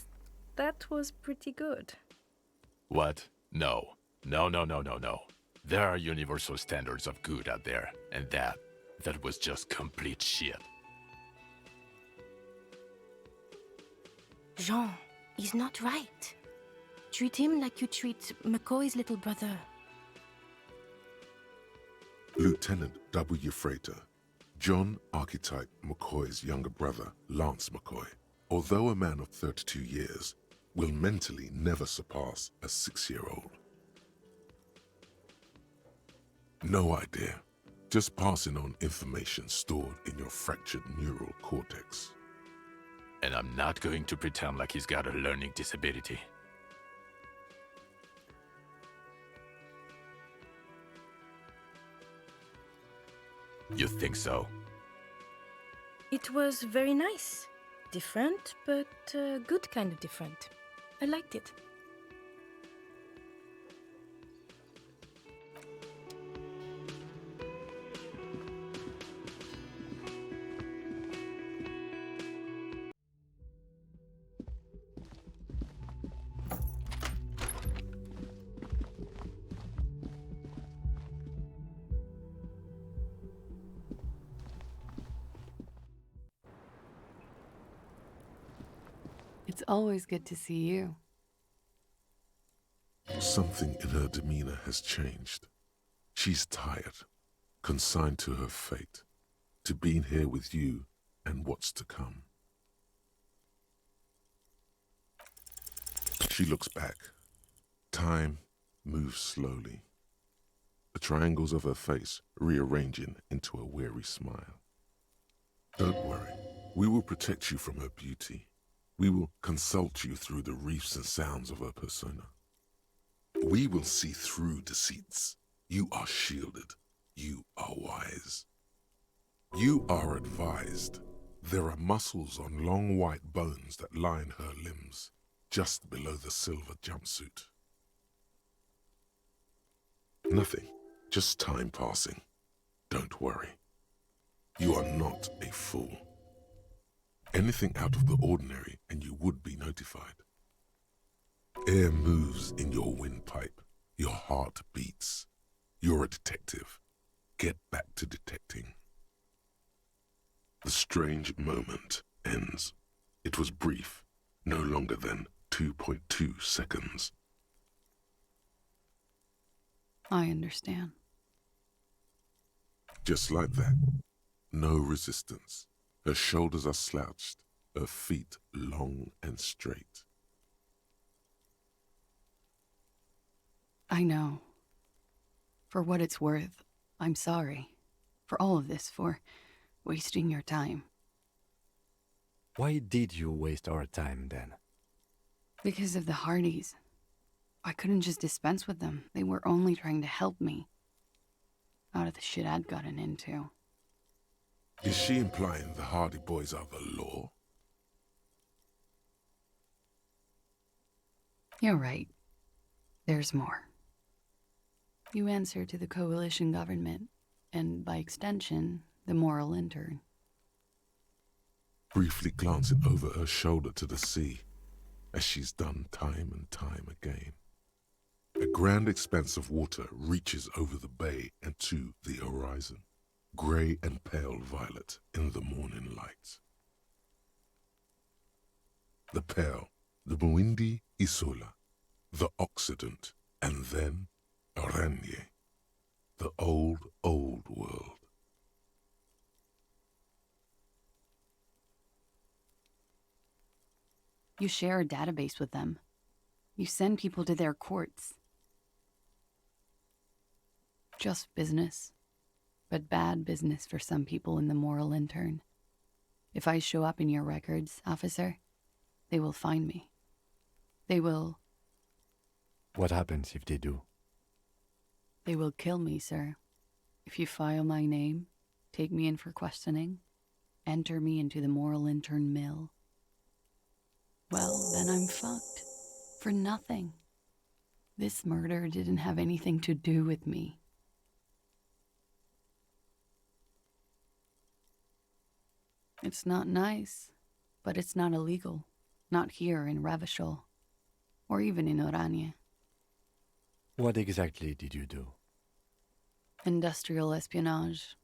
That was pretty good. What? No. No, no, no, no, no. There are universal standards of good out there, and that was just complete shit. Jean, he's not right. Treat him like you treat McCoy's little brother. Lieutenant W. Freighter, John Archetype McCoy's younger brother, Lance McCoy, although a man of 32 years, will mentally never surpass a 6-year-old. No idea, just passing on information stored in your fractured neural cortex. And I'm not going to pretend like he's got a learning disability. You think so? It was very nice. Different, but good kind of different. I liked it. It's always good to see you. Something in her demeanor has changed. She's tired, consigned to her fate, to being here with you and what's to come. She looks back. Time moves slowly. The triangles of her face rearranging into a weary smile. Don't worry, we will protect you from her beauty. We will consult you through the reefs and sounds of her persona. We will see through deceits. You are shielded. You are wise. You are advised. There are muscles on long white bones that line her limbs, just below the silver jumpsuit. Nothing, just time passing. Don't worry. You are not a fool. Anything out of the ordinary and you would be notified. Air moves in your windpipe. Your heart beats. You're a detective. Get back to detecting. The strange moment ends. It was brief, no longer than 2.2 seconds. I understand. Just like that. No resistance. Her shoulders are slouched, her feet long and straight. I know. For what it's worth, I'm sorry. For all of this, for wasting your time. Why did you waste our time then? Because of the Hardys. I couldn't just dispense with them. They were only trying to help me. Out of the shit I'd gotten into. Is she implying the Hardy Boys are the law? You're right. There's more. You answer to the coalition government, and by extension, the moral intern. Briefly glancing over her shoulder to the sea, as she's done time and time again. A grand expanse of water reaches over the bay and to the horizon, grey and pale violet in the morning light. The pale, the Muindi Isola, the Occident, and then Oranje, the old, old world. You share a database with them. You send people to their courts. Just business. but bad business for some people in the moral intern. If I show up in your records, officer, they will find me. They will What happens if they do? kill me, sir. If you file my name, take me in for questioning, enter me into the moral intern mill, well, then I'm fucked. For nothing. This murder didn't have anything to do with me. It's not nice, but it's not illegal. Not here in Ravachol, or even in Oranje. What exactly did you do? Industrial espionage.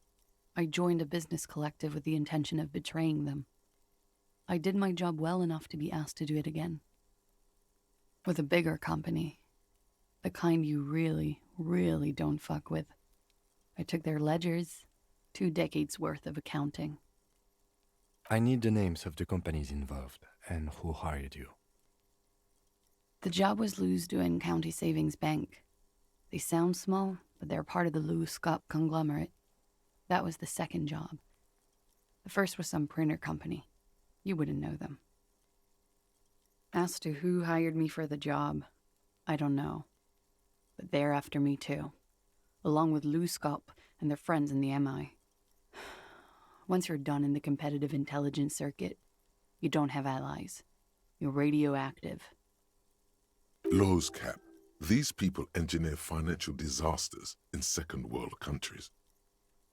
I joined a business collective with the intention of betraying them. I did my job well enough to be asked to do it again. With a bigger company. The kind you really, really don't fuck with. I took their ledgers, 2 decades worth of accounting. I need the names of the companies involved and who hired you. The job was Lewes-Duin County Savings Bank. They sound small, but they're part of the Lewes-Scott conglomerate. That was the second job. The first was some printer company. You wouldn't know them. As to who hired me for the job, I don't know. But they're after me too, along with Lewes-Scott and their friends in the MI. Once you're done in the competitive intelligence circuit, you don't have allies. You're radioactive. Lowe's Cap. These people engineer financial disasters in second world countries.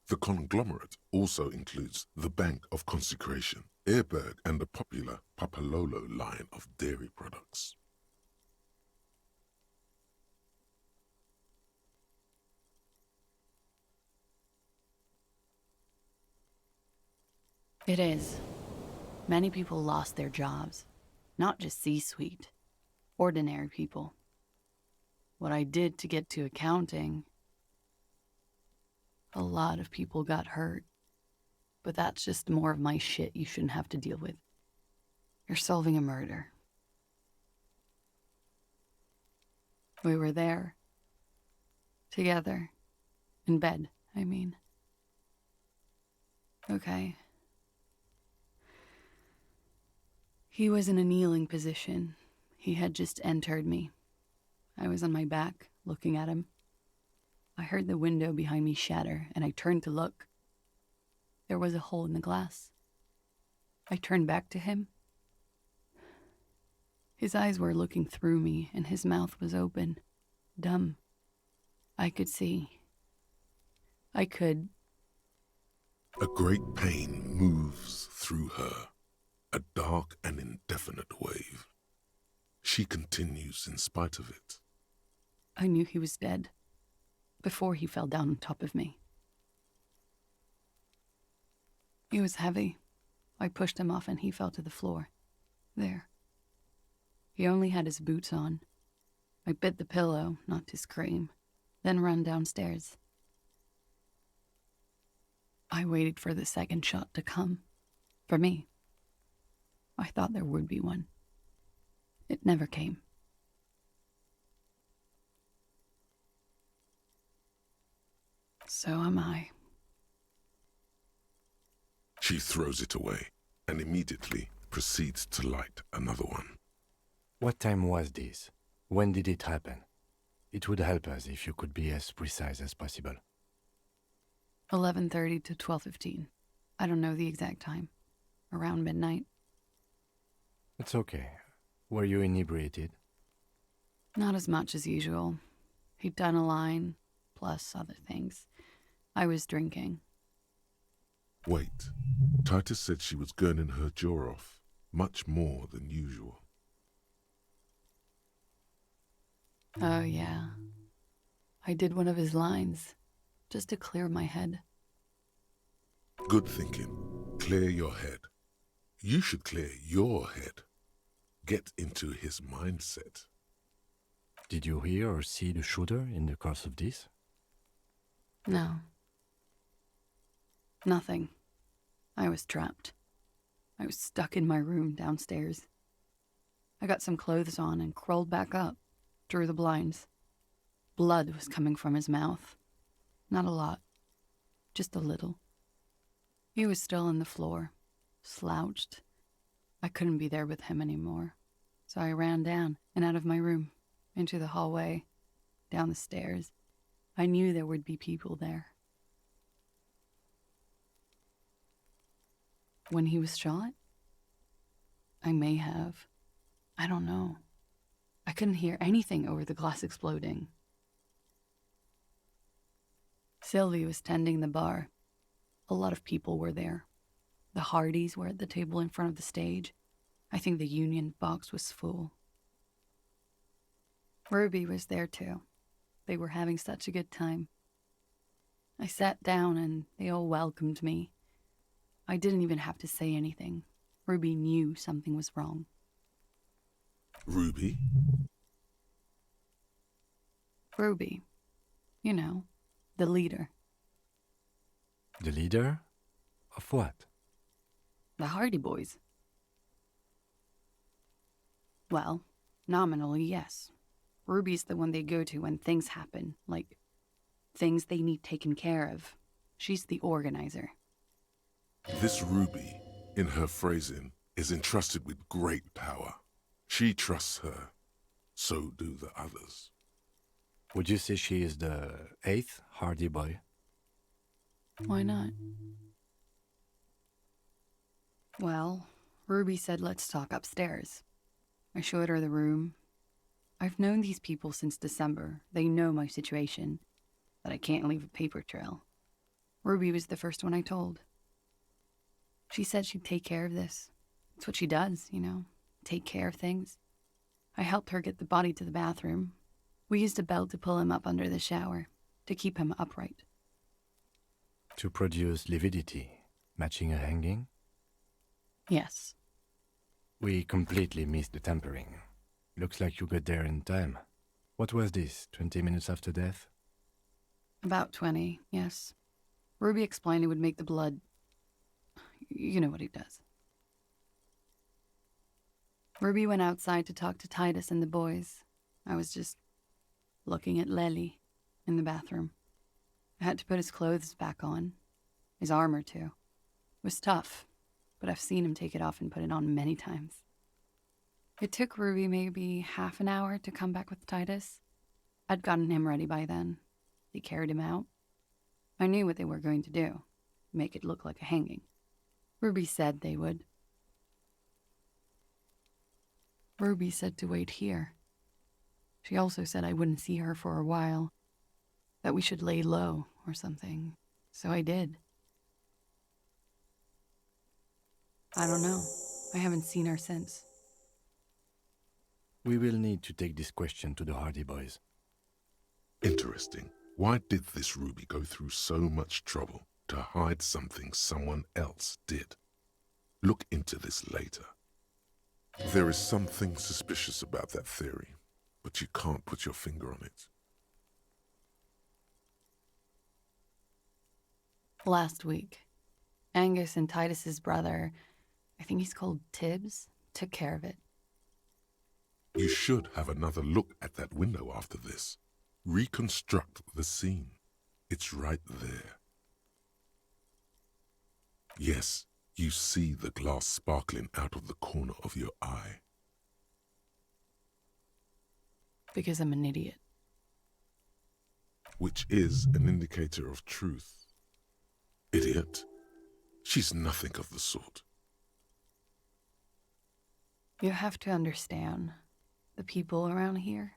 The conglomerate also includes the Bank of Consecration, Airberg, and the popular Papalolo line of dairy products. It is. Many people lost their jobs. Not just C-suite. Ordinary people. What I did to get to accounting... A lot of people got hurt. But that's just more of my shit you shouldn't have to deal with. You're solving a murder. We were there. Together. In bed, I mean. Okay. He was in a kneeling position. He had just entered me. I was on my back, looking at him. I heard the window behind me shatter, and I turned to look. There was a hole in the glass. I turned back to him. His eyes were looking through me, and his mouth was open, dumb. I could see. I could... A great pain moves through her, a dark and indefinite wave. She continues in spite of it. I knew he was dead, before he fell down on top of me. He was heavy. I pushed him off and he fell to the floor. There. He only had his boots on. I bit the pillow, not to scream, then ran downstairs. I waited for the second shot to come. For me. I thought there would be one. It never came. So am I. She throws it away and immediately proceeds to light another one. What time was this? When did it happen? It would help us if you could be as precise as possible. 11:30 to 12:15. I don't know the exact time. Around midnight. It's okay. Were you inebriated? Not as much as usual. He'd done a line, plus other things. I was drinking. Wait. Titus said she was gurning her jaw off, much more than usual. Oh, yeah. I did one of his lines, just to clear my head. Good thinking. Clear your head. You should clear your head. Get into his mindset. Did you hear or see the shooter in the course of this? No. Nothing. I was trapped. I was stuck in my room downstairs. I got some clothes on and crawled back up, drew the blinds. Blood was coming from his mouth. Not a lot. just a little. He was still on the floor, slouched. I couldn't be there with him anymore, so I ran down and out of my room, into the hallway, down the stairs. I knew there would be people there. When he was shot? I may have. I don't know. I couldn't hear anything over the glass exploding. Sylvie was tending the bar. A lot of people were there. The Hardys were at the table in front of the stage. I think the Union box was full. Ruby was there too. They were having such a good time. I sat down and they all welcomed me. I didn't even have to say anything. Ruby knew something was wrong. Ruby? Ruby. You know, the leader. The leader? Of what? The Hardy Boys. Well, nominally, yes. Ruby's the one they go to when things happen, like things they need taken care of. She's the organizer. This Ruby, in her phrasing, is entrusted with great power. She trusts her. So do the others. Would you say she is the 8th Hardy Boy? Why not? Well, Ruby said let's talk upstairs. I showed her the room. I've known these people since December. They know my situation, that I can't leave a paper trail. Ruby was the first one I told. She said she'd take care of this. It's what she does, you know, take care of things. I helped her get the body to the bathroom. We used a belt to pull him up under the shower, to keep him upright. To produce lividity, matching a hanging? Yes. We completely missed the tampering. Looks like you got there in time. What was this, 20 minutes after death? About 20, yes. Ruby explained it would make the blood... You know what he does. Ruby went outside to talk to Titus and the boys. I was just looking at Lely in the bathroom. I had to put his clothes back on. His armor, too. It was tough, but I've seen him take it off and put it on many times. It took Ruby maybe half an hour to come back with Titus. I'd gotten him ready by then. They carried him out. I knew what they were going to do. Make it look like a hanging. Ruby said they would. Ruby said to wait here. She also said I wouldn't see her for a while. That we should lay low or something. So I did. I don't know. I haven't seen her since. We will need to take this question to the Hardy Boys. Interesting. Why did this Ruby go through so much trouble to hide something someone else did? Look into this later. There is something suspicious about that theory, but you can't put your finger on it. Last week, Angus and Titus's brother, I think he's called Tibbs, took care of it. You should have another look at that window after this. Reconstruct the scene. It's right there. Yes, you see the glass sparkling out of the corner of your eye. Because I'm an idiot. Which is an indicator of truth. Idiot. She's nothing of the sort. You have to understand, the people around here,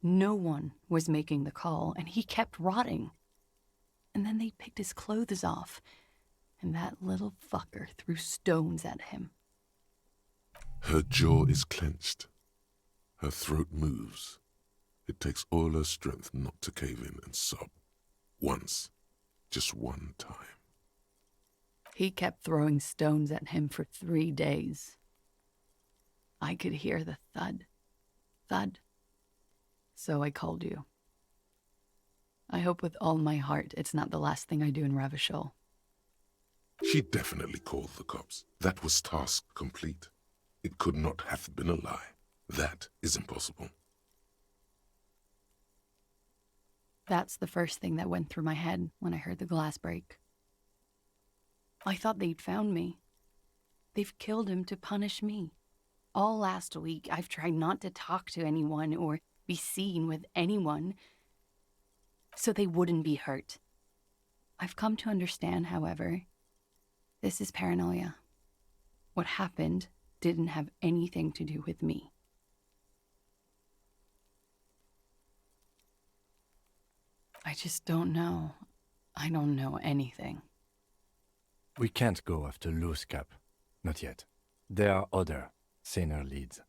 no one was making the call, and he kept rotting. And then they picked his clothes off, and that little fucker threw stones at him. Her jaw is clenched. Her throat moves. It takes all her strength not to cave in and sob. Once. Just one time. He kept throwing stones at him for 3 days. I could hear the thud. Thud. So I called you. I hope with all my heart it's not the last thing I do in Ravachol. She definitely called the cops. That was task complete. It could not have been a lie. That is impossible. That's the first thing that went through my head when I heard the glass break. I thought they'd found me. They've killed him to punish me. All last week, I've tried not to talk to anyone or be seen with anyone so they wouldn't be hurt. I've come to understand, however, this is paranoia. What happened didn't have anything to do with me. I just don't know. I don't know anything. We can't go after Loose Cap. Not yet. There are other, saner leads.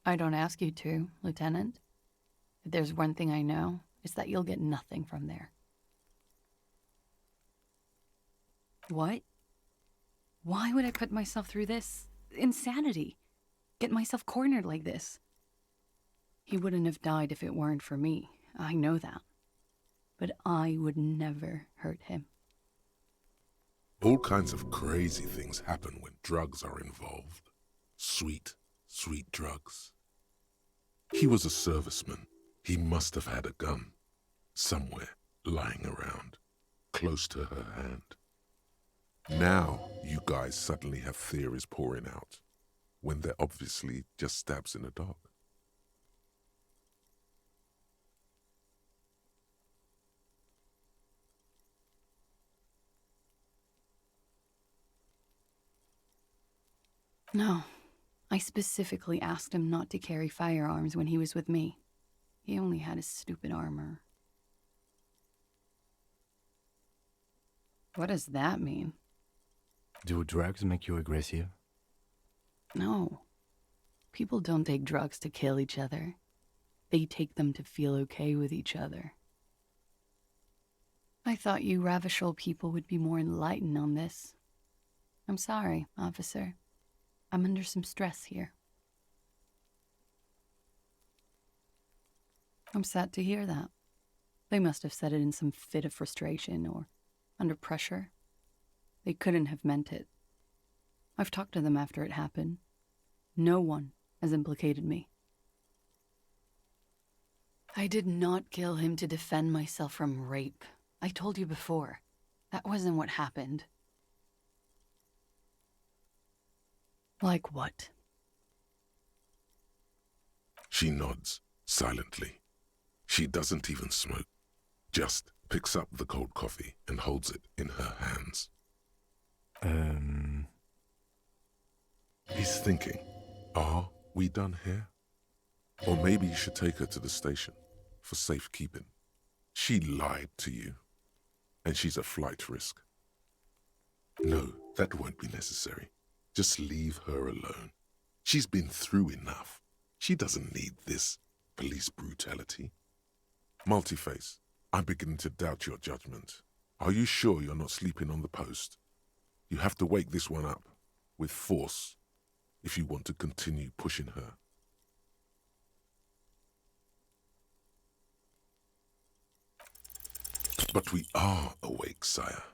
I don't ask you to, Lieutenant. If there's one thing I know, it's that you'll get nothing from there. What? Why would I put myself through this? Insanity. Get myself cornered like this. He wouldn't have died if it weren't for me. I know that. But I would never hurt him. All kinds of crazy things happen when drugs are involved. Sweet, sweet drugs. He was a serviceman. He must have had a gun. Somewhere, lying around, close to her hand. Now, you guys suddenly have theories pouring out, when they're obviously just stabs in the dark. No. I specifically asked him not to carry firearms when he was with me. He only had his stupid armor. What does that mean? Do drugs make you aggressive? No. People don't take drugs to kill each other. They take them to feel okay with each other. I thought you Ravishal people would be more enlightened on this. I'm sorry, officer. I'm under some stress here. I'm sad to hear that. They must have said it in some fit of frustration or under pressure. They couldn't have meant it. I've talked to them after it happened. No one has implicated me. I did not kill him to defend myself from rape. I told you before. That wasn't what happened. Like what? She nods, silently. She doesn't even smoke. Just picks up the cold coffee and holds it in her hands. He's thinking, are we done here? Or maybe you should take her to the station for safekeeping. She lied to you, and she's a flight risk. No, that won't be necessary. Just leave her alone. She's been through enough. She doesn't need this police brutality. Multiface, I'm beginning to doubt your judgment. Are you sure you're not sleeping on the post? You have to wake this one up, with force, if you want to continue pushing her. But we are awake, sire.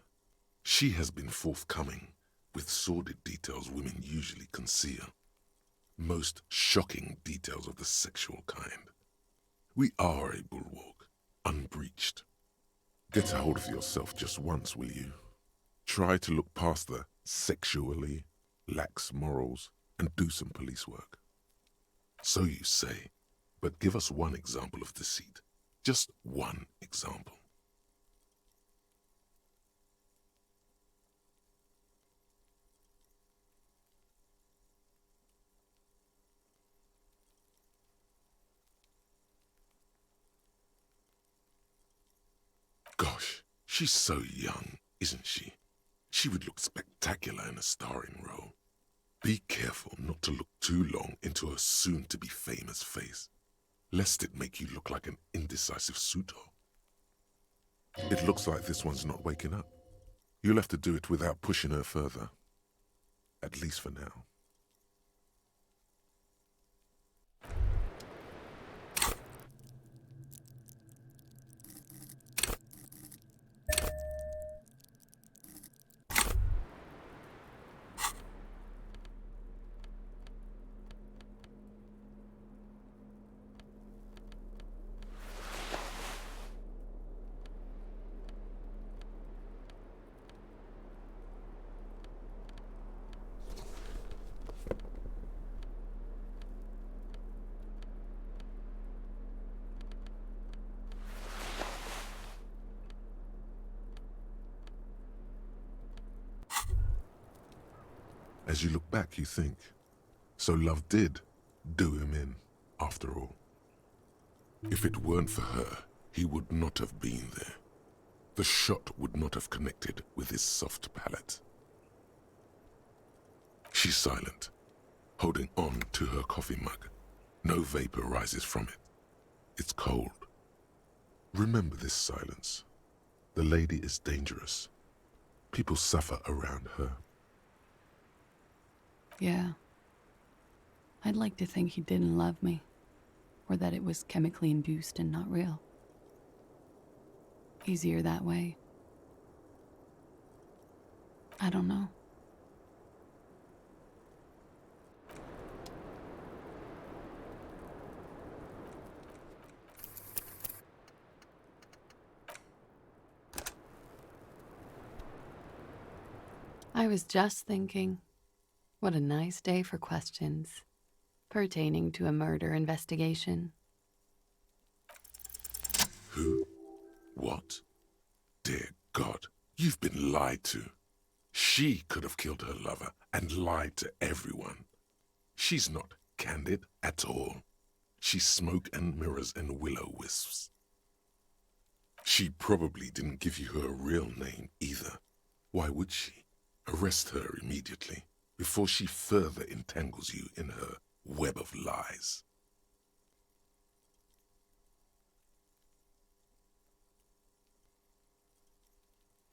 She has been forthcoming with sordid details women usually conceal. Most shocking details of the sexual kind. We are a bulwark, unbreached. Get a hold of yourself just once, will you? Try to look past the sexually lax morals and do some police work. So you say, but give us one example of deceit. Just one example. Gosh, she's so young, isn't she? She would look spectacular in a starring role. Be careful not to look too long into her soon-to-be famous face, lest it make you look like an indecisive suitor. It looks like this one's not waking up. You'll have to do it without pushing her further. At least for now. As you look back, you think, so love did do him in, after all. If it weren't for her, he would not have been there. The shot would not have connected with his soft palate. She's silent, holding on to her coffee mug. No vapor rises from it. It's cold. Remember this silence. The lady is dangerous. People suffer around her. Yeah. I'd like to think he didn't love me, or that it was chemically induced and not real. Easier that way. I don't know. I was just thinking, what a nice day for questions pertaining to a murder investigation. Who? What? Dear God, you've been lied to. She could have killed her lover and lied to everyone. She's not candid at all. She's smoke and mirrors and will-o-wisps. She probably didn't give you her real name either. Why would she? Arrest her immediately before she further entangles you in her web of lies.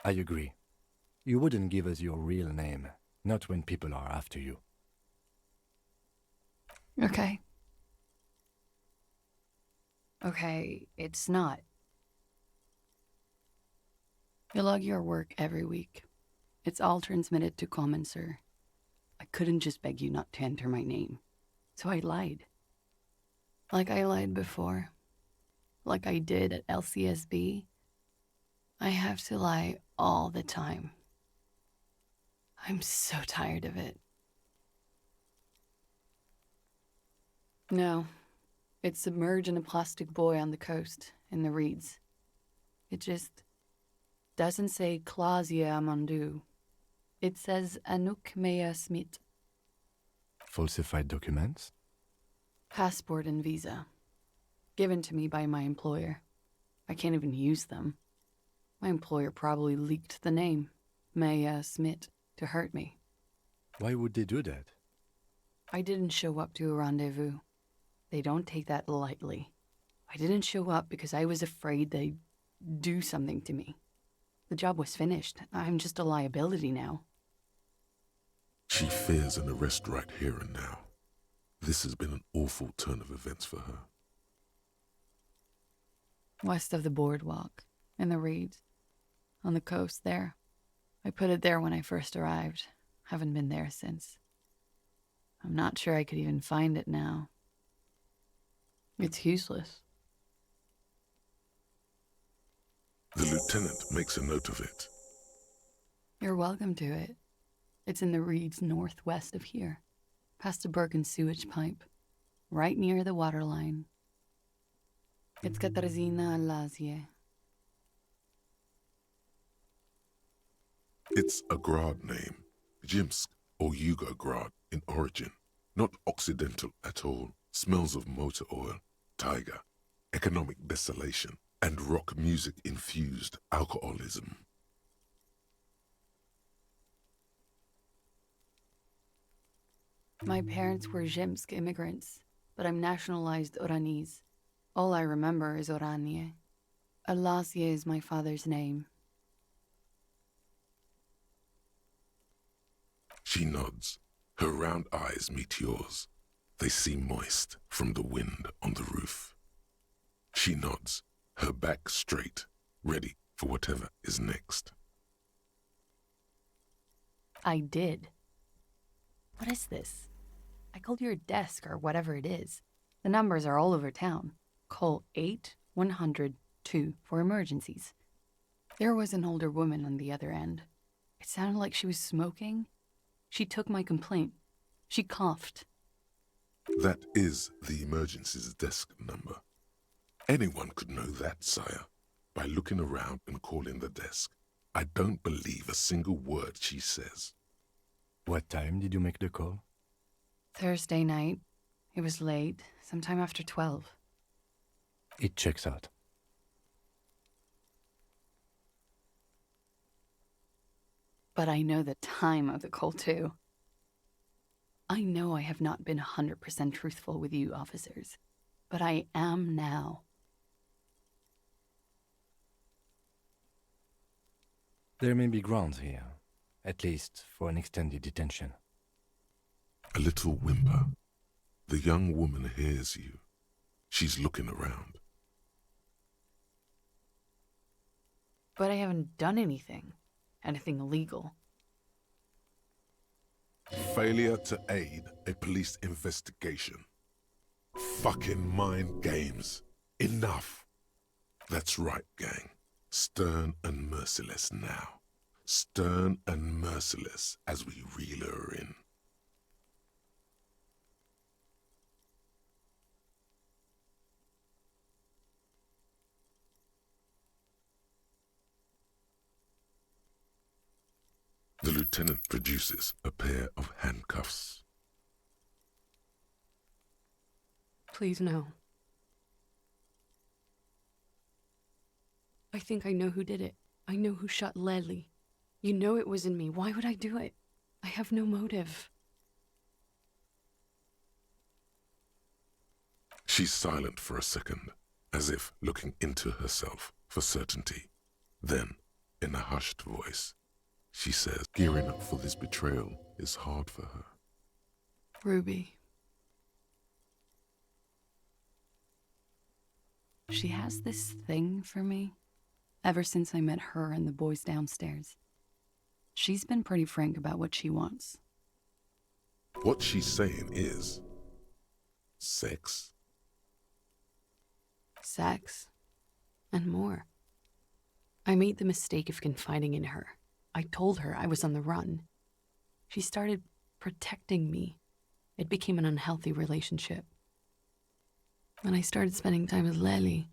I agree. You wouldn't give us your real name, not when people are after you. Okay. Okay, it's not. You log your work every week. It's all transmitted to Common, sir. I couldn't just beg you not to enter my name. So I lied. Like I lied before. Like I did at LCSB. I have to lie all the time. I'm so tired of it. No. It's submerged in a plastic buoy on the coast, in the reeds. It just doesn't say Clausia Amandu. It says Anouk Mea Smith. Falsified documents? Passport and visa. Given to me by my employer. I can't even use them. My employer probably leaked the name, Mea Smith, to hurt me. Why would they do that? I didn't show up to a rendezvous. They don't take that lightly. I didn't show up because I was afraid they'd do something to me. The job was finished. I'm just a liability now. She fears an arrest right here and now. This has been an awful turn of events for her. West of the boardwalk, in the reeds, on the coast there. I put it there when I first arrived. Haven't been there since. I'm not sure I could even find it now. It's useless. The lieutenant makes a note of it. You're welcome to it. It's in the reeds northwest of here, past a broken sewage pipe, right near the waterline. It's Katarzyna Lazie. It's a Grad name, Jimsk or Yugo-Grad in origin, not Occidental at all. Smells of motor oil, tiger, economic desolation, and rock music-infused alcoholism. My parents were Zhimsk immigrants, but I'm nationalized Oranese. All I remember is Oranie. Alasie is my father's name. She nods. Her round eyes meet yours. They seem moist from the wind on the roof. She nods, her back straight, ready for whatever is next. I did. What is this? I called your desk or whatever it is. The numbers are all over town. Call 8-100-2 for emergencies. There was an older woman on the other end. It sounded like she was smoking. She took my complaint. She coughed. That is the emergencies desk number. Anyone could know that, sire, by looking around and calling the desk. I don't believe a single word she says. What time did you make the call? Thursday night. It was late, sometime after 12. It checks out. But I know the time of the call, too. I know I have not been 100% truthful with you, officers, but I am now. There may be grounds here, at least for an extended detention. A little whimper. The young woman hears you. She's looking around. But I haven't done anything illegal. Failure to aid a police investigation. Fucking mind games. Enough. That's right, gang. Stern and merciless now. Stern and merciless as we reel her in. The lieutenant produces a pair of handcuffs. Please, no. I think I know who did it. I know who shot Leslie. You know it wasn't me. Why would I do it? I have no motive. She's silent for a second, as if looking into herself for certainty. Then, in a hushed voice, she says gearing up for this betrayal is hard for her. Ruby. She has this thing for me ever since I met her and the boys downstairs. She's been pretty frank about what she wants. What she's saying is sex. Sex. And more. I made the mistake of confiding in her. I told her I was on the run. She started protecting me. It became an unhealthy relationship. When I started spending time with Lely,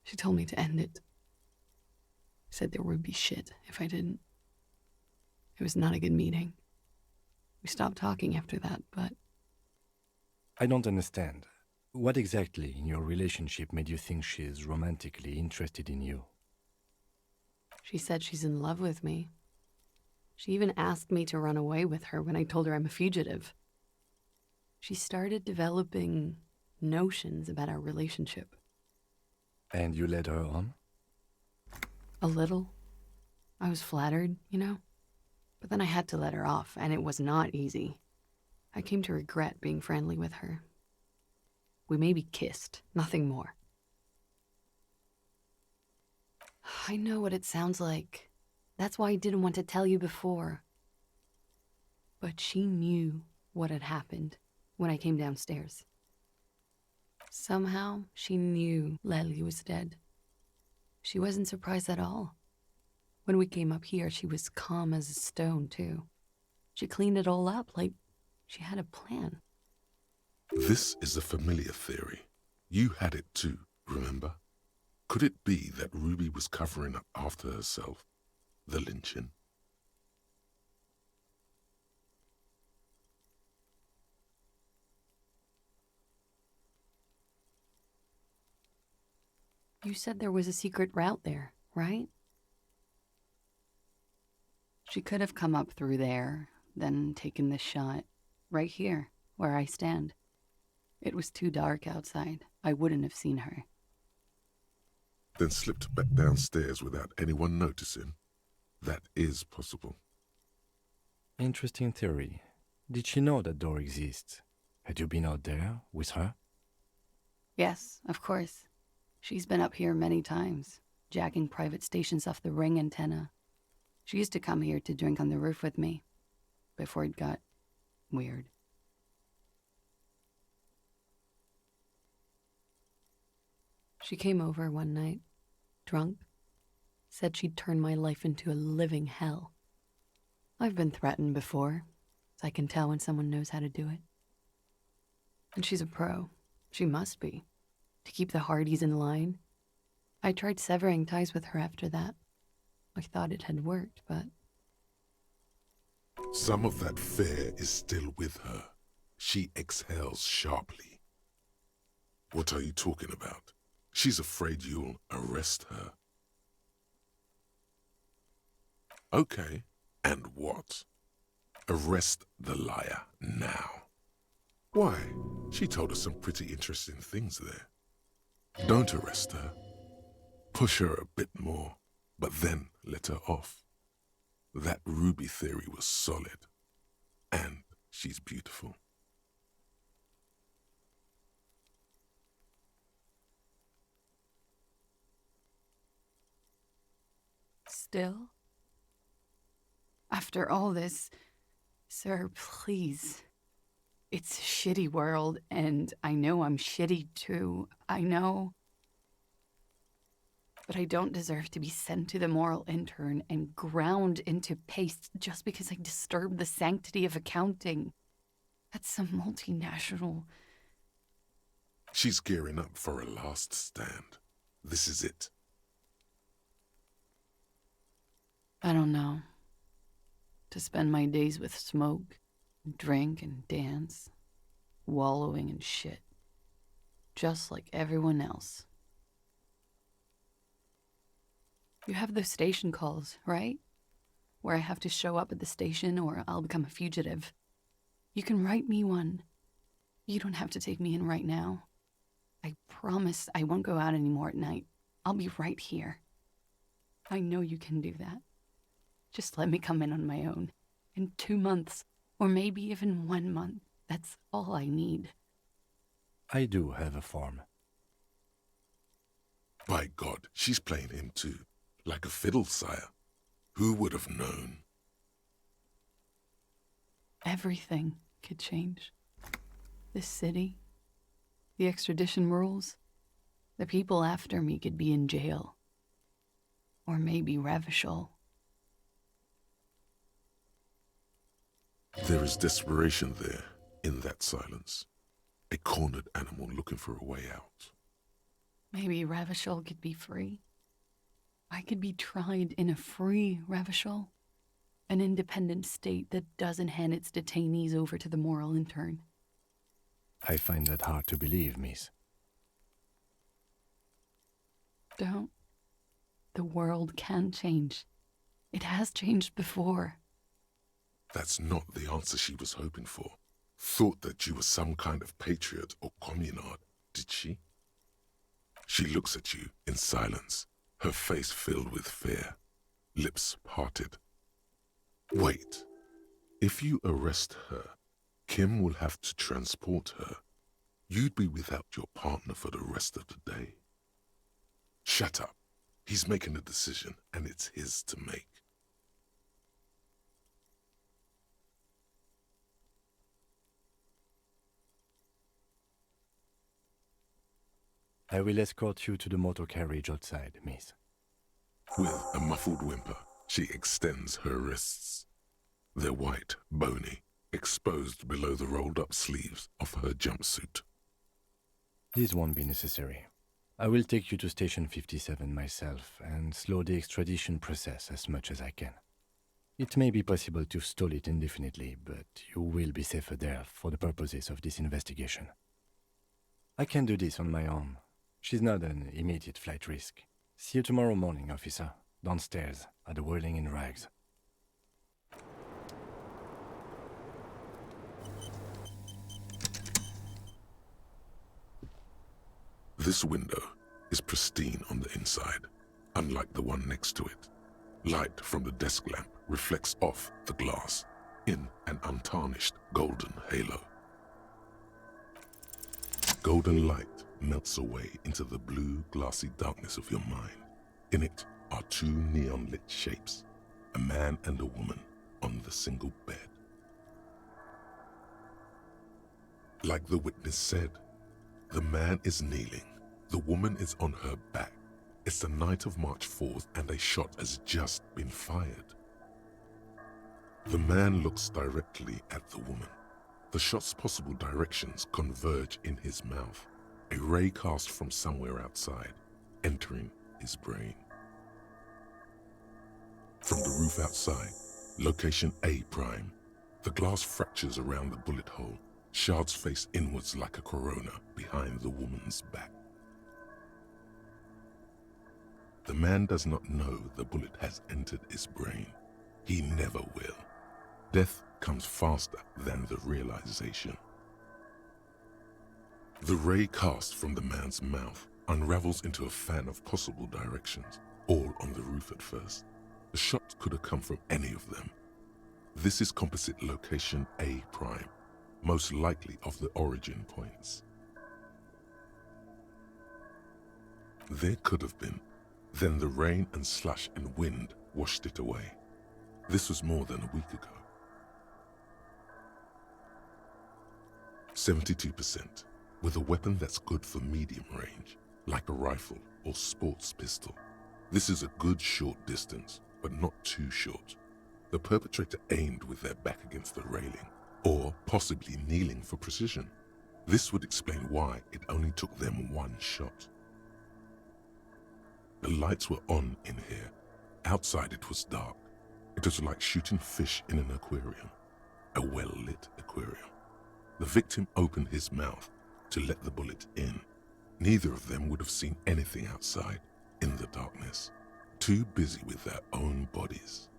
she told me to end it. Said there would be shit if I didn't. It was not a good meeting. We stopped talking after that, but... I don't understand. What exactly in your relationship made you think she's romantically interested in you? She said she's in love with me. She even asked me to run away with her when I told her I'm a fugitive. She started developing notions about our relationship. And you led her on? A little. I was flattered, you know? But then I had to let her off, and it was not easy. I came to regret being friendly with her. We maybe kissed, nothing more. I know what it sounds like. That's why I didn't want to tell you before. But she knew what had happened when I came downstairs. Somehow, she knew Lely was dead. She wasn't surprised at all. When we came up here, she was calm as a stone, too. She cleaned it all up like she had a plan. This is a familiar theory. You had it too, remember? Could it be that Ruby was covering up after herself, the lynching? You said there was a secret route there, right? She could have come up through there, then taken this shot, right here, where I stand. It was too dark outside. I wouldn't have seen her. Then slipped back downstairs without anyone noticing? That is possible. Interesting theory. Did she know that door exists? Had you been out there with her? Yes, of course. She's been up here many times, jacking private stations off the ring antenna. She used to come here to drink on the roof with me, before it got weird. She came over one night, drunk, said she'd turn my life into a living hell. I've been threatened before, so I can tell when someone knows how to do it. And she's a pro. She must be. To keep the Hardys in line. I tried severing ties with her after that. I thought it had worked, but... Some of that fear is still with her. She exhales sharply. What are you talking about? She's afraid you'll arrest her. Okay, and what? Arrest the liar now. Why? She told us some pretty interesting things there. Don't arrest her. Push her a bit more, but then let her off. That Ruby theory was solid. And she's beautiful. Still? After all this, sir, please. It's a shitty world, and I know I'm shitty too. I know. But I don't deserve to be sent to the moral intern and ground into paste just because I disturbed the sanctity of accounting. That's some multinational. She's gearing up for a last stand. This is it. I don't know. To spend my days with smoke, drink and dance, wallowing in shit. Just like everyone else. You have those station calls, right? Where I have to show up at the station or I'll become a fugitive. You can write me one. You don't have to take me in right now. I promise I won't go out anymore at night. I'll be right here. I know you can do that. Just let me come in on my own. In 2 months, or maybe even 1 month. That's all I need. I do have a form. By God, she's playing him too. Like a fiddle, sire. Who would have known? Everything could change. This city, the extradition rules, the people after me could be in jail. Or maybe Ravishal. There is desperation there, in that silence. A cornered animal looking for a way out. Maybe Ravishal could be free. I could be tried in a free Ravishal. An independent state that doesn't hand its detainees over to the moral intern. I find that hard to believe, miss. Don't. The world can change. It has changed before. That's not the answer she was hoping for. Thought that you were some kind of patriot or communard, did she? She looks at you in silence, her face filled with fear, lips parted. Wait. If you arrest her, Kim will have to transport her. You'd be without your partner for the rest of the day. Shut up. He's making a decision, and it's his to make. I will escort you to the motor carriage outside, miss. With a muffled whimper, she extends her wrists. They're white, bony, exposed below the rolled-up sleeves of her jumpsuit. This won't be necessary. I will take you to Station 57 myself and slow the extradition process as much as I can. It may be possible to stall it indefinitely, but you will be safer there for the purposes of this investigation. I can do this on my own. She's not an immediate flight risk. See you tomorrow morning, officer. Downstairs at the Whirling in Rags. This window is pristine on the inside, unlike the one next to it. Light from the desk lamp reflects off the glass in an untarnished golden halo. Golden light melts away into the blue, glassy darkness of your mind. In it are two neon-lit shapes, a man and a woman on the single bed. Like the witness said, the man is kneeling, the woman is on her back. It's the night of March 4th and a shot has just been fired. The man looks directly at the woman. The shot's possible directions converge in his mouth, a ray cast from somewhere outside, entering his brain. From the roof outside, location A prime The glass fractures around the bullet hole, shards face inwards like a corona behind the woman's back. The man does not know the bullet has entered his brain. He never will. Death comes faster than the realization. The ray cast from the man's mouth unravels into a fan of possible directions, all on the roof at first. The shot could have come from any of them. This is composite location A prime, most likely of the origin points. There could have been. Then the rain and slush and wind washed it away. This was more than a week ago. 72%, with a weapon that's good for medium range, like a rifle or sports pistol. This is a good short distance, but not too short. The perpetrator aimed with their back against the railing, or possibly kneeling for precision. This would explain why it only took them one shot. The lights were on in here. Outside it was dark. It was like shooting fish in an aquarium, a well-lit aquarium. The victim opened his mouth to let the bullet in. Neither of them would have seen anything outside in the darkness, too busy with their own bodies.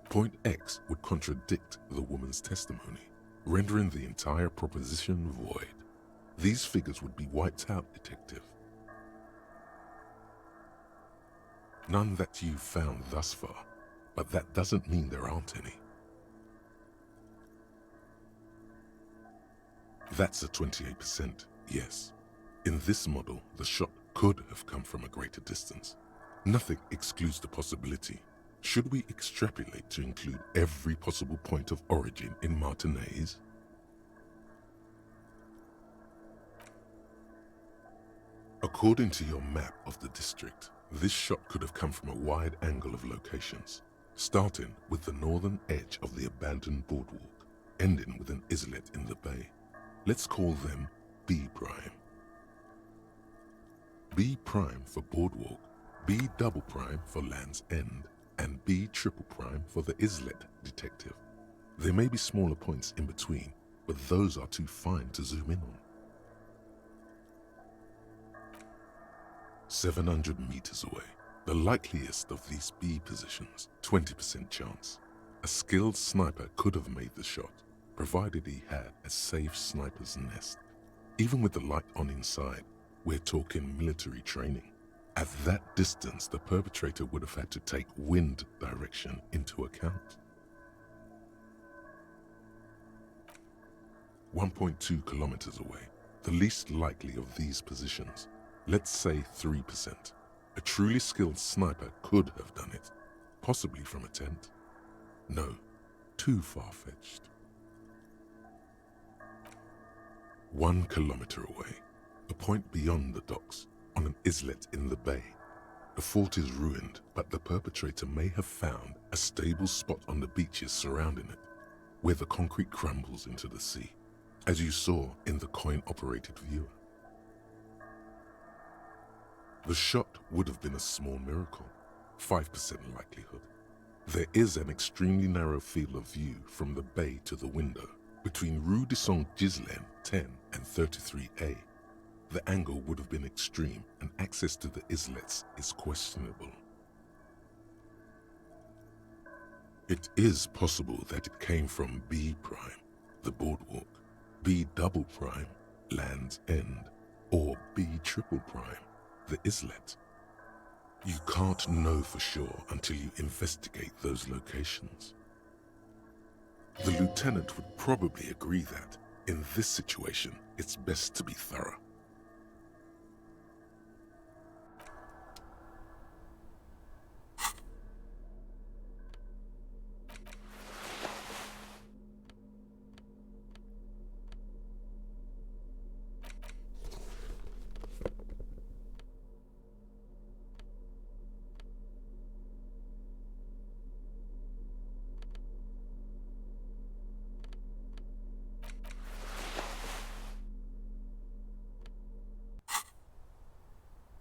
Point X would contradict the woman's testimony, rendering the entire proposition void. These figures would be wiped out, detective. None that you've found thus far, but that doesn't mean there aren't any. That's a 28%, yes. In this model, the shot could have come from a greater distance. Nothing excludes the possibility. Should we extrapolate to include every possible point of origin in Martinez? According to your map of the district, this shot could have come from a wide angle of locations, starting with the northern edge of the abandoned boardwalk, ending with an islet in the bay. Let's call them B prime. B prime for boardwalk, B double prime for Land's End, and B triple prime for the islet, detective. There may be smaller points in between, but those are too fine to zoom in on. 700 meters away, the likeliest of these B positions, 20% chance. A skilled sniper could have made the shot, provided he had a safe sniper's nest. Even with the light on inside, we're talking military training. At that distance, the perpetrator would have had to take wind direction into account. 1.2 kilometers away, the least likely of these positions, let's say 3%. A truly skilled sniper could have done it, possibly from a tent. No, too far-fetched. 1 kilometer away, a point beyond the docks, on an islet in the bay. The fort is ruined, but the perpetrator may have found a stable spot on the beaches surrounding it, where the concrete crumbles into the sea, as you saw in the coin-operated viewer. The shot would have been a small miracle, 5% likelihood. There is an extremely narrow field of view from the bay to the window, between Rue de Saint-Ghislain 10 and 33A. The angle would have been extreme, and access to the islets is questionable. It is possible that it came from B prime, the boardwalk, B double prime, Land's End, or B triple prime, the islet. You can't know for sure until you investigate those locations. The lieutenant would probably agree that, in this situation, it's best to be thorough.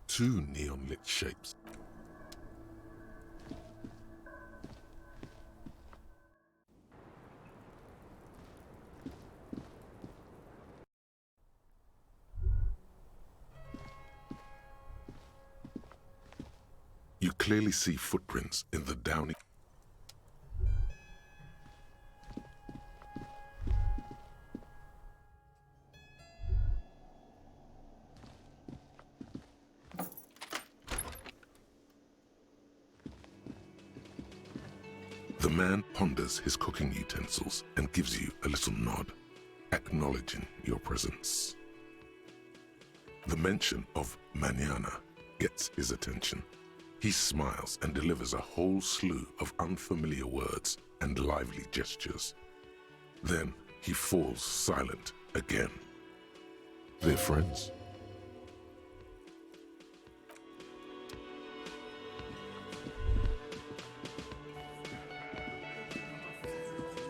Two neon-lit shapes. clearly see footprints in the downy. The man ponders his cooking utensils and gives you a little nod, acknowledging your presence. The mention of mañana gets his attention. He smiles and delivers a whole slew of unfamiliar words and lively gestures. Then he falls silent again. They're friends.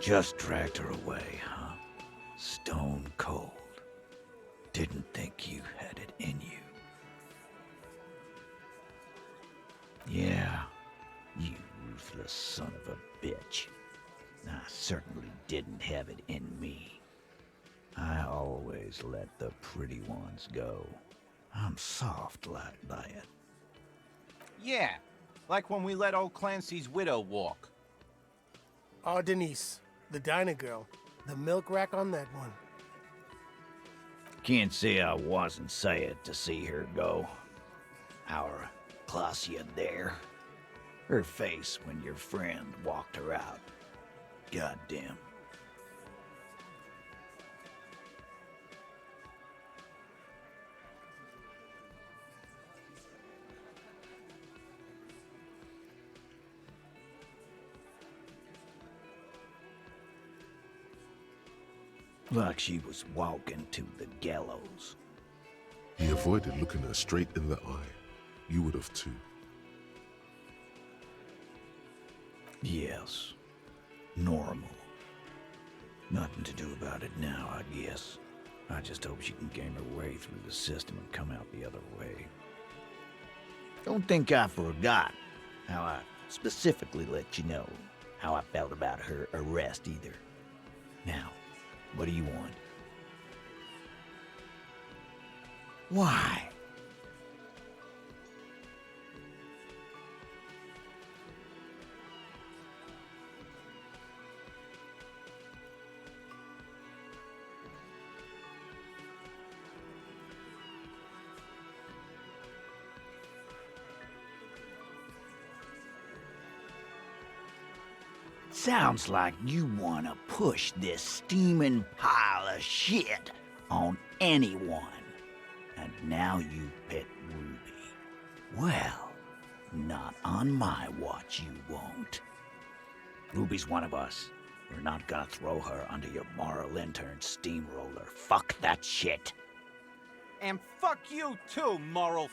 Just dragged her away, huh? Stone cold. Didn't think you had it in you. Yeah, you ruthless son of a bitch. I certainly didn't have it in me. I always let the pretty ones go. I'm soft like that. Yeah, like when we let old Clancy's widow walk. Oh, Denise, the diner girl. The milk rack on that one. Can't say I wasn't sad to see her go. Our Clausia there. Her face when your friend walked her out. Goddamn. Like she was walking to the gallows. He avoided looking her straight in the eye. You would have too. Yes. Normal. Nothing to do about it now, I guess. I just hope she can gain her way through the system and come out the other way. Don't think I forgot how I specifically let you know how I felt about her arrest either. Now, what do you want? Why? Sounds like you want to push this steaming pile of shit on anyone. And now you pick Ruby. Well, not on my watch you won't. Ruby's one of us. We're not gonna throw her under your moral intern steamroller. Fuck that shit. And fuck you too, moral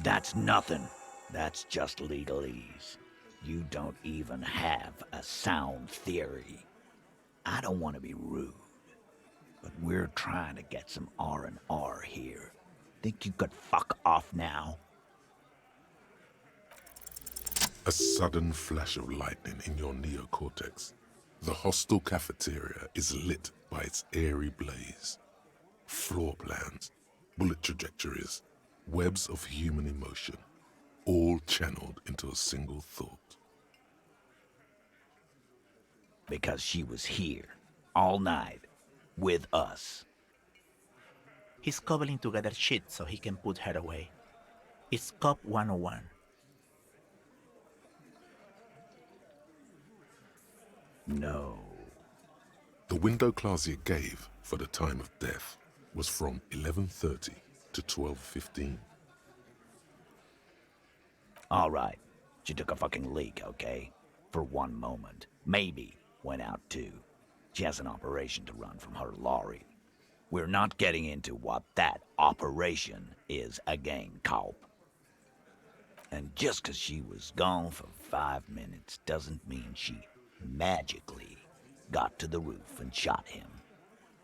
That's nothing. That's just legalese. You don't even have a sound theory. I don't want to be rude, but we're trying to get some R&R here. Think you could fuck off now? A sudden flash of lightning in your neocortex. The hostel cafeteria is lit by its airy blaze. Floor plans, bullet trajectories, webs of human emotion, all channeled into a single thought. Because she was here, all night, with us. He's cobbling together shit so he can put her away. It's Cop 101. No. The window Clausia gave for the time of death was from 11:30 to 12:15. All right. She took a fucking leak, okay? For one moment. Maybe went out too. She has an operation to run from her lorry. We're not getting into what that operation is again, Cop. And just 'cause she was gone for 5 minutes doesn't mean she magically got to the roof and shot him.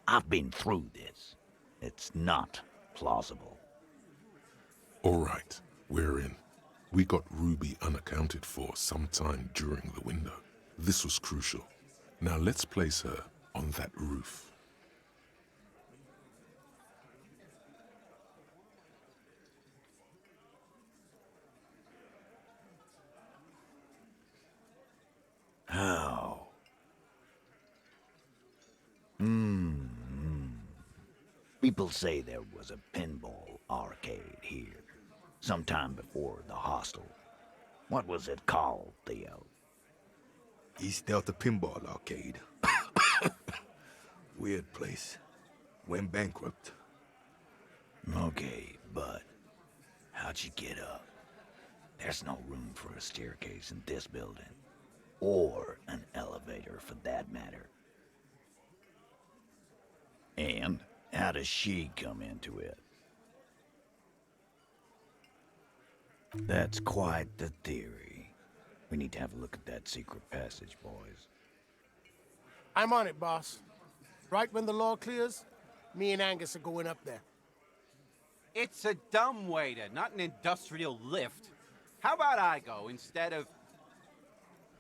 I've been through this. It's not plausible. All right, we're in. We got Ruby unaccounted for sometime during the window. This was crucial. Now let's place her on that roof. How? People say there was a pinball arcade here, sometime before the hostel. What was it called, Theo? East Delta Pinball Arcade. Weird place. Went bankrupt. Okay, but how'd you get up? There's no room for a staircase in this building. Or an elevator, for that matter. And how does she come into it? That's quite the theory. We need to have a look at that secret passage, boys. I'm on it, boss. Right when the law clears, me and Angus are going up there. It's a dumbwaiter, not an industrial lift. How about I go instead of...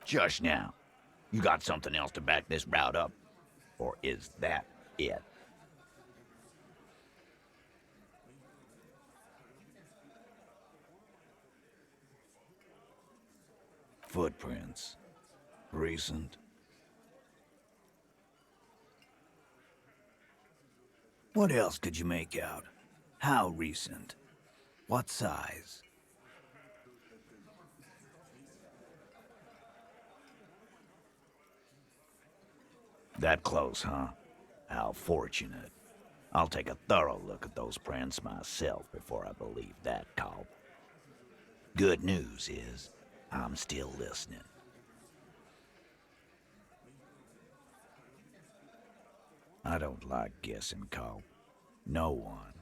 Just now. You got something else to back this route up? Or is that it? Footprints. Recent. What else could you make out? How recent? What size? That close, huh? How fortunate. I'll take a thorough look at those prints myself before I believe that call. Good news is, I'm still listening. I don't like guessing, Cole. No one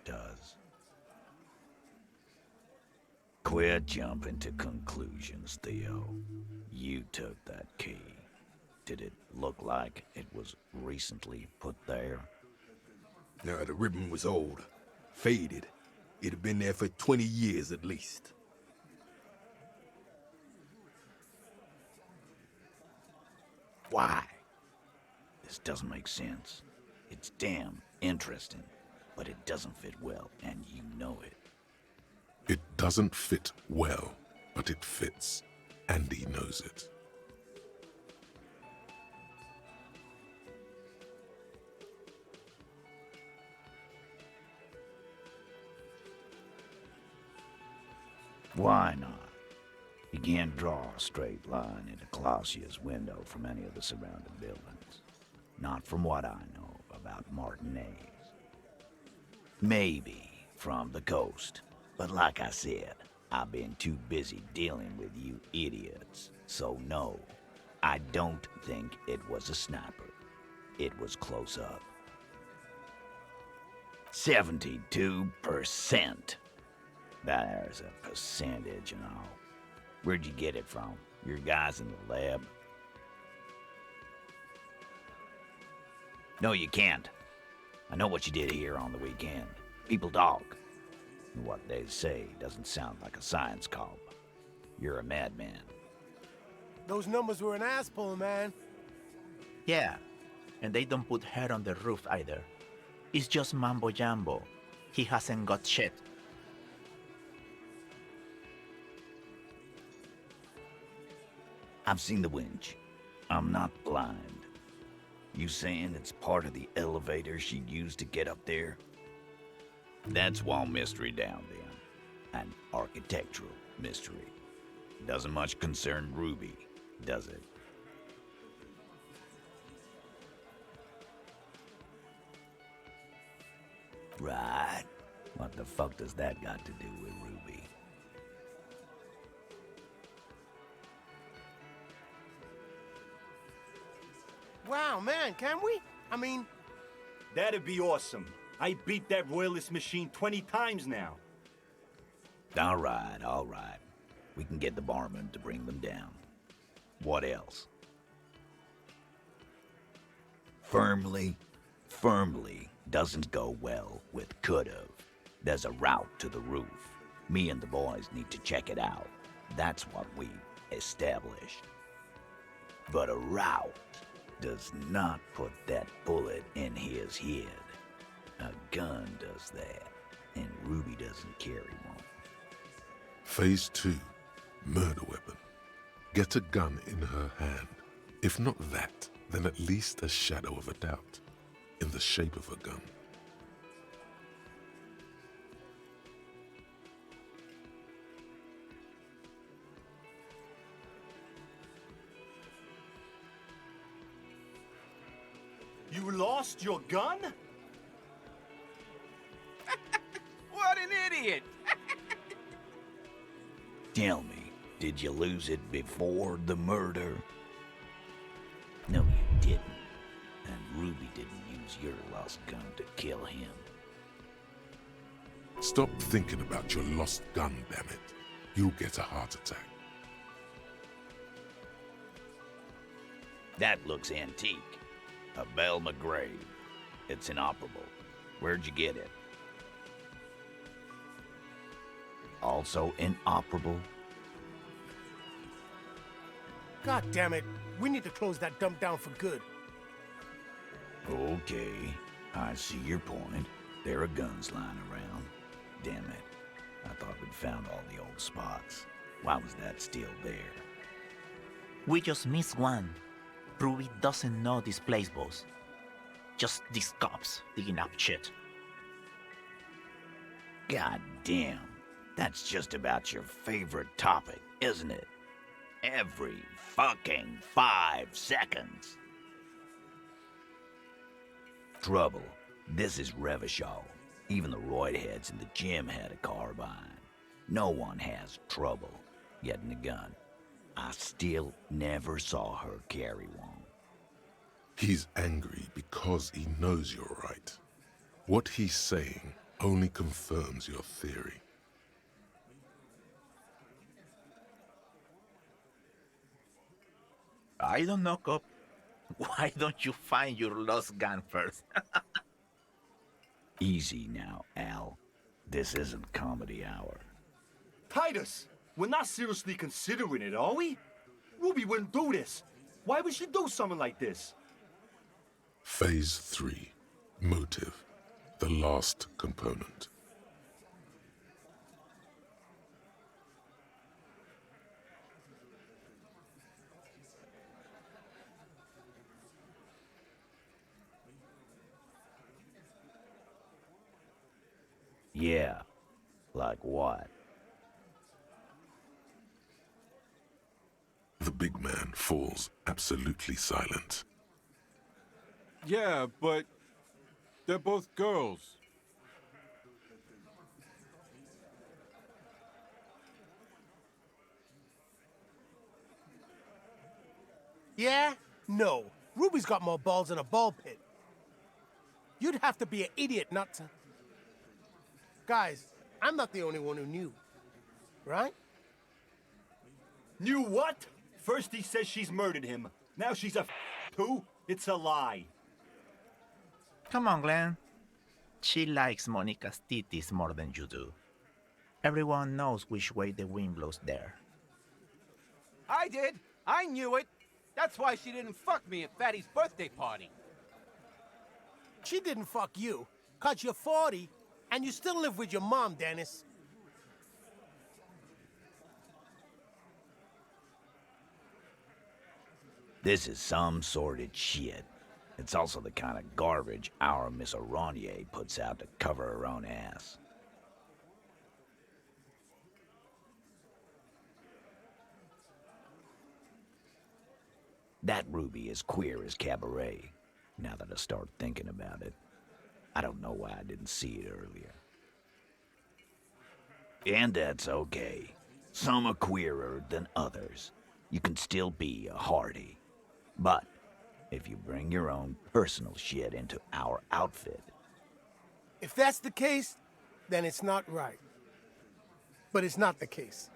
does. Quit jumping to conclusions, Theo. You took that key. Did it look like it was recently put there? No, the ribbon was old. Faded. It had been there for 20 years at least. Why? This doesn't make sense. It's damn interesting, but it doesn't fit well, and you know it. It doesn't fit well, but it fits, and he knows it. Why not? You can't draw a straight line into Clausia's window from any of the surrounding buildings. Not from what I know about Martinez. Maybe from the coast. But like I said, I've been too busy dealing with you idiots. So no, I don't think it was a sniper. It was close up. 72%. There's a percentage and all. Where'd you get it from? Your guys in the lab? No, you can't. I know what you did here on the weekend. People talk. And what they say doesn't sound like a science cop. You're a madman. Those numbers were an ass pull, man. Yeah, and they don't put her on the roof either. It's just mambo jumbo. He hasn't got shit. I've seen the winch. I'm not blind. You saying it's part of the elevator she used to get up there? That's one mystery down then. An architectural mystery. Doesn't much concern Ruby, does it? Right. What the fuck does that got to do with Ruby? Wow, man, can we? I mean... That'd be awesome. I beat that royalist machine 20 times now. All right, all right. We can get the barman to bring them down. What else? Firmly doesn't go well with could've. There's a route to the roof. Me and the boys need to check it out. That's what we established. But a route does not put that bullet in his head. A gun does that, and Ruby doesn't carry one. Phase 2, murder weapon. Get a gun in her hand If not that, then at least a shadow of a doubt, in the shape of a gun. You lost your gun? What an idiot! Tell me, did you lose it before the murder? No, you didn't. And Ruby didn't use your lost gun to kill him. Stop thinking about your lost gun, damn it. You'll get a heart attack. That looks antique. A Belle McGrave. It's inoperable. Where'd you get it? Also inoperable? God damn it. We need to close that dump down for good. Okay, I see your point. There are guns lying around. Damn it. I thought we'd found all the old spots. Why was that still there? We just missed one. Ruby doesn't know this place, boss. Just these cops digging up shit. God damn. That's just about your favorite topic, isn't it? Every fucking 5 seconds. Trouble. This is Revachol. Even the roidheads in the gym had a carbine. No one has trouble getting a gun. I still never saw her carry one. He's angry because he knows you're right. What he's saying only confirms your theory. I don't know, cop. Why don't you find your lost gun first? Easy now, Al. This isn't comedy hour. Titus, we're not seriously considering it, are we? Ruby wouldn't do this. Why would she do something like this? Phase 3. Motive. The last component. Yeah. Like what? The big man falls absolutely silent. Yeah, but they're both girls. Yeah? No. Ruby's got more balls than a ball pit. You'd have to be an idiot not to... Guys, I'm not the only one who knew. Right? Knew what? First he says she's murdered him. Now she's a too? It's a lie. Come on, Glenn. She likes Monica's titties more than you do. Everyone knows which way the wind blows there. I did. I knew it. That's why she didn't fuck me at Fatty's birthday party. She didn't fuck you, 'cause you're 40, and you still live with your mom, Dennis. This is some sordid shit. It's also the kind of garbage our Miss Aronier puts out to cover her own ass. That Ruby is queer as cabaret, now that I start thinking about it. I don't know why I didn't see it earlier. And that's okay. Some are queerer than others. You can still be a Hardy. But if you bring your own personal shit into our outfit... If that's the case, then it's not right. But it's not the case,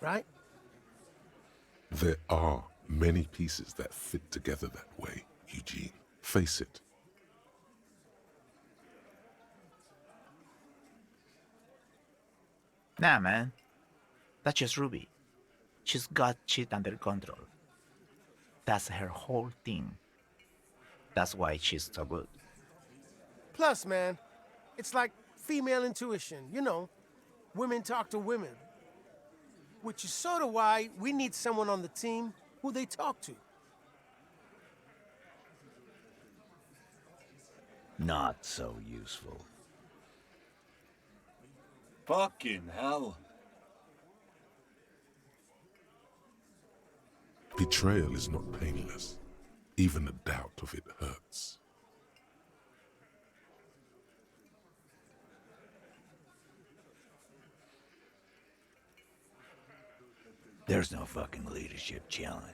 right? There are many pieces that fit together that way, Eugene. Face it. Nah, man. That's just Ruby. She's got shit under control. That's her whole thing. That's why she's so good. Plus, man, it's like female intuition, you know. Women talk to women. Which is sort of why we need someone on the team who they talk to. not so useful. Fucking hell. Betrayal is not painless. Even a doubt of it hurts. There's no fucking leadership challenge.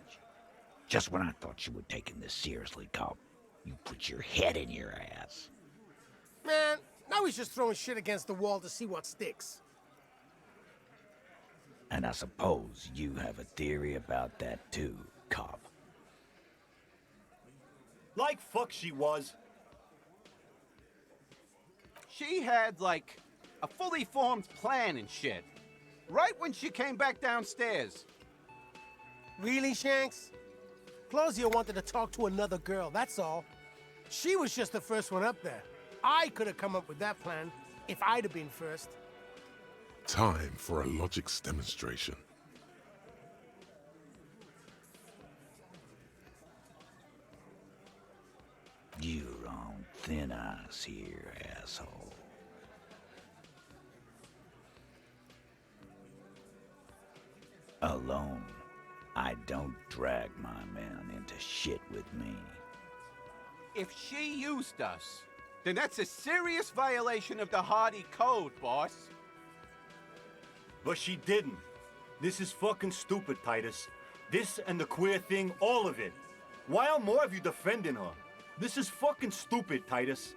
Just when I thought you were taking this seriously, cop, you put your head in your ass. Man, now he's just throwing shit against the wall to see what sticks. And I suppose you have a theory about that too, cop. Like fuck she was. She had, like, a fully formed plan and shit. Right when she came back downstairs. Really, Shanks? Claudia wanted to talk to another girl, that's all. She was just the first one up there. I could have come up with that plan if I'd have been first. Time for a logics demonstration. You're on thin ice here, asshole. Alone, I don't drag my men into shit with me. If she used us, then that's a serious violation of the Hardy Code, boss. But she didn't. This is fucking stupid, Titus. This and the queer thing, all of it. Why are more of you defending her? This is fucking stupid, Titus.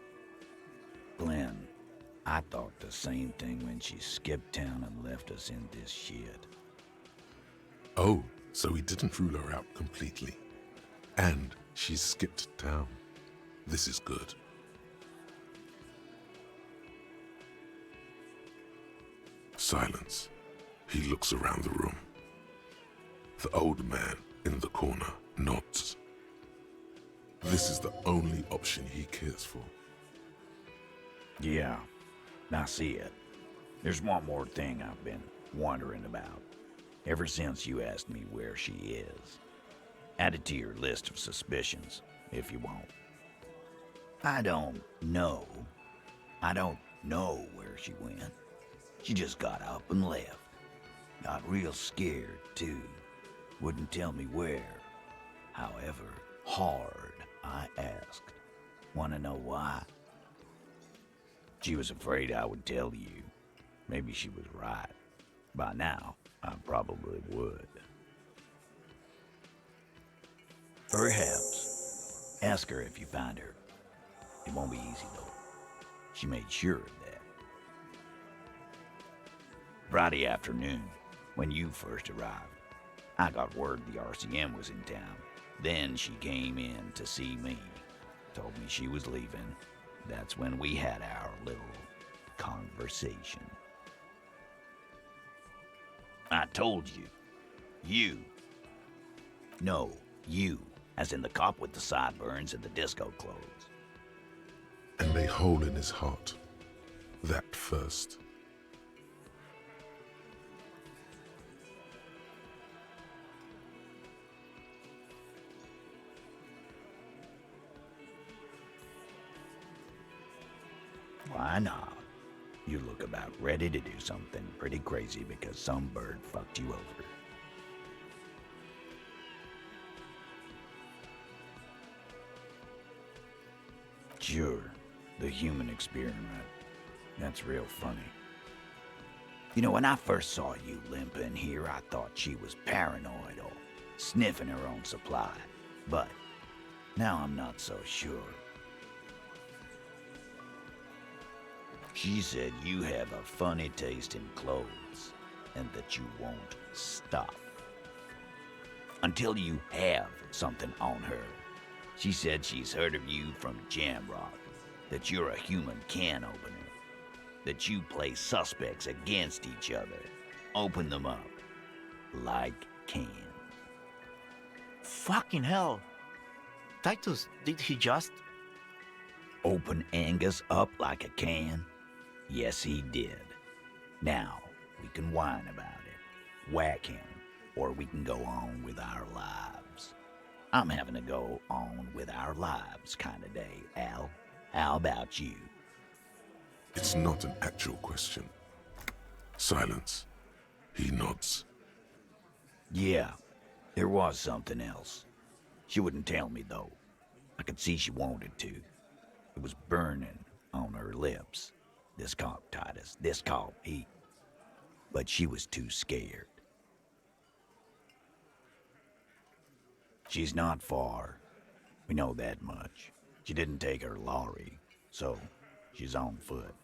Glenn, I thought the same thing when she skipped town and left us in this shit. Oh, so he didn't rule her out completely. And she skipped town. This is good. Silence. He looks around the room. The old man in the corner nods. This is the only option he cares for. Yeah, I see it. There's one more thing I've been wondering about. Ever since you asked me where she is. Add it to your list of suspicions, if you want. I don't know. I don't know where she went. She just got up and left. Got real scared, too. Wouldn't tell me where. However hard I asked. Want to know why? She was afraid I would tell you. Maybe she was right. By now, I probably would. Perhaps. Ask her if you find her. It won't be easy, though. She made sure of that. Friday afternoon, when you first arrived, I got word the RCM was in town. Then she came in to see me. Told me she was leaving. That's when we had our little conversation. I told you. No, you, as in the cop with the sideburns and the disco clothes. And a hole in his heart. That first. Why not? You look about ready to do something pretty crazy because some bird fucked you over. Sure, the human experiment. That's real funny. You know, when I first saw you limping here, I thought she was paranoid or sniffing her own supply. But now I'm not so sure. She said you have a funny taste in clothes and that you won't stop. Until you have something on her. She said she's heard of you from Jamrock, that you're a human can opener, that you play suspects against each other, open them up like cans. Fucking hell. Titus, did he just... Open Angus up like a can? Yes, he did. Now, we can whine about it, whack him, or we can go on with our lives. I'm having a go on with our lives kind of day, Al. How about you? It's not an actual question. Silence. He nods. Yeah, there was something else. She wouldn't tell me, though. I could see she wanted to. It was burning on her lips. This caught Titus. This caught me. But she was too scared. She's not far. We know that much. She didn't take her lorry, so she's on foot.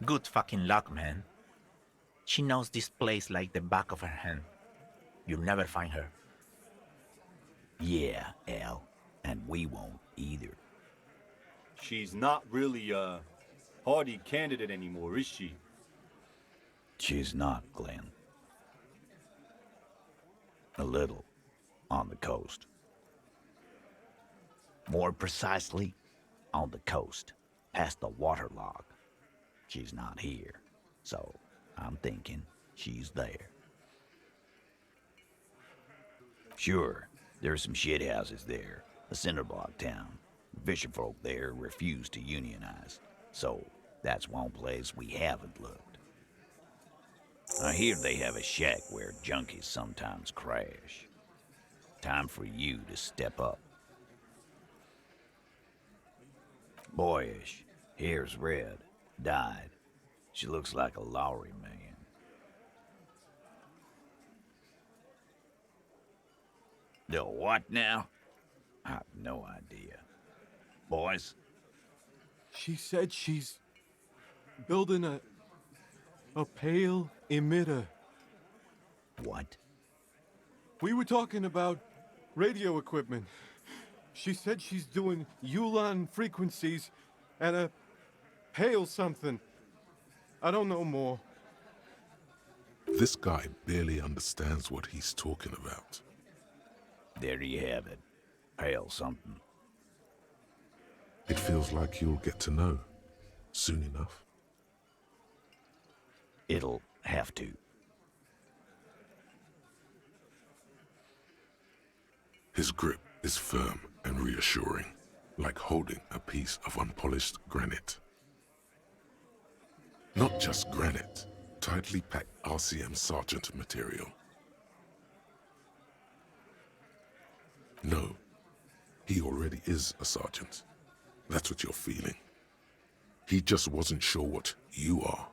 Good fucking luck, man. She knows this place like the back of her hand. You'll never find her. Yeah, Al. And we won't either. She's not really a hardy candidate anymore, is she? She's not, Glenn. A little. On the coast. More precisely, on the coast, past the waterlock. She's not here, so I'm thinking she's there. Sure, there's some shithouses there, a cinder block town. Fisherfolk there refuse to unionize, so that's one place we haven't looked. I hear they have a shack where junkies sometimes crash. Time for you to step up. Boyish, hair's red, dyed. She looks like a lorry man. The what now? I have no idea. Boys? She said she's building a pale emitter. What? We were talking about radio equipment. She said she's doing Ulan frequencies and a pale something. I don't know more. This guy barely understands what he's talking about. There you have it. Pale something. It feels like you'll get to know soon enough. It'll have to. His grip is firm and reassuring, like holding a piece of unpolished granite. Not just granite, tightly packed RCM sergeant material. No, he already is a sergeant. That's what you're feeling. He just wasn't sure what you are.